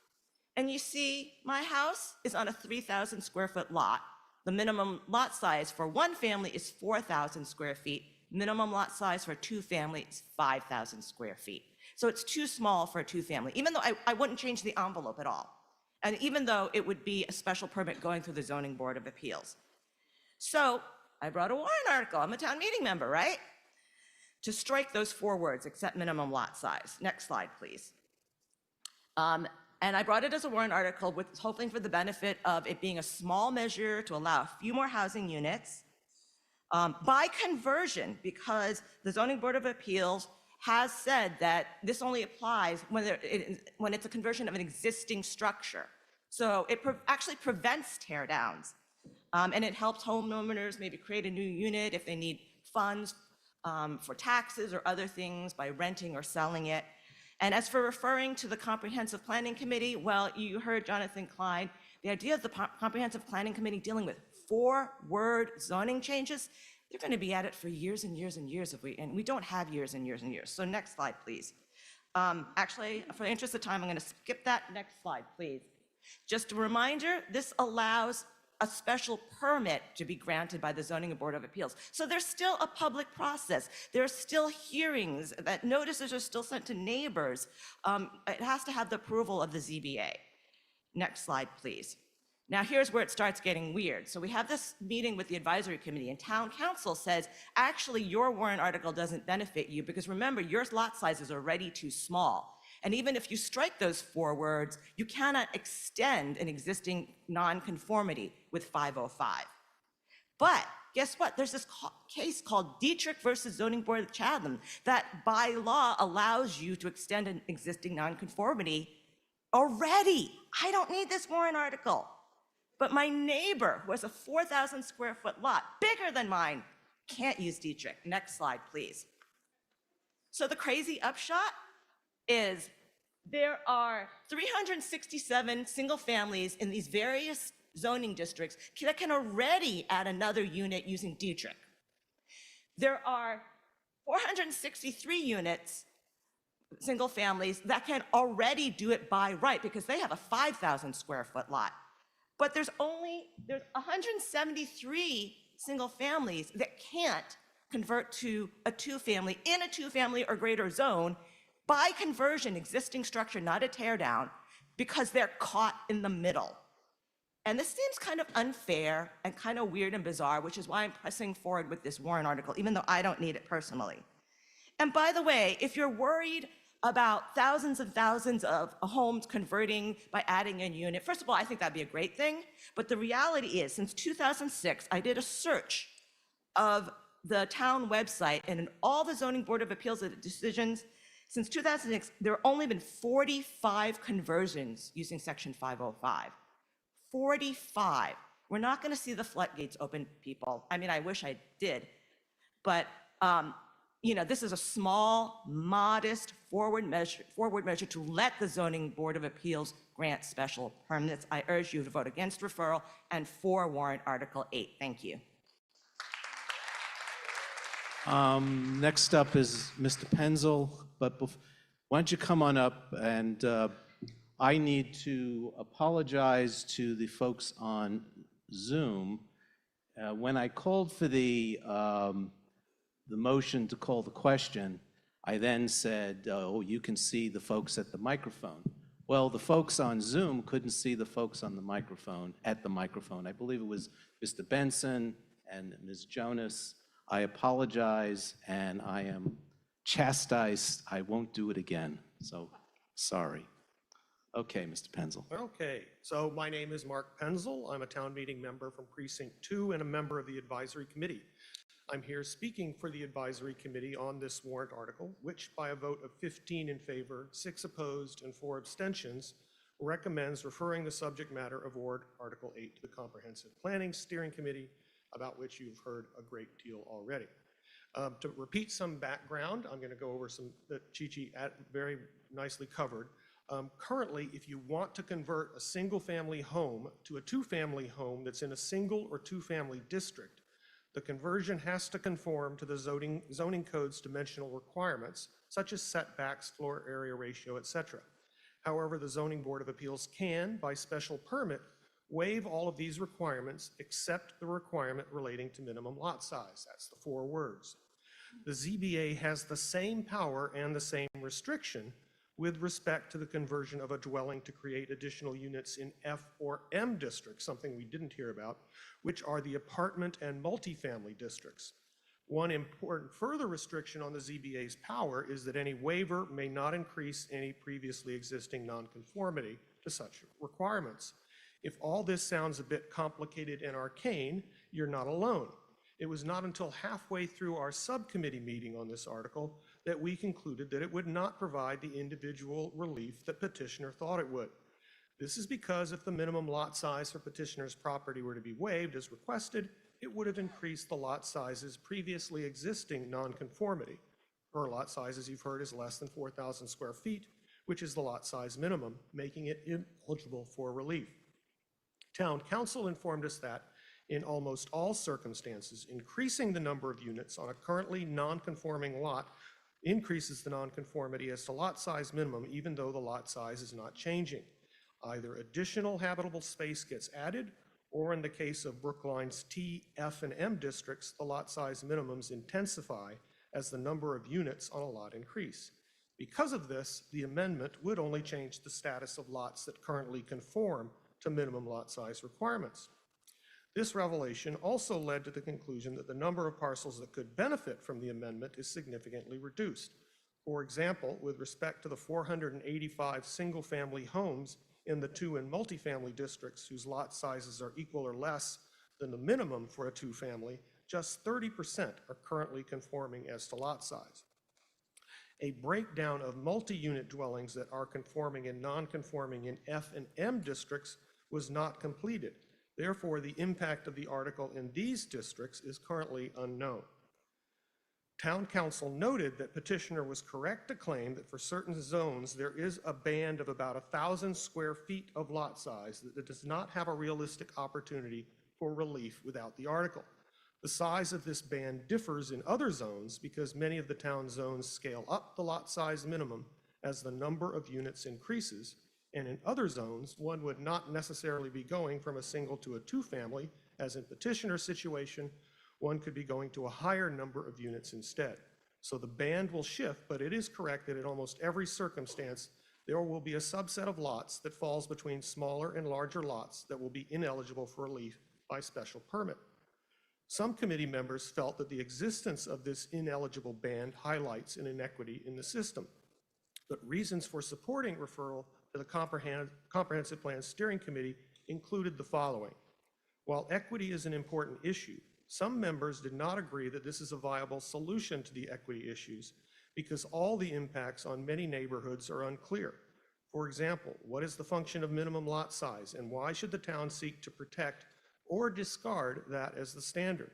And you see, my house is on a 3,000 square foot lot. The minimum lot size for 1 family is 4,000 square feet. Minimum lot size for a 2-family is 5,000 square feet. So it's too small for a 2-family, even though I wouldn't change the envelope at all. And even though it would be a special permit going through the Zoning Board of Appeals. So I brought a warrant article. I'm a town meeting member, right? To strike those 4 words, except minimum lot size. Next slide, please. And I brought it as a warrant article with hoping for the benefit of it being a small measure to allow a few more housing units by conversion, because the Zoning Board of Appeals has said that this only applies when it's a conversion of an existing structure. So it actually prevents tear downs. And it helps homeowners maybe create a new unit if they need funds for taxes or other things by renting or selling it. And as for referring to the Comprehensive Planning Committee, well, you heard Jonathan Klein. The idea of the Comprehensive Planning Committee dealing with 4-word zoning changes, they're going to be at it for years and years and years, and we don't have years and years and years. So next slide, please. Actually, for the interest of time, I'm going to skip that. Next slide, please. Just a reminder, this allows a special permit to be granted by the Zoning Board of Appeals. So there's still a public process. There are still hearings, that notices are still sent to neighbors. It has to have the approval of the ZBA. Next slide, please. Now here's where it starts getting weird. So we have this meeting with the advisory committee, and town council says, actually, your warrant article doesn't benefit you because remember, your lot size is already too small. And even if you strike those 4 words, you cannot extend an existing nonconformity with 505. But guess what? There's this case called Dietrich versus Zoning Board of Chatham that by law allows you to extend an existing nonconformity already. I don't need this warrant article. But my neighbor, who has a 4,000 square foot lot, bigger than mine, can't use Dietrich. Next slide, please. So the crazy upshot is there are 367 single families in these various zoning districts that can already add another unit using Dietrich. There are 463 units, single families, that can already do it by right because they have a 5,000 square foot lot. But there's 173 single families that can't convert to a 2-family in a 2-family or greater zone by conversion, existing structure, not a tear down, because they're caught in the middle. And this seems kind of unfair and kind of weird and bizarre, which is why I'm pressing forward with this warrant article, even though I don't need it personally. And by the way, if you're worried about thousands and thousands of homes converting by adding a unit, first of all, I think that'd be a great thing. But the reality is, since 2006, I did a search of the town website, and in all the Zoning Board of Appeals decisions, since 2006, there have only been 45 conversions using Section 505. 45. We're not going to see the floodgates open, people. I mean, I wish I did. But, this is a small, modest forward measure to let the Zoning Board of Appeals grant special permits. I urge you to vote against referral and for warrant Article 8. Thank you. Next up is Mr. Penzel, but why don't you come on up, and I need to apologize to the folks on Zoom. When I called for the motion to call the question, I then said, oh, you can see the folks at the microphone. Well, the folks on Zoom couldn't see the folks on the microphone, at the microphone. I believe it was Mr. Benson and Ms. Jonas. I apologize, and I am chastised. I won't do it again, so sorry. Okay, Mr. Penzel. Okay, so my name is Mark Penzel. I'm a town meeting member from Precinct 2 and a member of the advisory committee. I'm here speaking for the advisory committee on this warrant article, which by a vote of 15 in favor, 6 opposed, and 4 abstentions, recommends referring the subject matter of warrant Article 8 to the Comprehensive Planning Steering Committee, about which you've heard a great deal already. To repeat some background, I'm going to go over some that Chi-Chi very nicely covered. Currently, if you want to convert a single-family home to a 2-family home that's in a single or 2-family district, the conversion has to conform to the zoning code's dimensional requirements, such as setbacks, floor area ratio, etc. However, the Zoning Board of Appeals can, by special permit, waive all of these requirements except the requirement relating to minimum lot size. That's the 4 words. The ZBA has the same power and the same restriction with respect to the conversion of a dwelling to create additional units in F or M districts, something we didn't hear about, which are the apartment and multifamily districts. One important further restriction on the ZBA's power is that any waiver may not increase any previously existing nonconformity to such requirements. If all this sounds a bit complicated and arcane, you're not alone. It was not until halfway through our subcommittee meeting on this article that we concluded that it would not provide the individual relief that petitioner thought it would. This is because if the minimum lot size for petitioner's property were to be waived as requested, it would have increased the lot siz's previously existing nonconformity. Her lot size, as you've heard, is less than 4,000 square feet, which is the lot size minimum, making it ineligible for relief. Town council informed us that in almost all circumstances, increasing the number of units on a currently non-conforming lot increases the nonconformity as to lot size minimum, even though the lot size is not changing. Either additional habitable space gets added, or in the case of Brookline's T, F, and M districts, the lot size minimums intensify as the number of units on a lot increase. Because of this, the amendment would only change the status of lots that currently conform to minimum lot size requirements. This revelation also led to the conclusion that the number of parcels that could benefit from the amendment is significantly reduced. For example, with respect to the 485 single-family homes in the 2 and multifamily districts whose lot sizes are equal or less than the minimum for a 2-family, just 30% are currently conforming as to lot size. A breakdown of multi-unit dwellings that are conforming and non-conforming in F and M districts was not completed. Therefore, the impact of the article in these districts is currently unknown. Town council noted that petitioner was correct to claim that for certain zones, there is a band of about 1,000 square feet of lot size that does not have a realistic opportunity for relief without the article. The size of this band differs in other zones because many of the town zones scale up the lot size minimum as the number of units increases, and in other zones, one would not necessarily be going from a single to a 2-family, as in petitioner's situation, one could be going to a higher number of units instead. So the band will shift, but it is correct that in almost every circumstance, there will be a subset of lots that falls between smaller and larger lots that will be ineligible for relief by special permit. Some committee members felt that the existence of this ineligible band highlights an inequity in the system, but reasons for supporting referral to the Comprehensive Plan Steering Committee included the following. While equity is an important issue, some members did not agree that this is a viable solution to the equity issues because all the impacts on many neighborhoods are unclear. For example, what is the function of minimum lot size, and why should the town seek to protect or discard that as the standard?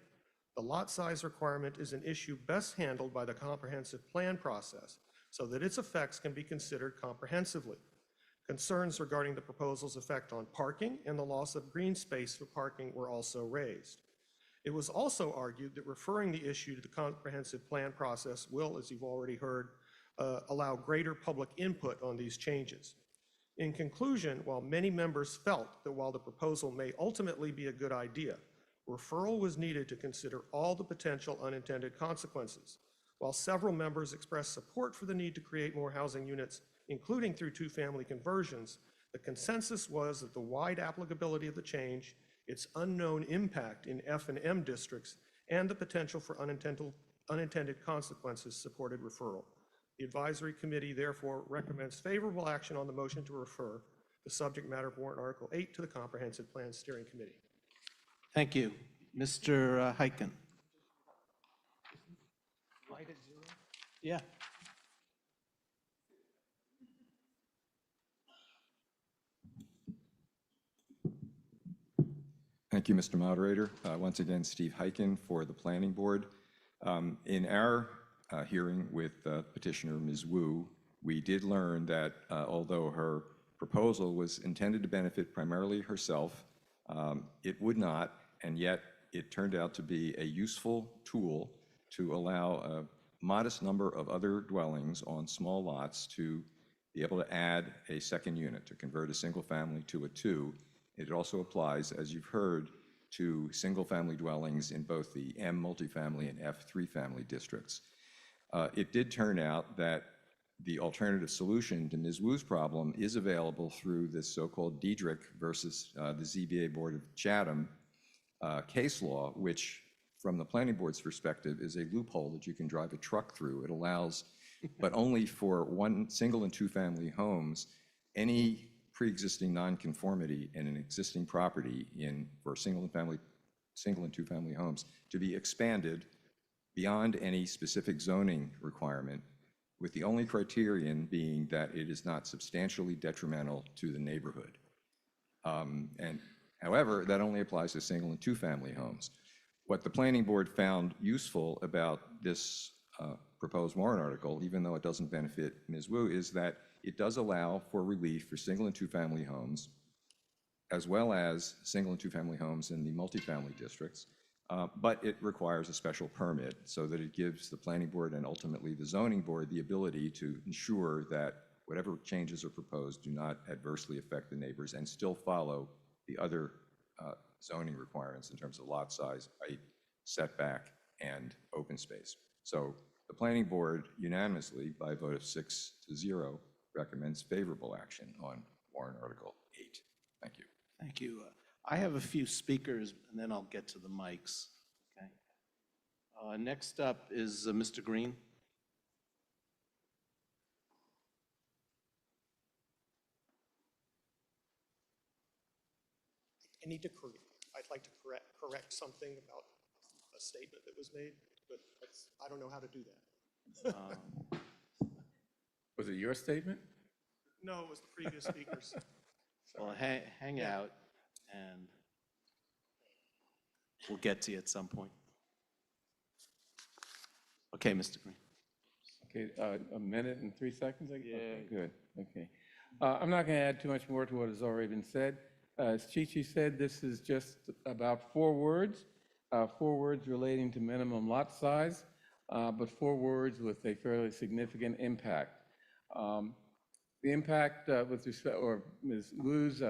The lot size requirement is an issue best handled by the comprehensive plan process so that its effects can be considered comprehensively. Concerns regarding the proposal's effect on parking and the loss of green space for parking were also raised. It was also argued that referring the issue to the comprehensive plan process will, as you've already heard, allow greater public input on these changes. In conclusion, while many members felt that while the proposal may ultimately be a good idea, referral was needed to consider all the potential unintended consequences. While several members expressed support for the need to create more housing units, including through 2-family conversions, the consensus was that the wide applicability of the change, its unknown impact in F and M districts, and the potential for unintended consequences supported referral. The advisory committee therefore recommends favorable action on the motion to refer the subject matter of warrant Article 8 to the Comprehensive Plan Steering Committee. Thank you. Mr. Hyken. Yeah. Thank you, Mr. Moderator. Once again, Steve Hyken for the Planning Board. In our hearing with petitioner Ms. Wu, we did learn that although her proposal was intended to benefit primarily herself, it would not, and yet it turned out to be a useful tool to allow a modest number of other dwellings on small lots to be able to add a second unit, to convert a single family to a 2. It also applies, as you've heard, to single-family dwellings in both the M multifamily and F 3-family districts. It did turn out that the alternative solution to Ms. Wu's problem is available through this so-called Diedrich versus the ZBA Board of Chatham case law, which from the planning board's perspective, is a loophole that you can drive a truck through. It allows, but only for single and two-family homes, any pre-existing nonconformity in an existing property for single and two-family homes to be expanded beyond any specific zoning requirement, with the only criterion being that it is not substantially detrimental to the neighborhood. And however, that only applies to single and two-family homes. What the planning board found useful about this proposed warrant article, even though it doesn't benefit Ms. Wu, is that it does allow for relief for single and two-family homes, as well as single and two-family homes in the multifamily districts, but it requires a special permit so that it gives the planning board and ultimately the zoning board the ability to ensure that whatever changes are proposed do not adversely affect the neighbors and still follow the other zoning requirements in terms of lot size, height, setback, and open space. So the planning board unanimously, by a vote of 6-0, recommends favorable action on warrant article 8. Thank you. Thank you. I have a few speakers, and then I'll get to the mics. Okay. Next up is Mr. Green. I'd like to correct something about a statement that was made, but I don't know how to do that. Was it your statement? No, it was the previous speakers. Well, hang out, and we'll get to you at some point. Okay, Mr. Green. Okay, a minute and 3 seconds? Yeah. Okay, good, okay. I'm not going to add too much more to what has already been said. As Chi-Chi said, this is just about 4 words relating to minimum lot size, but 4 words with a fairly significant impact. The impact with respect, or Ms. Wu's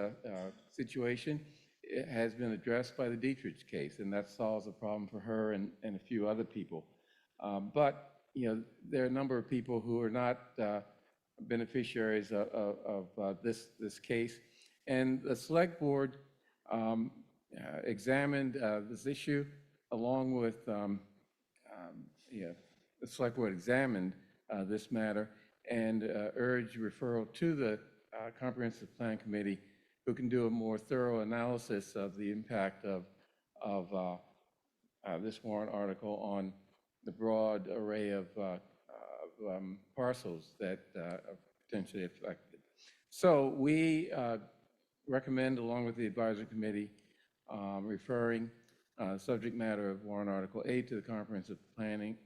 situation, it has been addressed by the Dietrich case, and that solves a problem for her and a few other people. But there are a number of people who are not beneficiaries of this case, and the select board examined this issue along with the select board examined this matter and urged referral to the Comprehensive Plan Committee, who can do a more thorough analysis of the impact of this warrant article on the broad array of parcels that are potentially affected. So we recommend, along with the advisory committee, referring subject matter of warrant article 8 to the Comprehensive Planning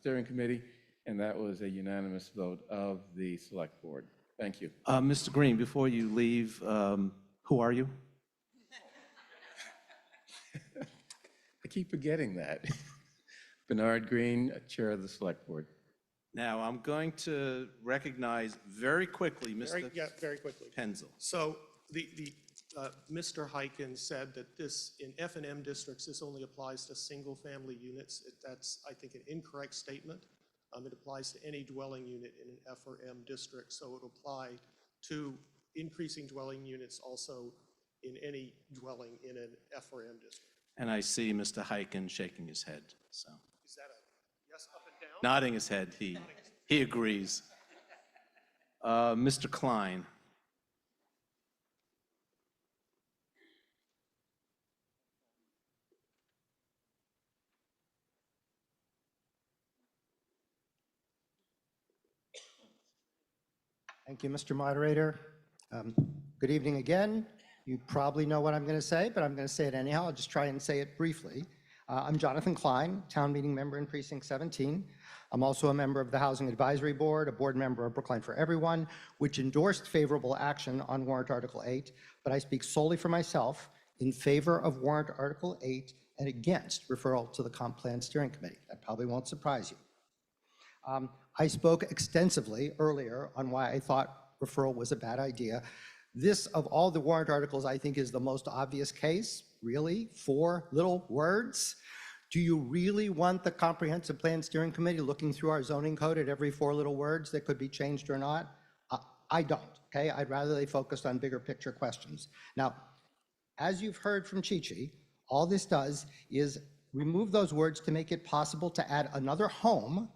Steering Committee, and that was a unanimous vote of the select board. Thank you. Mr. Green, before you leave, who are you? I keep forgetting that. Bernard Green, Chair of the Select Board. Now, I'm going to recognize very quickly Mr. Very quickly. Penzel. So Mr. Hyken said that this, in F&M districts, this only applies to single-family units. That's, I think, an incorrect statement. It applies to any dwelling unit in an F or M district, so it'll apply to increasing dwelling units also in any dwelling in an F or M district. And I see Mr. Hyken shaking his head, so. Is that a yes up and down? Nodding his head, he agrees. Mr. Klein. Thank you, Mr. Moderator. Good evening again. You probably know what I'm going to say, but I'm going to say it anyhow. I'll just try and say it briefly. I'm Jonathan Klein, town meeting member in Precinct 17. I'm also a member of the Housing Advisory Board, a board member of Brookline for Everyone, which endorsed favorable action on warrant Article 8, but I speak solely for myself in favor of warrant Article 8 and against referral to the Comp Plan Steering Committee. That probably won't surprise you. I spoke extensively earlier on why I thought referral was a bad idea. This, of all the warrant articles, I think is the most obvious case. Really? 4 little words? Do you really want the Comprehensive Plan Steering Committee looking through our zoning code at every 4 little words that could be changed or not? I don't, okay? I'd rather they focused on bigger picture questions. Now, as you've heard from Chi-Chi, all this does is remove those words to make it possible to add another home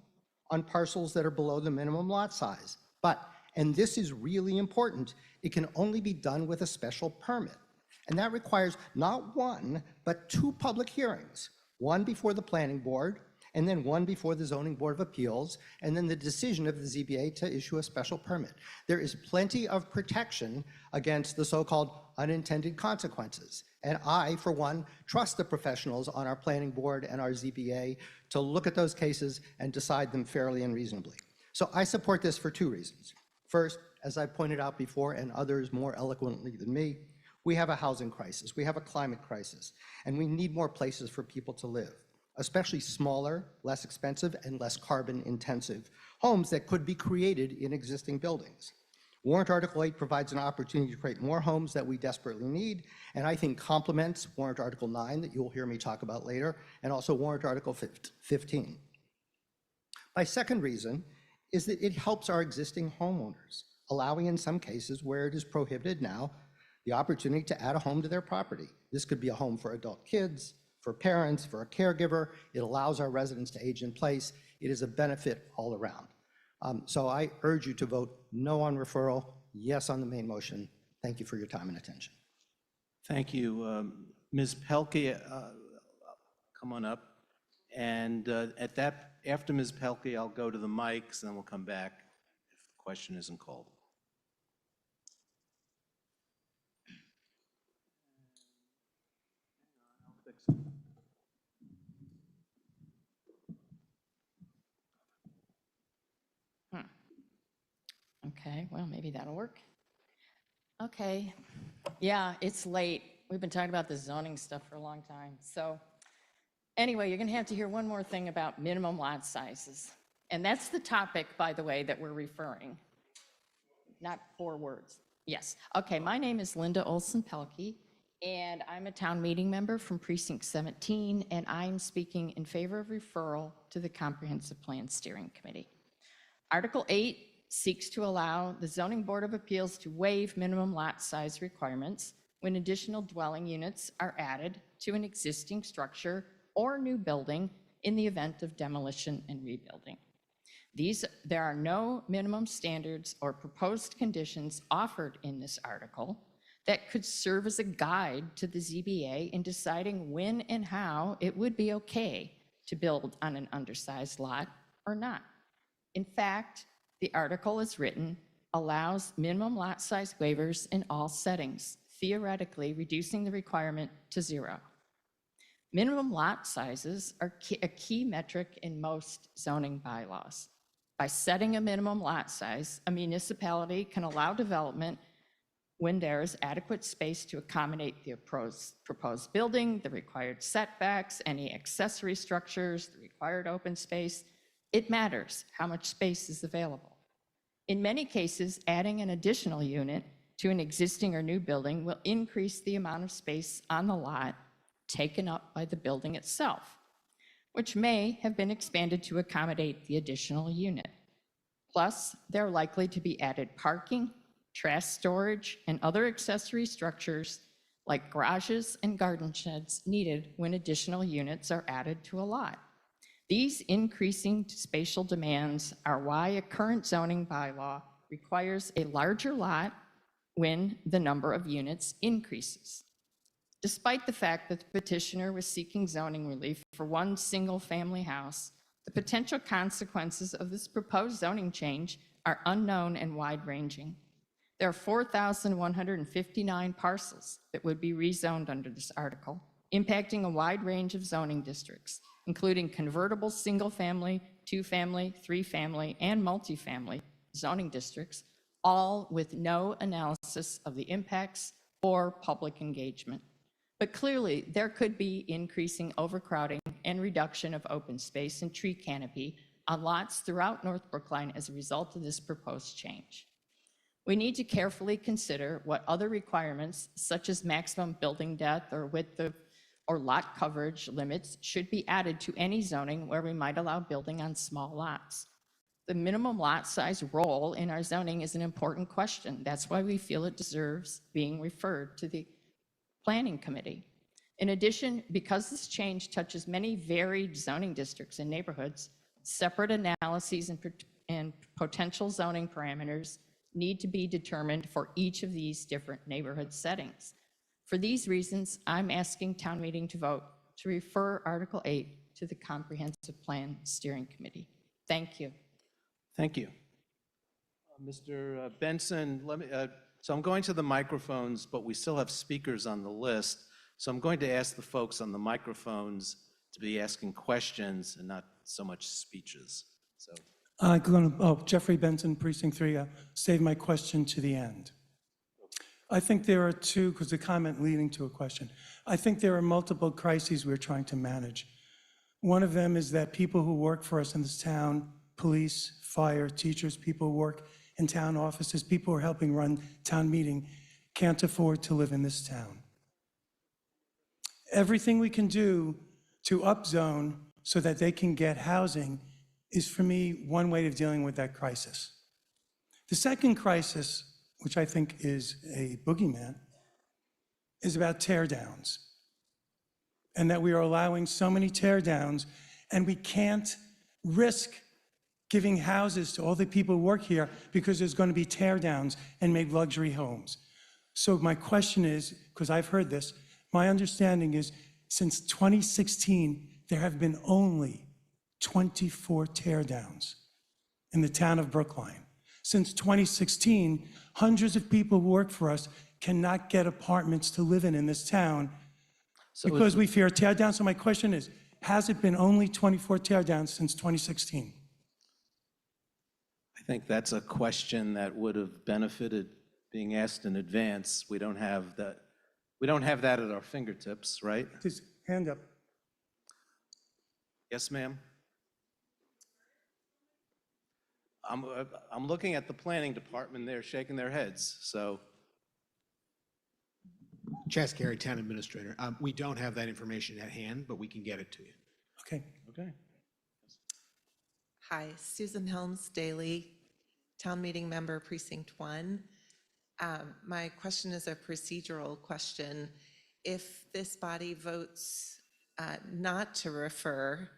on parcels that are below the minimum lot size. But, and this is really important, it can only be done with a special permit. And that requires not one, but 2 public hearings, one before the planning board, and then one before the zoning board of appeals, and then the decision of the ZBA to issue a special permit. There is plenty of protection against the so-called unintended consequences. And I, for one, trust the professionals on our planning board and our ZBA to look at those cases and decide them fairly and reasonably. So I support this for 2 reasons. First, as I pointed out before, and others more eloquently than me, we have a housing crisis, we have a climate crisis, and we need more places for people to live, especially smaller, less expensive, and less carbon intensive homes that could be created in existing buildings. Warrant Article 8 provides an opportunity to create more homes that we desperately need, and I think complements Warrant Article 9 that you'll hear me talk about later, and also Warrant Article 15. My second reason is that it helps our existing homeowners, allowing in some cases where it is prohibited now, the opportunity to add a home to their property. This could be a home for adult kids, for parents, for a caregiver. It allows our residents to age in place. It is a benefit all around. So I urge you to vote no on referral, yes on the main motion. Thank you for your time and attention. Thank you. Ms. Pelkey, come on up. And after Ms. Pelkey, I'll go to the mics, and then we'll come back if the question isn't called. Okay, well, maybe that'll work. Okay, yeah, it's late. We've been talking about the zoning stuff for a long time. So anyway, you're gonna have to hear one more thing about minimum lot sizes. And that's the topic, by the way, that we're referring, not 4 words. Yes, okay, my name is Linda Olson-Pelkey, and I'm a town meeting member from Precinct 17, and I'm speaking in favor of referral to the Comprehensive Plan Steering Committee. Article 8 seeks to allow the Zoning Board of Appeals to waive minimum lot size requirements when additional dwelling units are added to an existing structure or new building in the event of demolition and rebuilding. There are no minimum standards or proposed conditions offered in this article that could serve as a guide to the ZBA in deciding when and how it would be okay to build on an undersized lot or not. In fact, the article as written allows minimum lot size waivers in all settings, theoretically reducing the requirement to 0. Minimum lot sizes are a key metric in most zoning bylaws. By setting a minimum lot size, a municipality can allow development when there is adequate space to accommodate the proposed building, the required setbacks, any accessory structures, the required open space. It matters how much space is available. In many cases, adding an additional unit to an existing or new building will increase the amount of space on the lot taken up by the building itself, which may have been expanded to accommodate the additional unit. Plus, there are likely to be added parking, trash storage, and other accessory structures like garages and garden sheds needed when additional units are added to a lot. These increasing spatial demands are why a current zoning bylaw requires a larger lot when the number of units increases. Despite the fact that the petitioner was seeking zoning relief for one single-family house, the potential consequences of this proposed zoning change are unknown and wide-ranging. There are 4,159 parcels that would be rezoned under this article, impacting a wide range of zoning districts, including convertible single-family, 2-family, 3-family, and multifamily zoning districts, all with no analysis of the impacts or public engagement. But clearly, there could be increasing overcrowding and reduction of open space and tree canopy on lots throughout North Brookline as a result of this proposed change. We need to carefully consider what other requirements, such as maximum building depth or width or lot coverage limits, should be added to any zoning where we might allow building on small lots. The minimum lot size role in our zoning is an important question. That's why we feel it deserves being referred to the Planning Committee. In addition, because this change touches many varied zoning districts and neighborhoods, separate analyses and potential zoning parameters need to be determined for each of these different neighborhood settings. For these reasons, I'm asking town meeting to vote to refer Article 8 to the Comprehensive Plan Steering Committee. Thank you. Thank you. Mr. Benson, so I'm going to the microphones, but we still have speakers on the list. So I'm going to ask the folks on the microphones to be asking questions and not so much speeches. So. Jeffrey Benson, Precinct 3. Save my question to the end. I think there are two, because the comment leading to a question. I think there are multiple crises we're trying to manage. One of them is that people who work for us in this town, police, fire, teachers, people who work in town offices, people who are helping run town meeting, can't afford to live in this town. Everything we can do to upzone so that they can get housing is, for me, one way of dealing with that crisis. The second crisis, which I think is a boogeyman, is about tear downs. And that we are allowing so many tear downs, and we can't risk giving houses to all the people who work here because there's going to be tear downs and made luxury homes. So my question is, because I've heard this, my understanding is since 2016, there have been only 24 tear downs in the town of Brookline. Since 2016, hundreds of people who work for us cannot get apartments to live in this town because we fear tear downs. So my question is, has it been only 24 tear downs since 2016? I think that's a question that would have benefited being asked in advance. We don't have that. We don't have that at our fingertips, right? Just hand up. Yes, ma'am. I'm looking at the planning department. They're shaking their heads. So. Chas Carey, Town Administrator. We don't have that information at hand, but we can get it to you. Okay. Okay. Hi, Susan Helms Daly, Town Meeting Member, Precinct 1. My question is a procedural question. If this body votes not to refer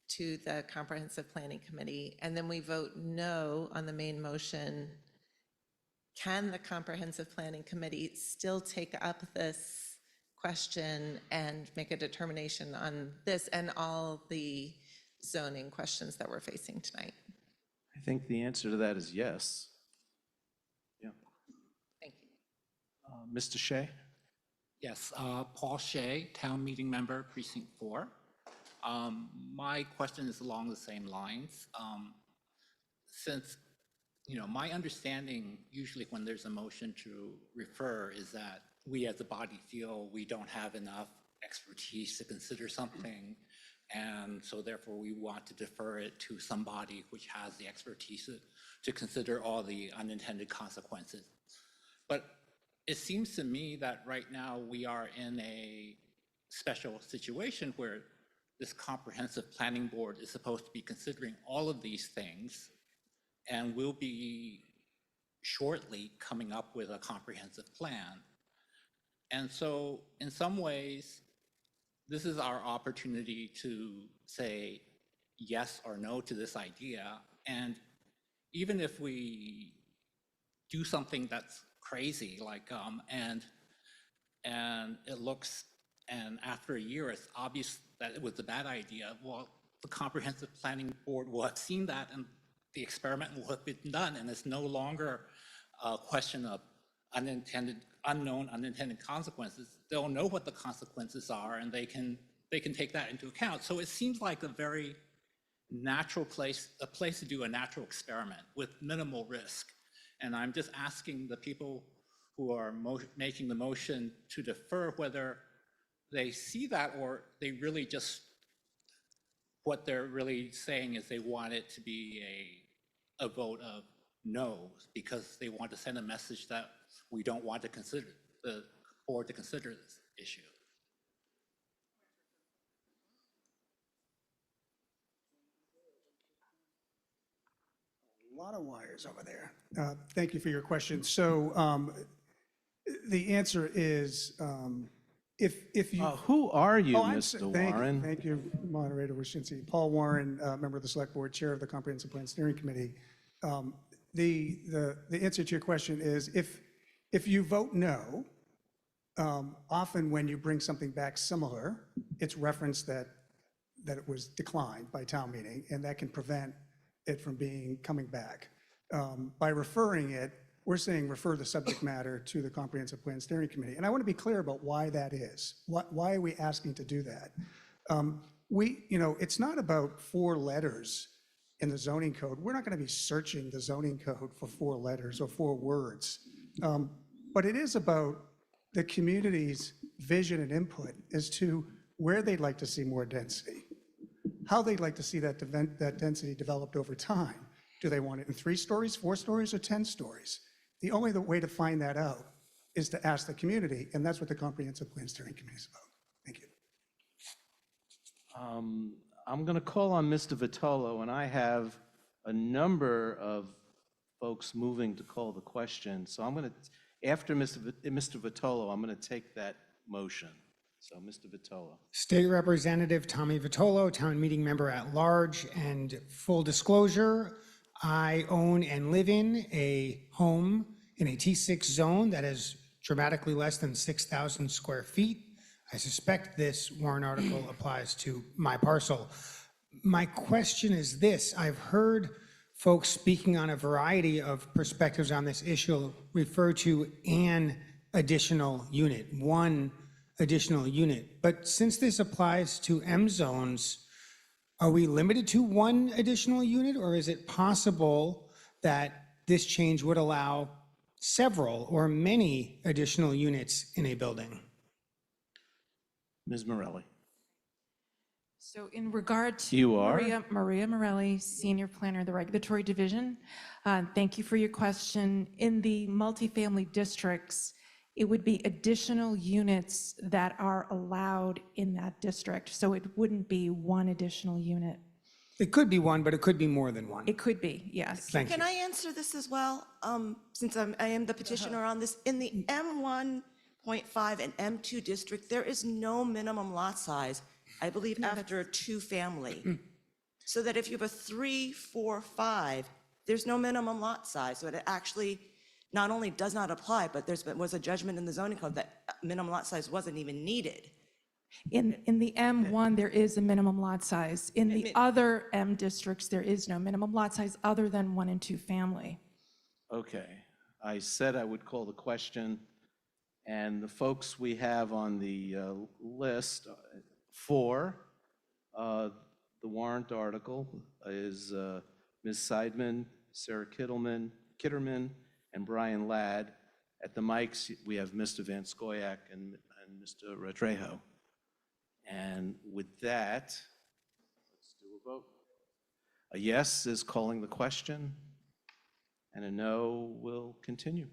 to the Comprehensive Planning Committee, and then we vote no on the main motion, can the Comprehensive Planning Committee still take up this question and make a determination on this and all the zoning questions that we're facing tonight? I think the answer to that is yes. Yeah. Thank you. Mr. Shea? Yes, Paul Shea, Town Meeting Member, Precinct 4. My question is along the same lines. Since, my understanding usually when there's a motion to refer is that we as a body feel we don't have enough expertise to consider something, and so therefore we want to defer it to somebody which has the expertise to consider all the unintended consequences. But it seems to me that right now we are in a special situation where this comprehensive planning board is supposed to be considering all of these things, and will be shortly coming up with a comprehensive plan. And so in some ways, this is our opportunity to say yes or no to this idea. And even if we do something that's crazy, like, and it looks, and after a year, it's obvious that it was a bad idea, well, the Comprehensive Planning Board will have seen that and the experiment will have been done, and it's no longer a question of unknown unintended consequences. They'll know what the consequences are, and they can take that into account. So it seems like a very natural place, a place to do a natural experiment with minimal risk. And I'm just asking the people who are making the motion to defer whether they see that, or they really just, what they're really saying is they want it to be a vote of no, because they want to send a message that we don't want to consider the board to consider this issue. A lot of wires over there. Thank you for your question. So the answer is If you. Who are you, Oh, Mr. thank you. Warren? Thank you, Moderator Waschinsky. Paul Warren, member of the Select Board, Chair of the Comprehensive Plan Steering Committee. The answer to your question is if you vote no, often when you bring something back similar, it's referenced that it was declined by town meeting, and that can prevent it from coming back. By referring it, we're saying refer the subject matter to the Comprehensive Plan Steering Committee. And I want to be clear about why that is. Why are we asking to do that? It's not about 4 letters in the zoning code. We're not going to be searching the zoning code for 4 letters or 4 words. But it is about the community's vision and input as to where they'd like to see more density, how they'd like to see that density developed over time. Do they want it in 3 stories, 4 stories, or 10 stories? The only way to find that out is to ask the community, and that's what the Comprehensive Plan Steering Committee is about. Thank you. I'm going to call on Mr. Vitolo, and I have a number of folks moving to call the question. So I'm going to, after Mr. Vitolo, I'm going to take that motion. So Mr. Vitolo. State Representative Tommy Vitolo, town meeting member at large, and full disclosure, I own and live in a home in a T6 zone that is dramatically less than 6,000 square feet. I suspect this warrant article applies to my parcel. My question is this: I've heard folks speaking on a variety of perspectives on this issue refer to an additional unit, one additional unit. But since this applies to M zones, are we limited to one additional unit, or is it possible that this change would allow several or many additional units in a building? Ms. Morelli. So in regard to You are? Maria Morelli, Senior Planner of the Regulatory Division, thank you for your question. In the multifamily districts, it would be additional units that are allowed in that district. So it wouldn't be one additional unit. It could be one, but it could be more than one. It could be, yes. Thank you. Can I answer this as well? Since I am the petitioner on this, in the M1.5 and M2 district, there is no minimum lot size, I believe, after a 2-family. So that if you have a 3, 4, 5, there's no minimum lot size. So it actually not only does not apply, but was a judgment in the zoning code that minimum lot size wasn't even needed. In the M1, there is a minimum lot size. In the other M districts, there is no minimum lot size other than 1 and 2 family. Okay. I said I would call the question, and the folks we have on the list for the warrant article is Ms. Seidman, Sarah Kitterman, and Brian Ladd. At the mics, we have Mr. Van Scoyac and Mr. Retrejo. And with that, let's do a vote. A yes is calling the question, and a no will continue.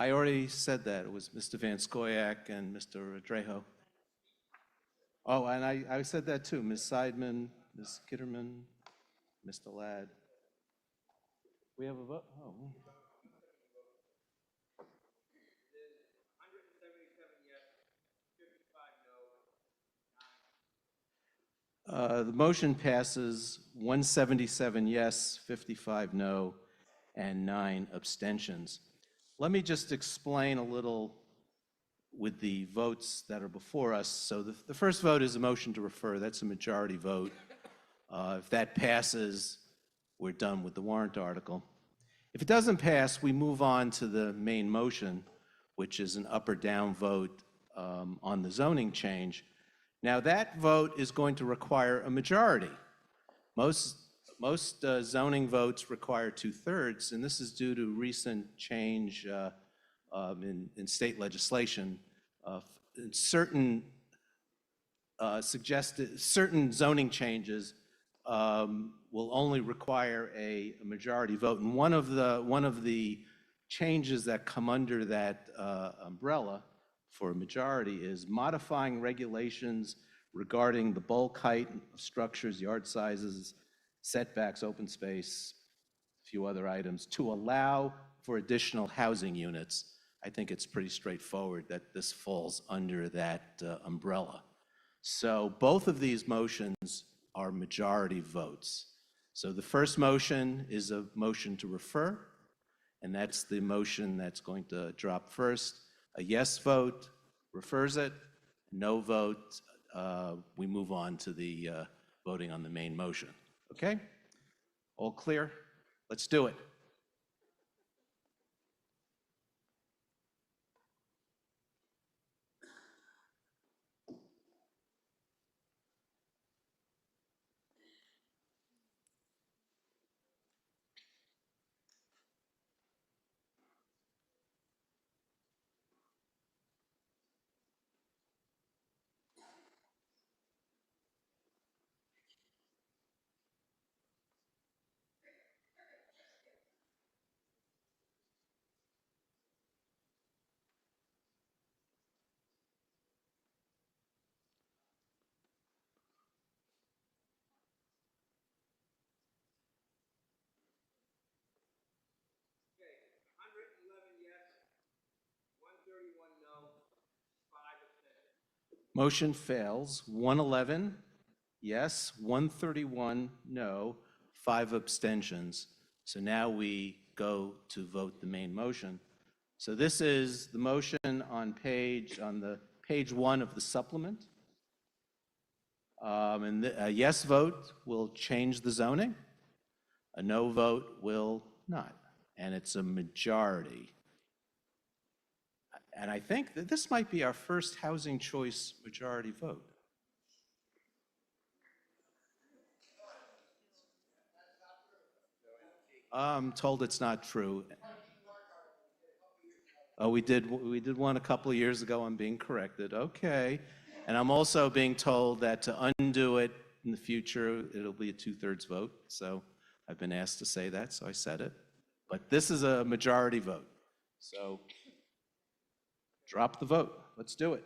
I already said that. It was Mr. Van Scoyac and Mr. Retrejo. Oh, and I said that too. Ms. Seidman, Ms. Kitterman, Mr. Ladd. We have a vote? Oh. The motion passes 177 yes, 55 no, and 9 abstentions. Let me just explain a little with the votes that are before us. So the first vote is a motion to refer. That's a majority vote. If that passes, we're done with the warrant article. If it doesn't pass, we move on to the main motion, which is an up or down vote on the zoning change. Now, that vote is going to require a majority. Most zoning votes require 2/3, and this is due to recent change in state legislation. Certain zoning changes will only require a majority vote. And one of the changes that come under that umbrella for a majority is modifying regulations regarding the bulk height of structures, yard sizes, setbacks, open space, a few other items, to allow for additional housing units. I think it's pretty straightforward that this falls under that umbrella. So both of these motions are majority votes. So the first motion is a motion to refer, and that's the motion that's going to drop first. A yes vote refers it, no vote, we move on to the voting on the main motion. Okay? All clear? Let's do it. Motion fails. 111 yes, 131 no, 5 abstentions. So now we go to vote the main motion. So this is the motion on the page 1 of the supplement. And a yes vote will change the zoning. A no vote will not. And it's a majority. And I think that this might be our first housing choice majority vote. I'm told it's not true. Oh, we did one a couple of years ago. I'm being corrected. Okay. And I'm also being told that to undo it in the future, it'll be a 2/3 vote. So I've been asked to say that, so I said it. But this is a majority vote. So drop the vote. Let's do it.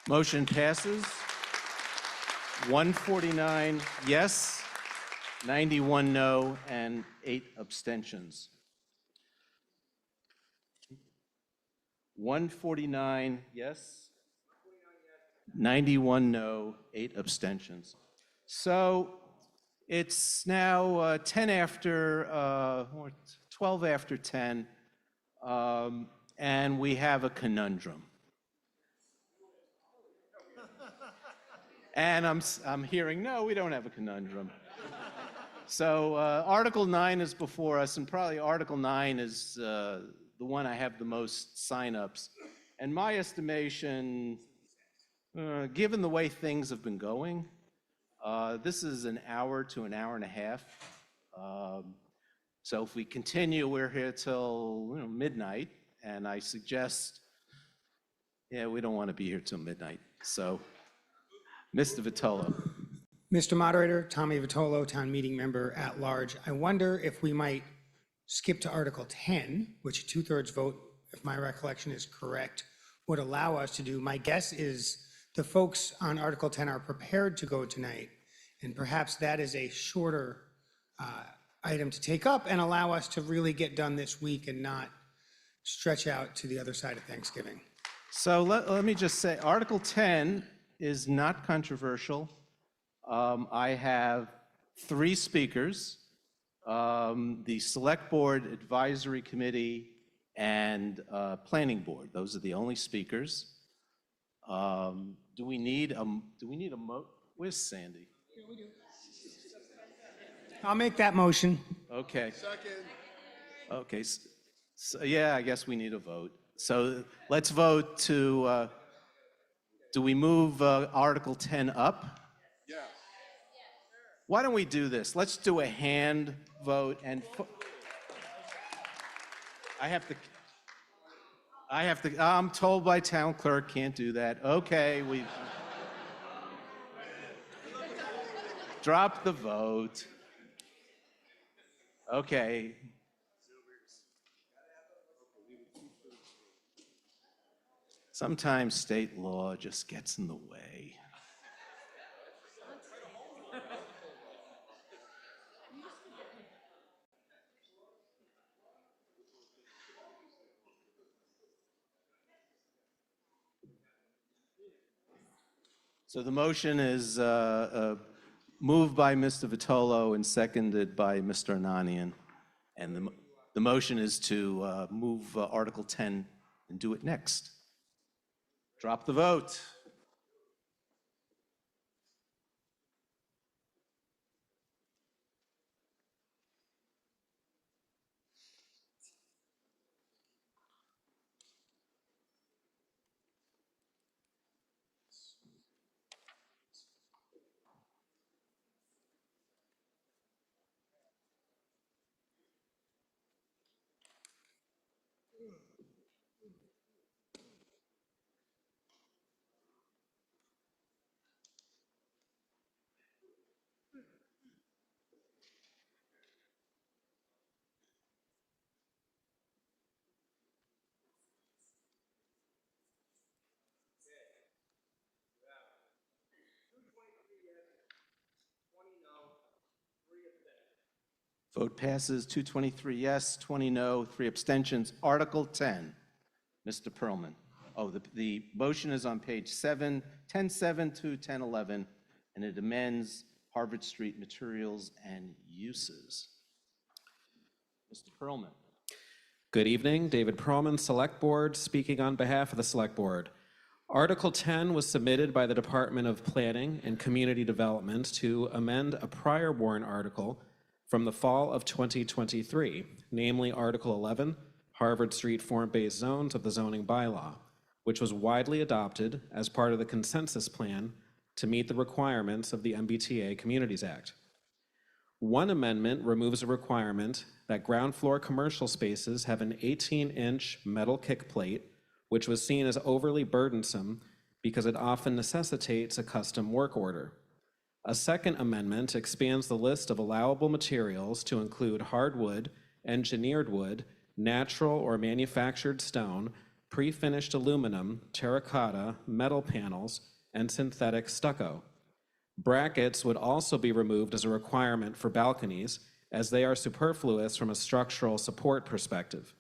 Motion passes. 149 yes, 91 no, and 8 abstentions. 149 yes, 91 no, 8 abstentions. So it's now 10 after, or 12 after 10, and we have a conundrum. And I'm hearing, no, we don't have a conundrum. So Article 9 is before us, and probably Article 9 is the one I have the most signups. And my estimation, given the way things have been going, this is an hour to an hour and a half. So if we continue, we're here till midnight, and I suggest, yeah, we don't want to be here till midnight. So, Mr. Vitolo. Mr. Moderator, Tommy Vitolo, Town Meeting Member at Large. I wonder if we might skip to Article 10, which a 2/3 vote, if my recollection is correct, would allow us to do. My guess is the folks on Article 10 are prepared to go tonight, and perhaps that is a shorter item to take up and allow us to really get done this week and not stretch out to the other side of Thanksgiving. So let me just say, Article 10 is not controversial. I have 3 speakers, the Select Board, Advisory Committee, and Planning Board. Those are the only speakers. Do we need a where's Sandy? I'll make that motion. Okay. Okay, so yeah, I guess we need a vote. So let's vote to, do we move Article 10 up? Yes. Why don't we do this? Let's do a hand vote and I'm told by town clerk can't do that. Okay, we drop the vote. Okay. Sometimes state law just gets in the way. So the motion is moved by Mr. Vitolo and seconded by Mr. Ananian. And the motion is to move Article 10 and do it next. Drop the vote. Vote passes 223 yes, 20 no, 3 abstentions. Article 10, Mr. Perlman. Oh, the motion is on page 10.7 to 10.11, and it amends Harvard Street materials and uses. Mr. Perlman. Good evening, David Perlman, Select Board, speaking on behalf of the Select Board. Article 10 was submitted by the Department of Planning and Community Development to amend a prior warrant article from the fall of 2023, namely Article 11, Harvard Street form-based zones of the zoning bylaw, which was widely adopted as part of the consensus plan to meet the requirements of the MBTA Communities Act. One amendment removes a requirement that ground floor commercial spaces have an 18-inch metal kick plate, which was seen as overly burdensome because it often necessitates a custom work order. A second amendment expands the list of allowable materials to include hardwood, engineered wood, natural or manufactured stone, pre-finished aluminum, terracotta, metal panels, and synthetic stucco. Brackets would also be removed as a requirement for balconies, as they are superfluous from a structural support perspective.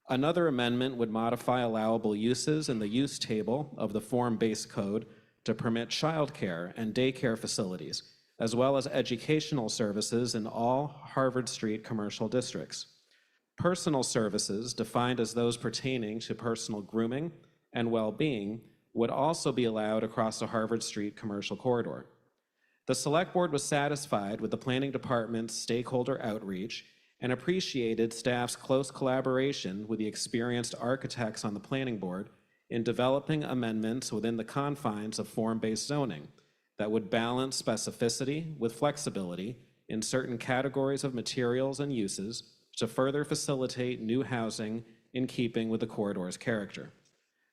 Another amendment would modify allowable uses in the use table of the form-based code to permit childcare and daycare facilities, as well as educational services in all Harvard Street commercial districts. Personal services, defined as those pertaining to personal grooming and well-being, would also be allowed across the Harvard Street commercial corridor. The Select Board was satisfied with the Planning Department's stakeholder outreach and appreciated staff's close collaboration with the experienced architects on the Planning Board in developing amendments within the confines of form-based zoning that would balance specificity with flexibility in certain categories of materials and uses to further facilitate new housing in keeping with the corridor's character.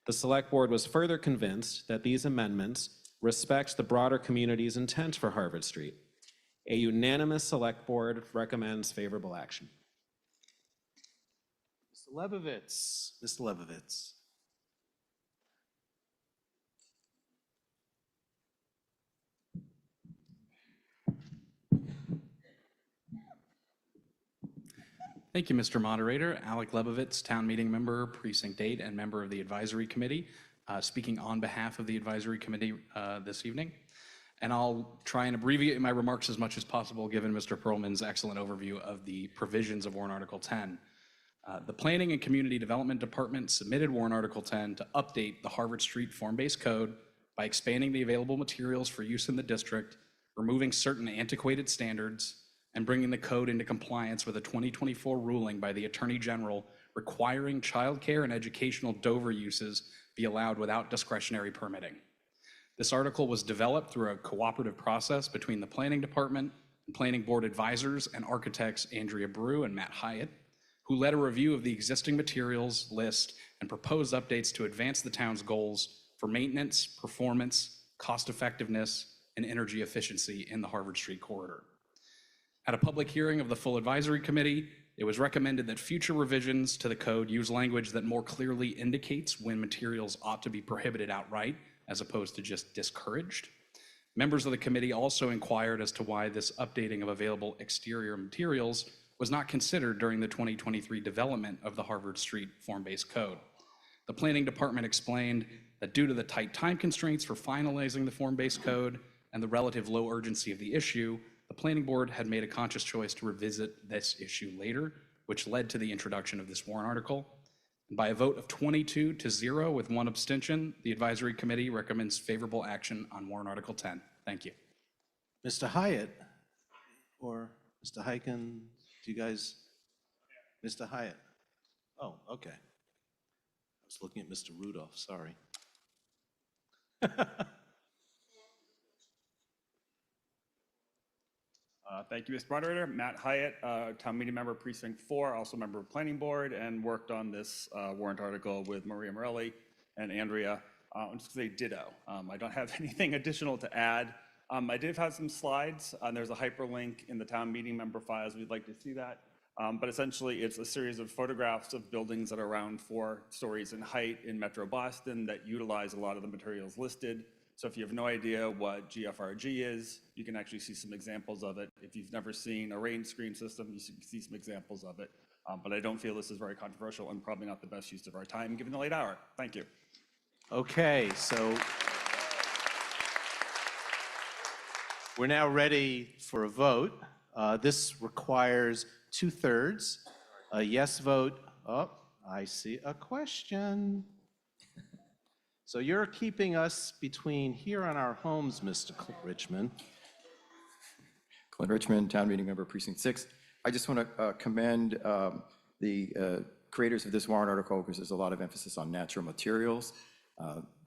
The Select Board was further convinced that these amendments respect the broader community's intent for Harvard Street. A unanimous Select Board recommends favorable action. Mr. Lebovitz. Mr. Lebovitz. Thank you, Mr. Moderator. Alec Lebovitz, Town Meeting Member, Precinct 8, and member of the Advisory Committee. speaking on behalf of the advisory committee this evening. And I'll try and abbreviate my remarks as much as possible, given Mr. Perlman's excellent overview of the provisions of Warrant Article 10. The Planning and Community Development Department submitted Warrant Article 10 to update the Harvard Street Form-Based Code by expanding the available materials for use in the district, removing certain antiquated standards, and bringing the code into compliance with a 2024 ruling by the Attorney General requiring childcare and educational Dover uses be allowed without discretionary permitting. This article was developed through a cooperative process between the Planning Department and Planning Board advisors and architects Andrea Brew and Matt Hyatt, who led a review of the existing materials list and proposed updates to advance the town's goals for maintenance, performance, cost effectiveness, and energy efficiency in the Harvard Street corridor. At a public hearing of the full advisory committee, it was recommended that future revisions to the code use language that more clearly indicates when materials ought to be prohibited outright, as opposed to just discouraged. Members of the committee also inquired as to why this updating of available exterior materials was not considered during the 2023 development of the Harvard Street Form-Based Code. The Planning Department explained that due to the tight time constraints for finalizing the Form-Based Code and the relative low urgency of the issue, the Planning Board had made a conscious choice to revisit this issue later, which led to the introduction of this warrant article. And by a vote of 22-0 with 1 abstention, the Advisory Committee recommends favorable action on Warrant Article 10. Thank you. Mr. Hyatt or Mr. Hyken, do you guys, Mr. Hyatt? Oh, okay. I was looking at Mr. Rudolph, sorry. Thank you, Mr. Moderator. Matt Hyatt, Town Meeting Member, Precinct 4, also member of Planning Board, and worked on this warrant article with Maria Morelli and Andrea. I'm just going to say ditto. I don't have anything additional to add. I did have some slides. There's a hyperlink in the Town Meeting Member files. We'd like to see that. But essentially, it's a series of photographs of buildings that are around 4 stories in height in Metro Boston that utilize a lot of the materials listed. So if you have no idea what GFRG is, you can actually see some examples of it. If you've never seen a rain screen system, you can see some examples of it. But I don't feel this is very controversial and probably not the best use of our time given the late hour. Thank you. Okay, so we're now ready for a vote. This requires 2/3. A yes vote. Oh, I see a question. So you're keeping us between here and our homes, Mr. Richmond. Clint Richmond, Town Meeting Member, Precinct 6. I just want to commend the creators of this warrant article because there's a lot of emphasis on natural materials.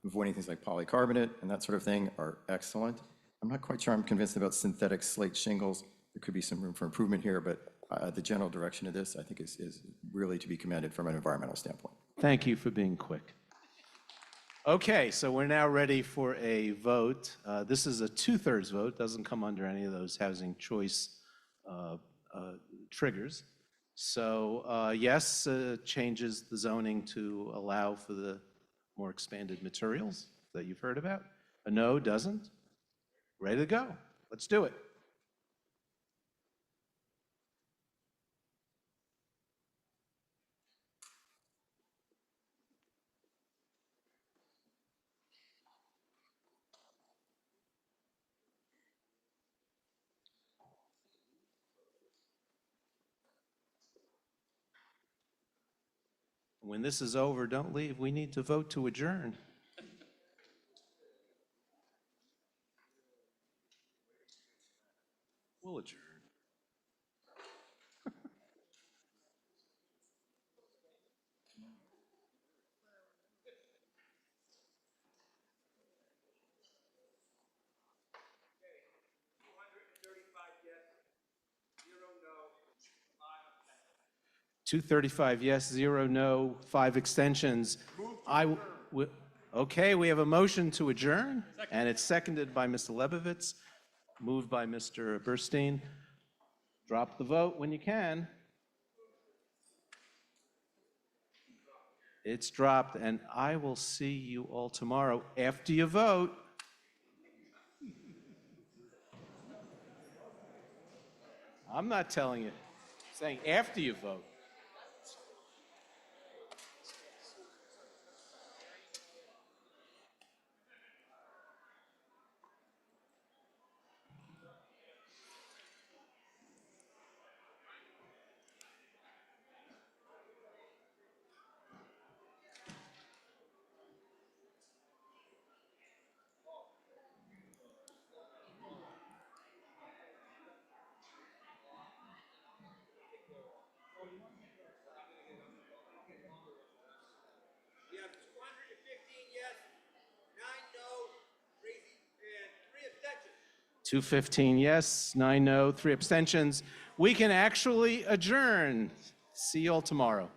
Avoiding things like polycarbonate and that sort of thing are excellent. I'm not quite sure I'm convinced about synthetic slate shingles. There could be some room for improvement here, but the general direction of this, I think, is really to be commended from an environmental standpoint. Thank you for being quick. Okay, so we're now ready for a vote. This is a 2/3 vote, doesn't come under any of those housing choice triggers. So yes, changes the zoning to allow for the more expanded materials that you've heard about. A no doesn't. Ready to go. Let's do it. When this is over, don't leave. We need to vote to adjourn. We'll adjourn. $235 yes, 0 no, 5 extensions. Okay, we have a motion to adjourn, and it's seconded by Mr. Lebovitz, moved by Mr. Burstein. Drop the vote when you can. It's dropped, and I will see you all tomorrow after you vote. I'm not telling you, I'm saying after you vote. 215 yes, 9 no, 3 abstentions. We can actually adjourn. See you all tomorrow.